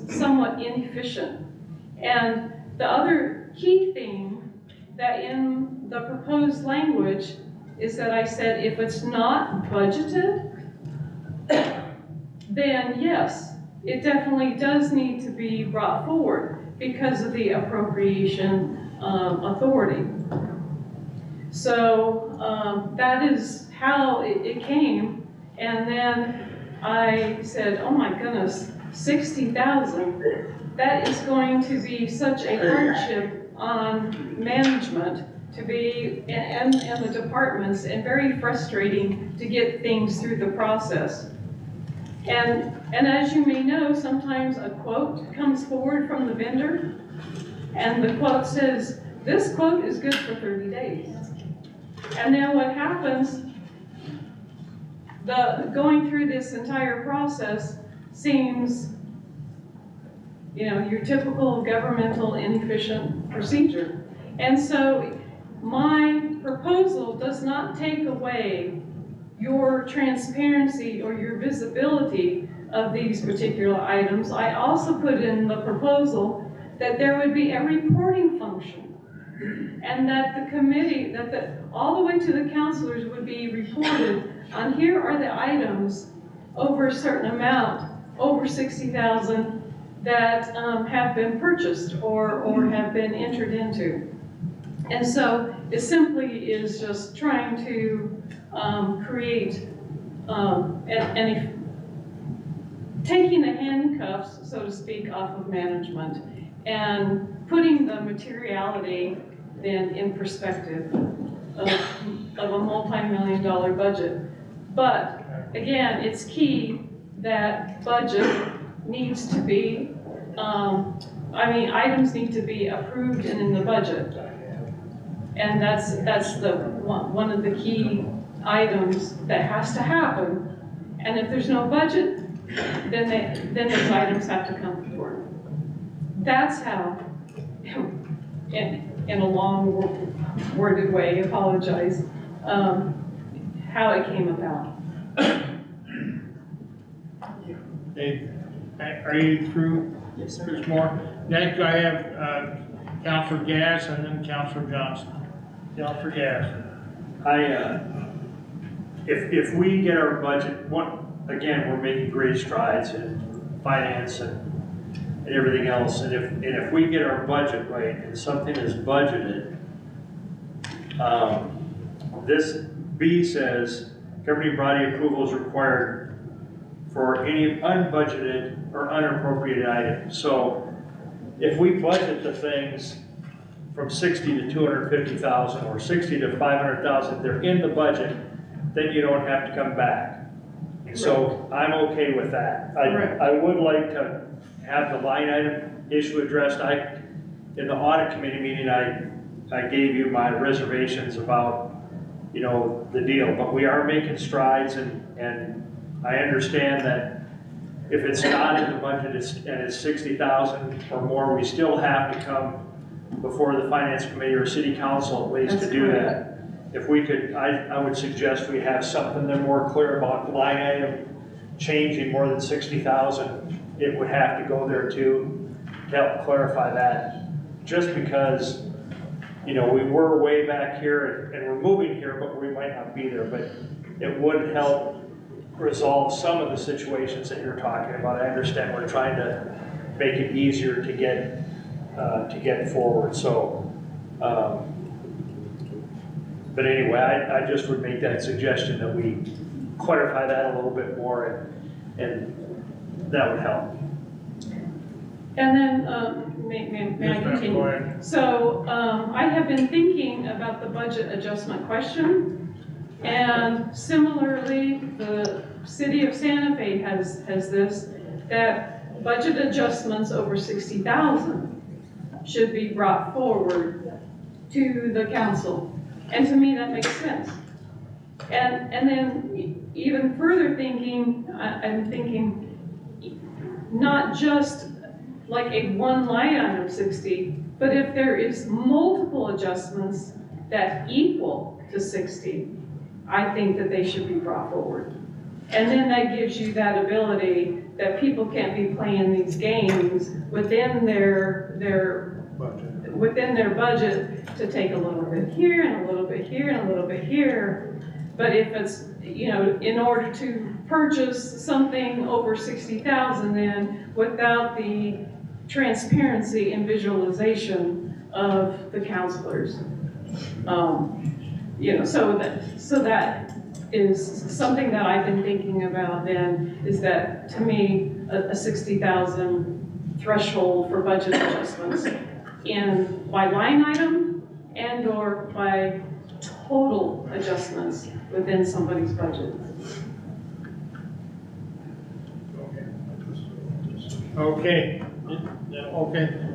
somewhat inefficient. And the other key thing that in the proposed language is that I said if it's not budgeted, then yes, it definitely does need to be brought forward because of the appropriation authority. So that is how it came. And then I said, oh my goodness, 60,000. That is going to be such a hardship on management to be, and the departments, and very frustrating to get things through the process. And as you may know, sometimes a quote comes forward from the vendor, and the quote says, this quote is good for 30 days. And then what happens, going through this entire process seems, your typical governmental inefficient procedure. And so my proposal does not take away your transparency or your visibility of these particular items. I also put in the proposal that there would be a reporting function, and that the committee, all the way to the counselors would be reported on, here are the items over a certain amount, over 60,000, that have been purchased or have been entered into. And so it simply is just trying to create taking the handcuffs, so to speak, off of management and putting the materiality then in perspective of a multi-million-dollar budget. But again, it's key that budget needs to be, items need to be approved and in the budget. And that's one of the key items that has to happen. And if there's no budget, then those items have to come forward. That's how, in a long worded way, apologize, how it came about. Dave, are you through? Yes, sir. There's more. Next, I have Councilor Gass and then Councilor Johnson. Councilor Gass. If we get our budget, again, we're making great strides in finance and everything else. And if we get our budget right and something is budgeted, this B says governing body approval is required for any unbudgeted or unappropriated items. So if we budget the things from 60 to 250,000 or 60 to 500,000, they're in the budget, then you don't have to come back. So I'm okay with that. I would like to have the line item issue addressed. In the audit committee meeting, I gave you my reservations about, the deal, but we are making strides, and I understand that if it's not in the budget and it's 60,000 or more, we still have to come before the finance committee or city council at least to do that. If we could, I would suggest we have something that's more clear about the line item changing more than 60,000. It would have to go there too, to help clarify that. Just because you know, we were way back here and we're moving here, but we might not be there, but it would help resolve some of the situations that you're talking about. I understand we're trying to make it easier to get forward, so, but anyway, I just would make that suggestion that we clarify that a little bit more and that would help. And then, may I continue? So, I have been thinking about the budget adjustment question. And similarly, the city of Santa Fe has this, that budget adjustments over 60,000 should be brought forward to the council. And to me, that makes sense. And then even further thinking, I'm thinking not just like a one line item 60, but if there is multiple adjustments that equal to 60, I think that they should be brought forward. And then that gives you that ability that people can't be playing these games within their budget to take a little bit here and a little bit here and a little bit here. But if it's, you know, in order to purchase something over 60,000, then without the transparency and visualization of the counselors, you know, so that is something that I've been thinking about. Then is that to me a 60,000 threshold for budget adjustments in by line item and or by total adjustments within somebody's budget. Okay,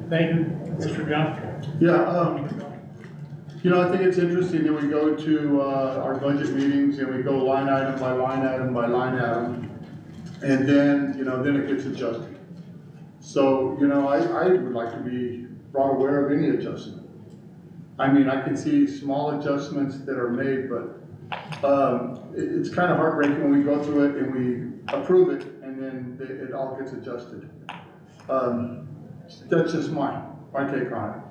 thank you, Mr. Johnson. Yeah, you know, I think it's interesting that we go to our budget meetings and we go line item by line item by line item, and then, you know, then it gets adjusted. So, you know, I would like to be brought aware of any adjustment. I mean, I can see small adjustments that are made, but it's kind of heartbreaking when we go through it and we approve it and then it all gets adjusted. That's just my take on it.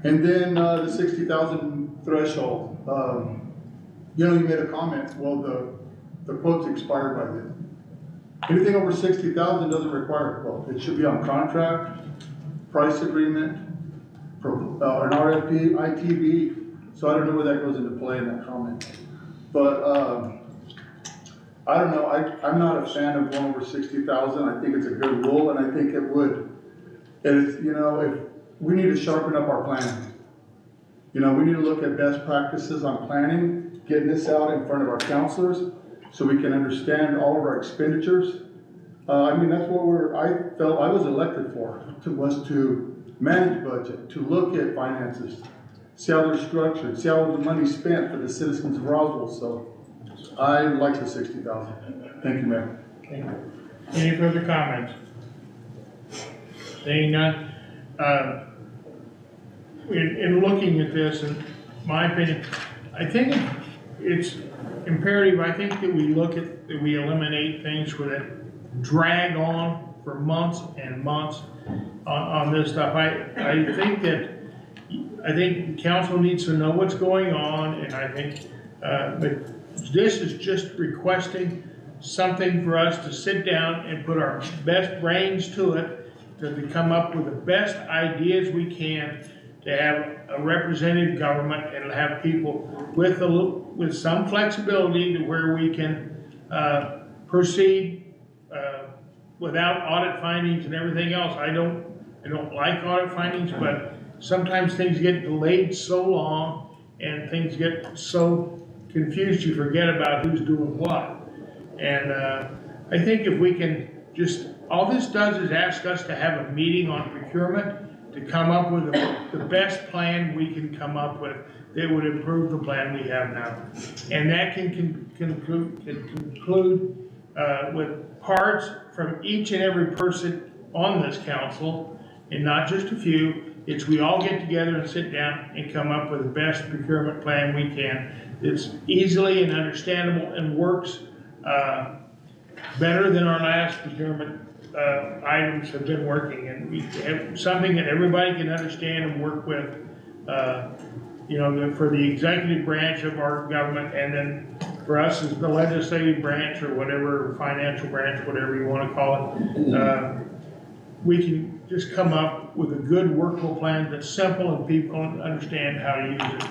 And then the 60,000 threshold. You know, you made a comment. Well, the quote's expired by then. Anything over 60,000 doesn't require a quote. It should be on contract, price agreement, an RFP, ITB. So I don't know where that goes into play in that comment. But I don't know. I'm not a fan of going over 60,000. I think it's a good rule, and I think it would. And you know, if we need to sharpen up our planning. You know, we need to look at best practices on planning, getting this out in front of our counselors so we can understand all of our expenditures. I mean, that's what I felt I was elected for, was to manage budget, to look at finances, see how they're structured, see how the money's spent for the citizens of Roswell. So I like the 60,000. Thank you, Mayor. Okay. Any further comments? Seeing none. In looking at this, in my opinion, I think it's imperative, I think that we we eliminate things that drag on for months and months on this stuff. I think the council needs to know what's going on, and I think, but this is just requesting something for us to sit down and put our best brains to it, to come up with the best ideas we can, to have a representative government and have people with some flexibility to where we can proceed without audit findings and everything else. I don't like audit findings, but sometimes things get delayed so long and things get so confused you forget about who's doing what. And I think if we can just, all this does is ask us to have a meeting on procurement to come up with the best plan we can come up with that would improve the plan we have now. And that can conclude with parts from each and every person on this council, and not just a few. It's we all get together and sit down and come up with the best procurement plan we can. It's easily and understandable and works better than our last procurement items have been working, and we have something that everybody can understand and work with. you know, for the executive branch of our government, and then for us as the legislative branch or whatever, financial branch, whatever you wanna call it, we can just come up with a good workable plan that's simple and people understand how to use it.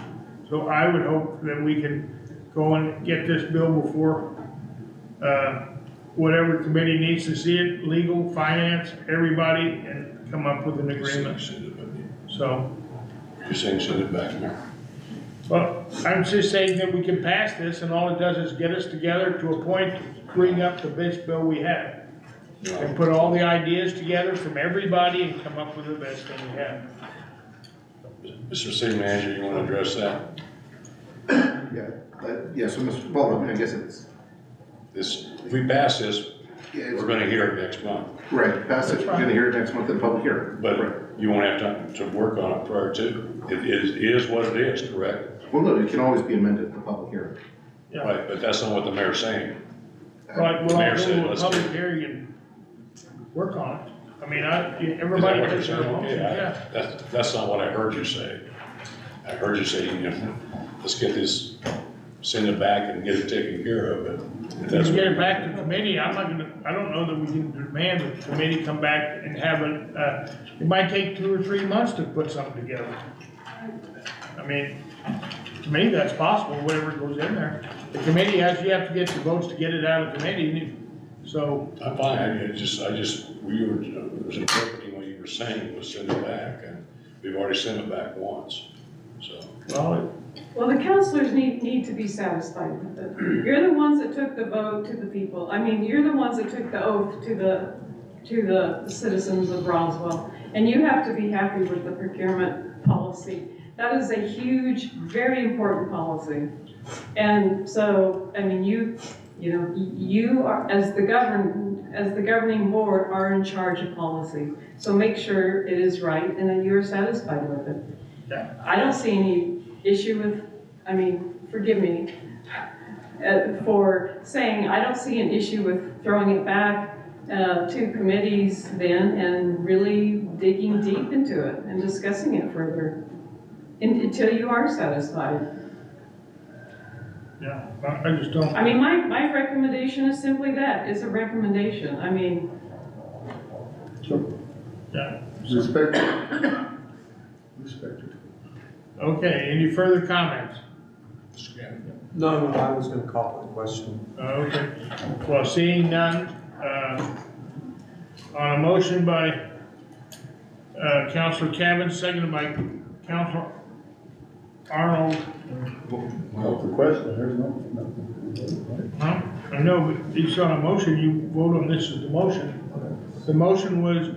So I would hope that we can go and get this bill before, whatever committee needs to see it, legal, finance, everybody, and come up with an agreement. So. You're saying send it back now? Well, I'm just saying that we can pass this and all it does is get us together to a point to bring up the best bill we have. And put all the ideas together from everybody and come up with the best thing we have. Mr. City Manager, you want to address that? Yeah, so Mr. Well, I mean, I guess it's. If we pass this, we're gonna hear it next month. Right, pass it, we're gonna hear it next month in public hearing. But you won't have time to work on it prior to. It is what it is, correct? Well, no, it can always be amended in the public hearing. Yeah. Right, but that's not what the mayor's saying. Right, The well, mayor I'll said, do a let's public do it. hearing and work on it. I mean, Is that everybody what you're has their saying? motion, Okay, yeah. that's not what I heard you say. I heard you say, let's get this, send it back and get it taken care of, but if that's. If we get it back to committee, I don't know that we can demand that the committee come back and have it, it might take 2 or 3 months to put something together. I mean, to me, that's possible, whatever goes in there. The committee you have to get the votes to get it out of committee, so. I'm fine, I was interpreting what you were saying was send it back, and we've already sent it back once, so. Well, the councilors need to be satisfied with it. You're the ones that took the vote to the people. I mean, you're the ones that took the oath to the citizens of Roswell. And you have to be happy with the procurement policy. That is a huge, very important policy. And so, I mean, you are, as the governing board, are in charge of policy. So make sure it is right and that you're satisfied with it. Yeah. I don't see any issue with, I mean, forgive me for saying, I don't see an issue with throwing it back to committees then and really digging deep into it and discussing it further until you are satisfied. Yeah, I just don't. I mean, my recommendation is simply that, it's a recommendation. I mean. Yeah. Respect it. Respect it. Okay, any further comments? No, I was gonna call for the question. Okay, well, seeing none, on a motion by, Councilor Cavan, seconded by Councilor Arnold. Well, the question, there's no. Huh? I know, but it's on a motion, you vote on this as the motion. The motion was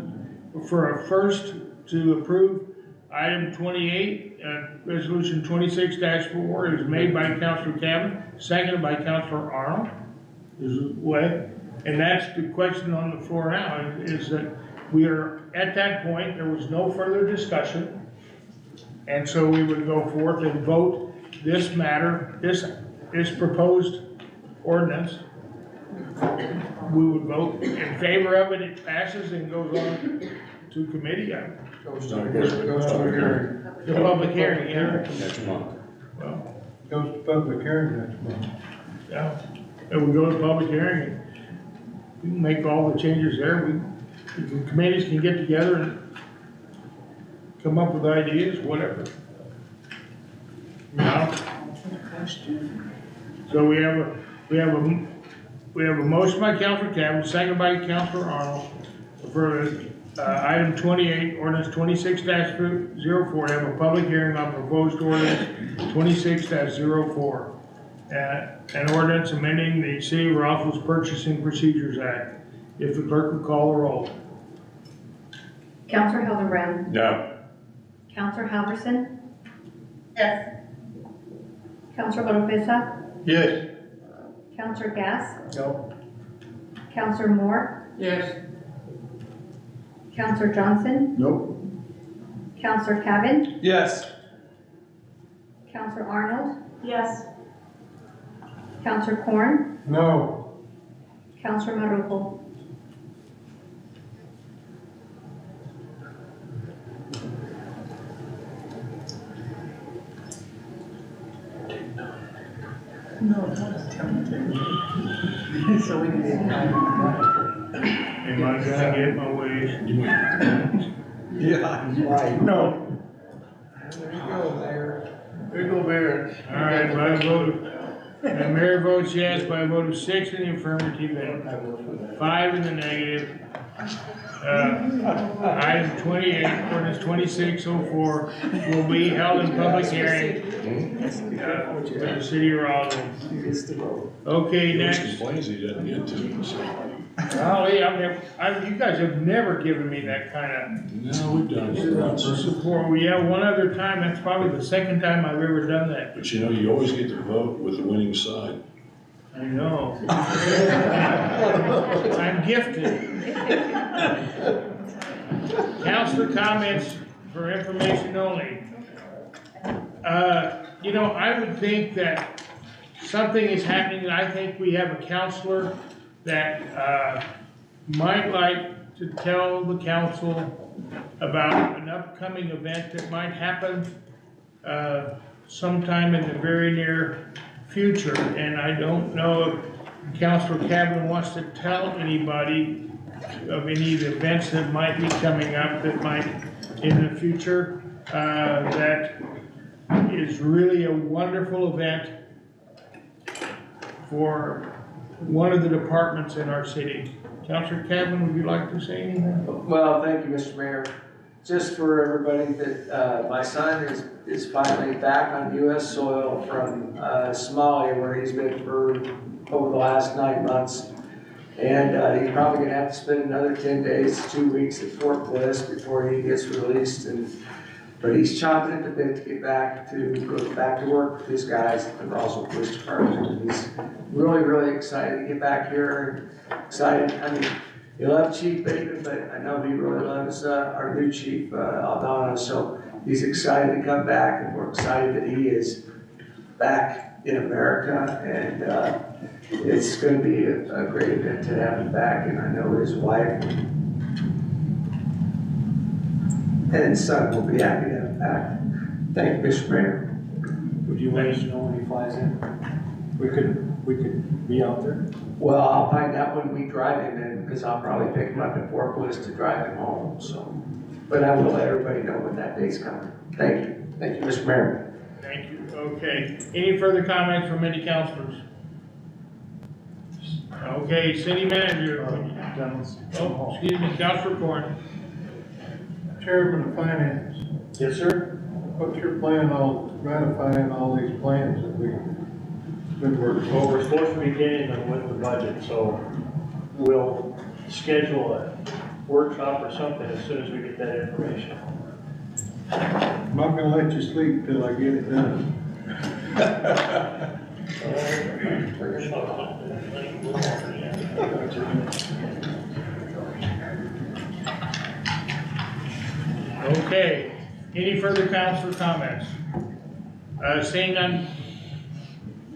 for a first to approve item 28, resolution 26-4, is made by Councilor Cavan, seconded by Councilor Arnold. And that's the question on the floor now, is that we are at that point, there was no further discussion. And so we would go forth and vote this matter, this proposed ordinance. We would vote in favor of it, it passes and goes on to committee. Goes to public hearing. The public hearing, yeah. Next month. Well, Goes to public hearing next month. yeah, and we go to public hearing, and we can make all the changes there, the committees can get together and come up with ideas, whatever. Now, so we have a motion by Councilor Cavan, second by Councilor Arnold, for item 28, ordinance 26-04, have a public hearing on proposed ordinance 26-04. An ordinance amending the City of Roswell's Purchasing Procedures Act. If the clerk would call the roll. Councilor Hildebrand. No. Councilor Halverson. Yes. Councilor Oropesa. Yes. Councilor Gass. No. Councilor Moore. Yes. Councilor Johnson. Nope. Councilor Cavan. Yes. Councilor Arnold. Yes. Councilor Corn. No. Councilor Marujo. so we can be. Am I gonna get my ways? Yeah, right. No. There you go, Mayor. There you go, Mayor. All right, by a vote, the mayor votes yes by a vote of 6 in the affirmative and 5 in the negative. Item 28, ordinance 2604 will be held in public hearing with the city of Roswell. Okay, next. Complains he doesn't get to, so. Golly, you guys have never given me that kind No, we've done it once. of support. We have one other time, that's probably the second time I've ever done that. But you know, you always get to vote with the winning side. I know. I'm gifted. Councilor comments for information only. You know, I would think that something is happening, and I think we have a counselor that might like to tell the council about an upcoming event that might happen sometime in the very near future. And I don't know if Councilor Cavan wants to tell anybody of any of the events that might be coming up that might in the future. That is really a wonderful event for one of the departments in our city. Councilor Cavan, would you like to say anything? Well, thank you, Mr. Mayor. Just for everybody that, my son is finally back on U.S. soil from Somalia, where he's been for over the last 9 months. And he's probably gonna have to spend another 10 days, 2 weeks at Fort Bliss before he gets released. But he's chomping at the bit to get back to go back to work with his guys at the Roswell Police Department. And he's really, really excited to get back here and excited. I mean, he loves Chief Bateman, but I know he really loves our new chief, Aldana. So he's excited to come back, and we're excited that he is back in America. And it's going to be a great event to have him back. And I know his wife and son will be happy to have him back. Thank you, Mr. Mayor. Would you let us know when he flies in? We could be out there. Well, I'll find out when we drive him in, because I'll probably pick him up at Fort Bliss to drive him home, so. But I will let everybody know when that day's coming. Thank you. Thank you, Mr. Mayor. Thank you. Okay. Any further comments from any councilors? Okay, city manager. Oh, excuse me, Councilor Corn. Chairman of Finance, Yes, sir. what's your plan on ratifying all these plans that we've been working Well, on? we're supposed to be getting them with the budget, so we'll schedule a workshop or something as soon as we get that information. I'm not gonna let you sleep till I get it done. Okay, any further councilor comments? Seeing none,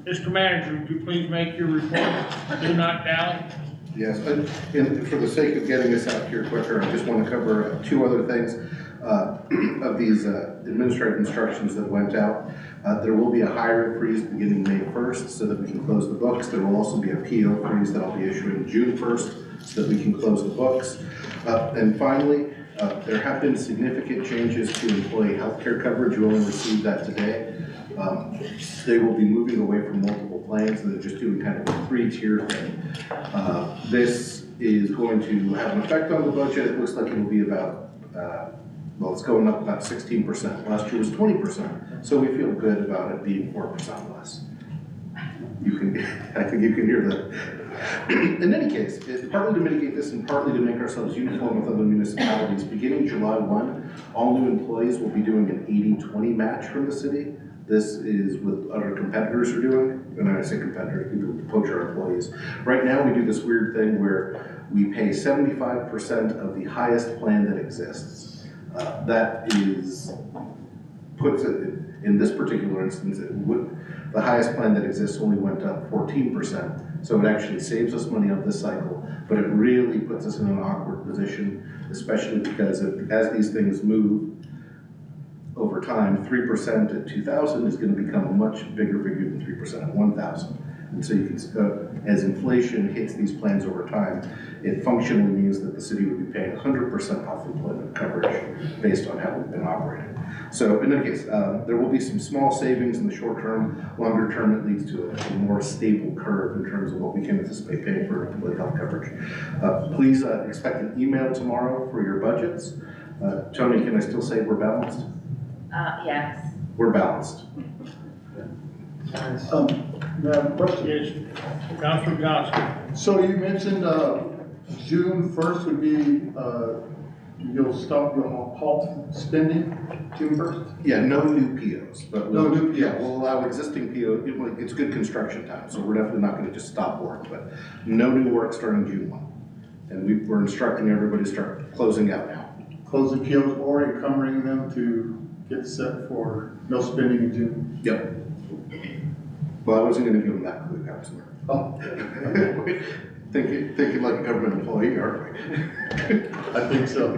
Mr. Manager, would you please make your report? Do not dally. Yes, and for the sake of getting this out here quicker, I just want to cover 2 other things of these administrative instructions that went out. There will be a hiring freeze beginning May 1st so that we can close the books. There will also be a PO freeze that I'll be issuing June 1st so that we can close the books. And finally, there have been significant changes to employee health care coverage. You only received that today. They will be moving away from multiple plans and they're just doing kind of a 3-tier thing. This is going to have an effect on the budget. It looks like it will be about, well, it's going up about 16%. Last year was 20%. So we feel good about it being 4% less. I think you can hear that. In any case, it's partly to mitigate this and partly to make ourselves uniform with other municipalities. Beginning July 1, all new employees will be doing an 80-20 match from the city. This is what other competitors are doing. And when I say competitors, people who poach our employees. Right now, we do this weird thing where we pay 75% of the highest plan that exists. That is, puts it, in this particular instance, the highest plan that exists only went up 14%. So it actually saves us money on this cycle, but it really puts us in an awkward position, especially because as these things move over time, 3% at 2,000 is going to become a much bigger figure than 3% at 1,000. And so you can, as inflation hits these plans over time, it functionally means that the city would be paying 100% off employment coverage based on how we've been operating. So in any case, there will be some small savings in the short term. Longer term, it leads to a more stable curve in terms of what we can anticipate paying for employee health coverage. Please expect an email tomorrow for your budgets. Tony, can I still say we're balanced? Yes. We're balanced. Madam Question. Yes, Councilor Johnson. So you mentioned, June 1st would be, you'll halt spending June 1st? Yeah, no new POs, but No new POs. Yeah, we'll allow existing PO, it's good construction time, so we're definitely not gonna just stop work, but no new work starting June 1. And we're instructing everybody to start closing out now. Closing POs or encumbering them to get set for no spending in June? Yep. Well, I wasn't gonna give them that clue, Councilor. Oh. Thinking like a government employee, aren't we? I think so.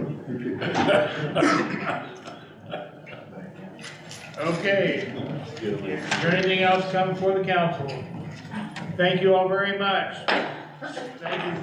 Okay, is there anything else coming before the council? Thank you all very much. Thank you.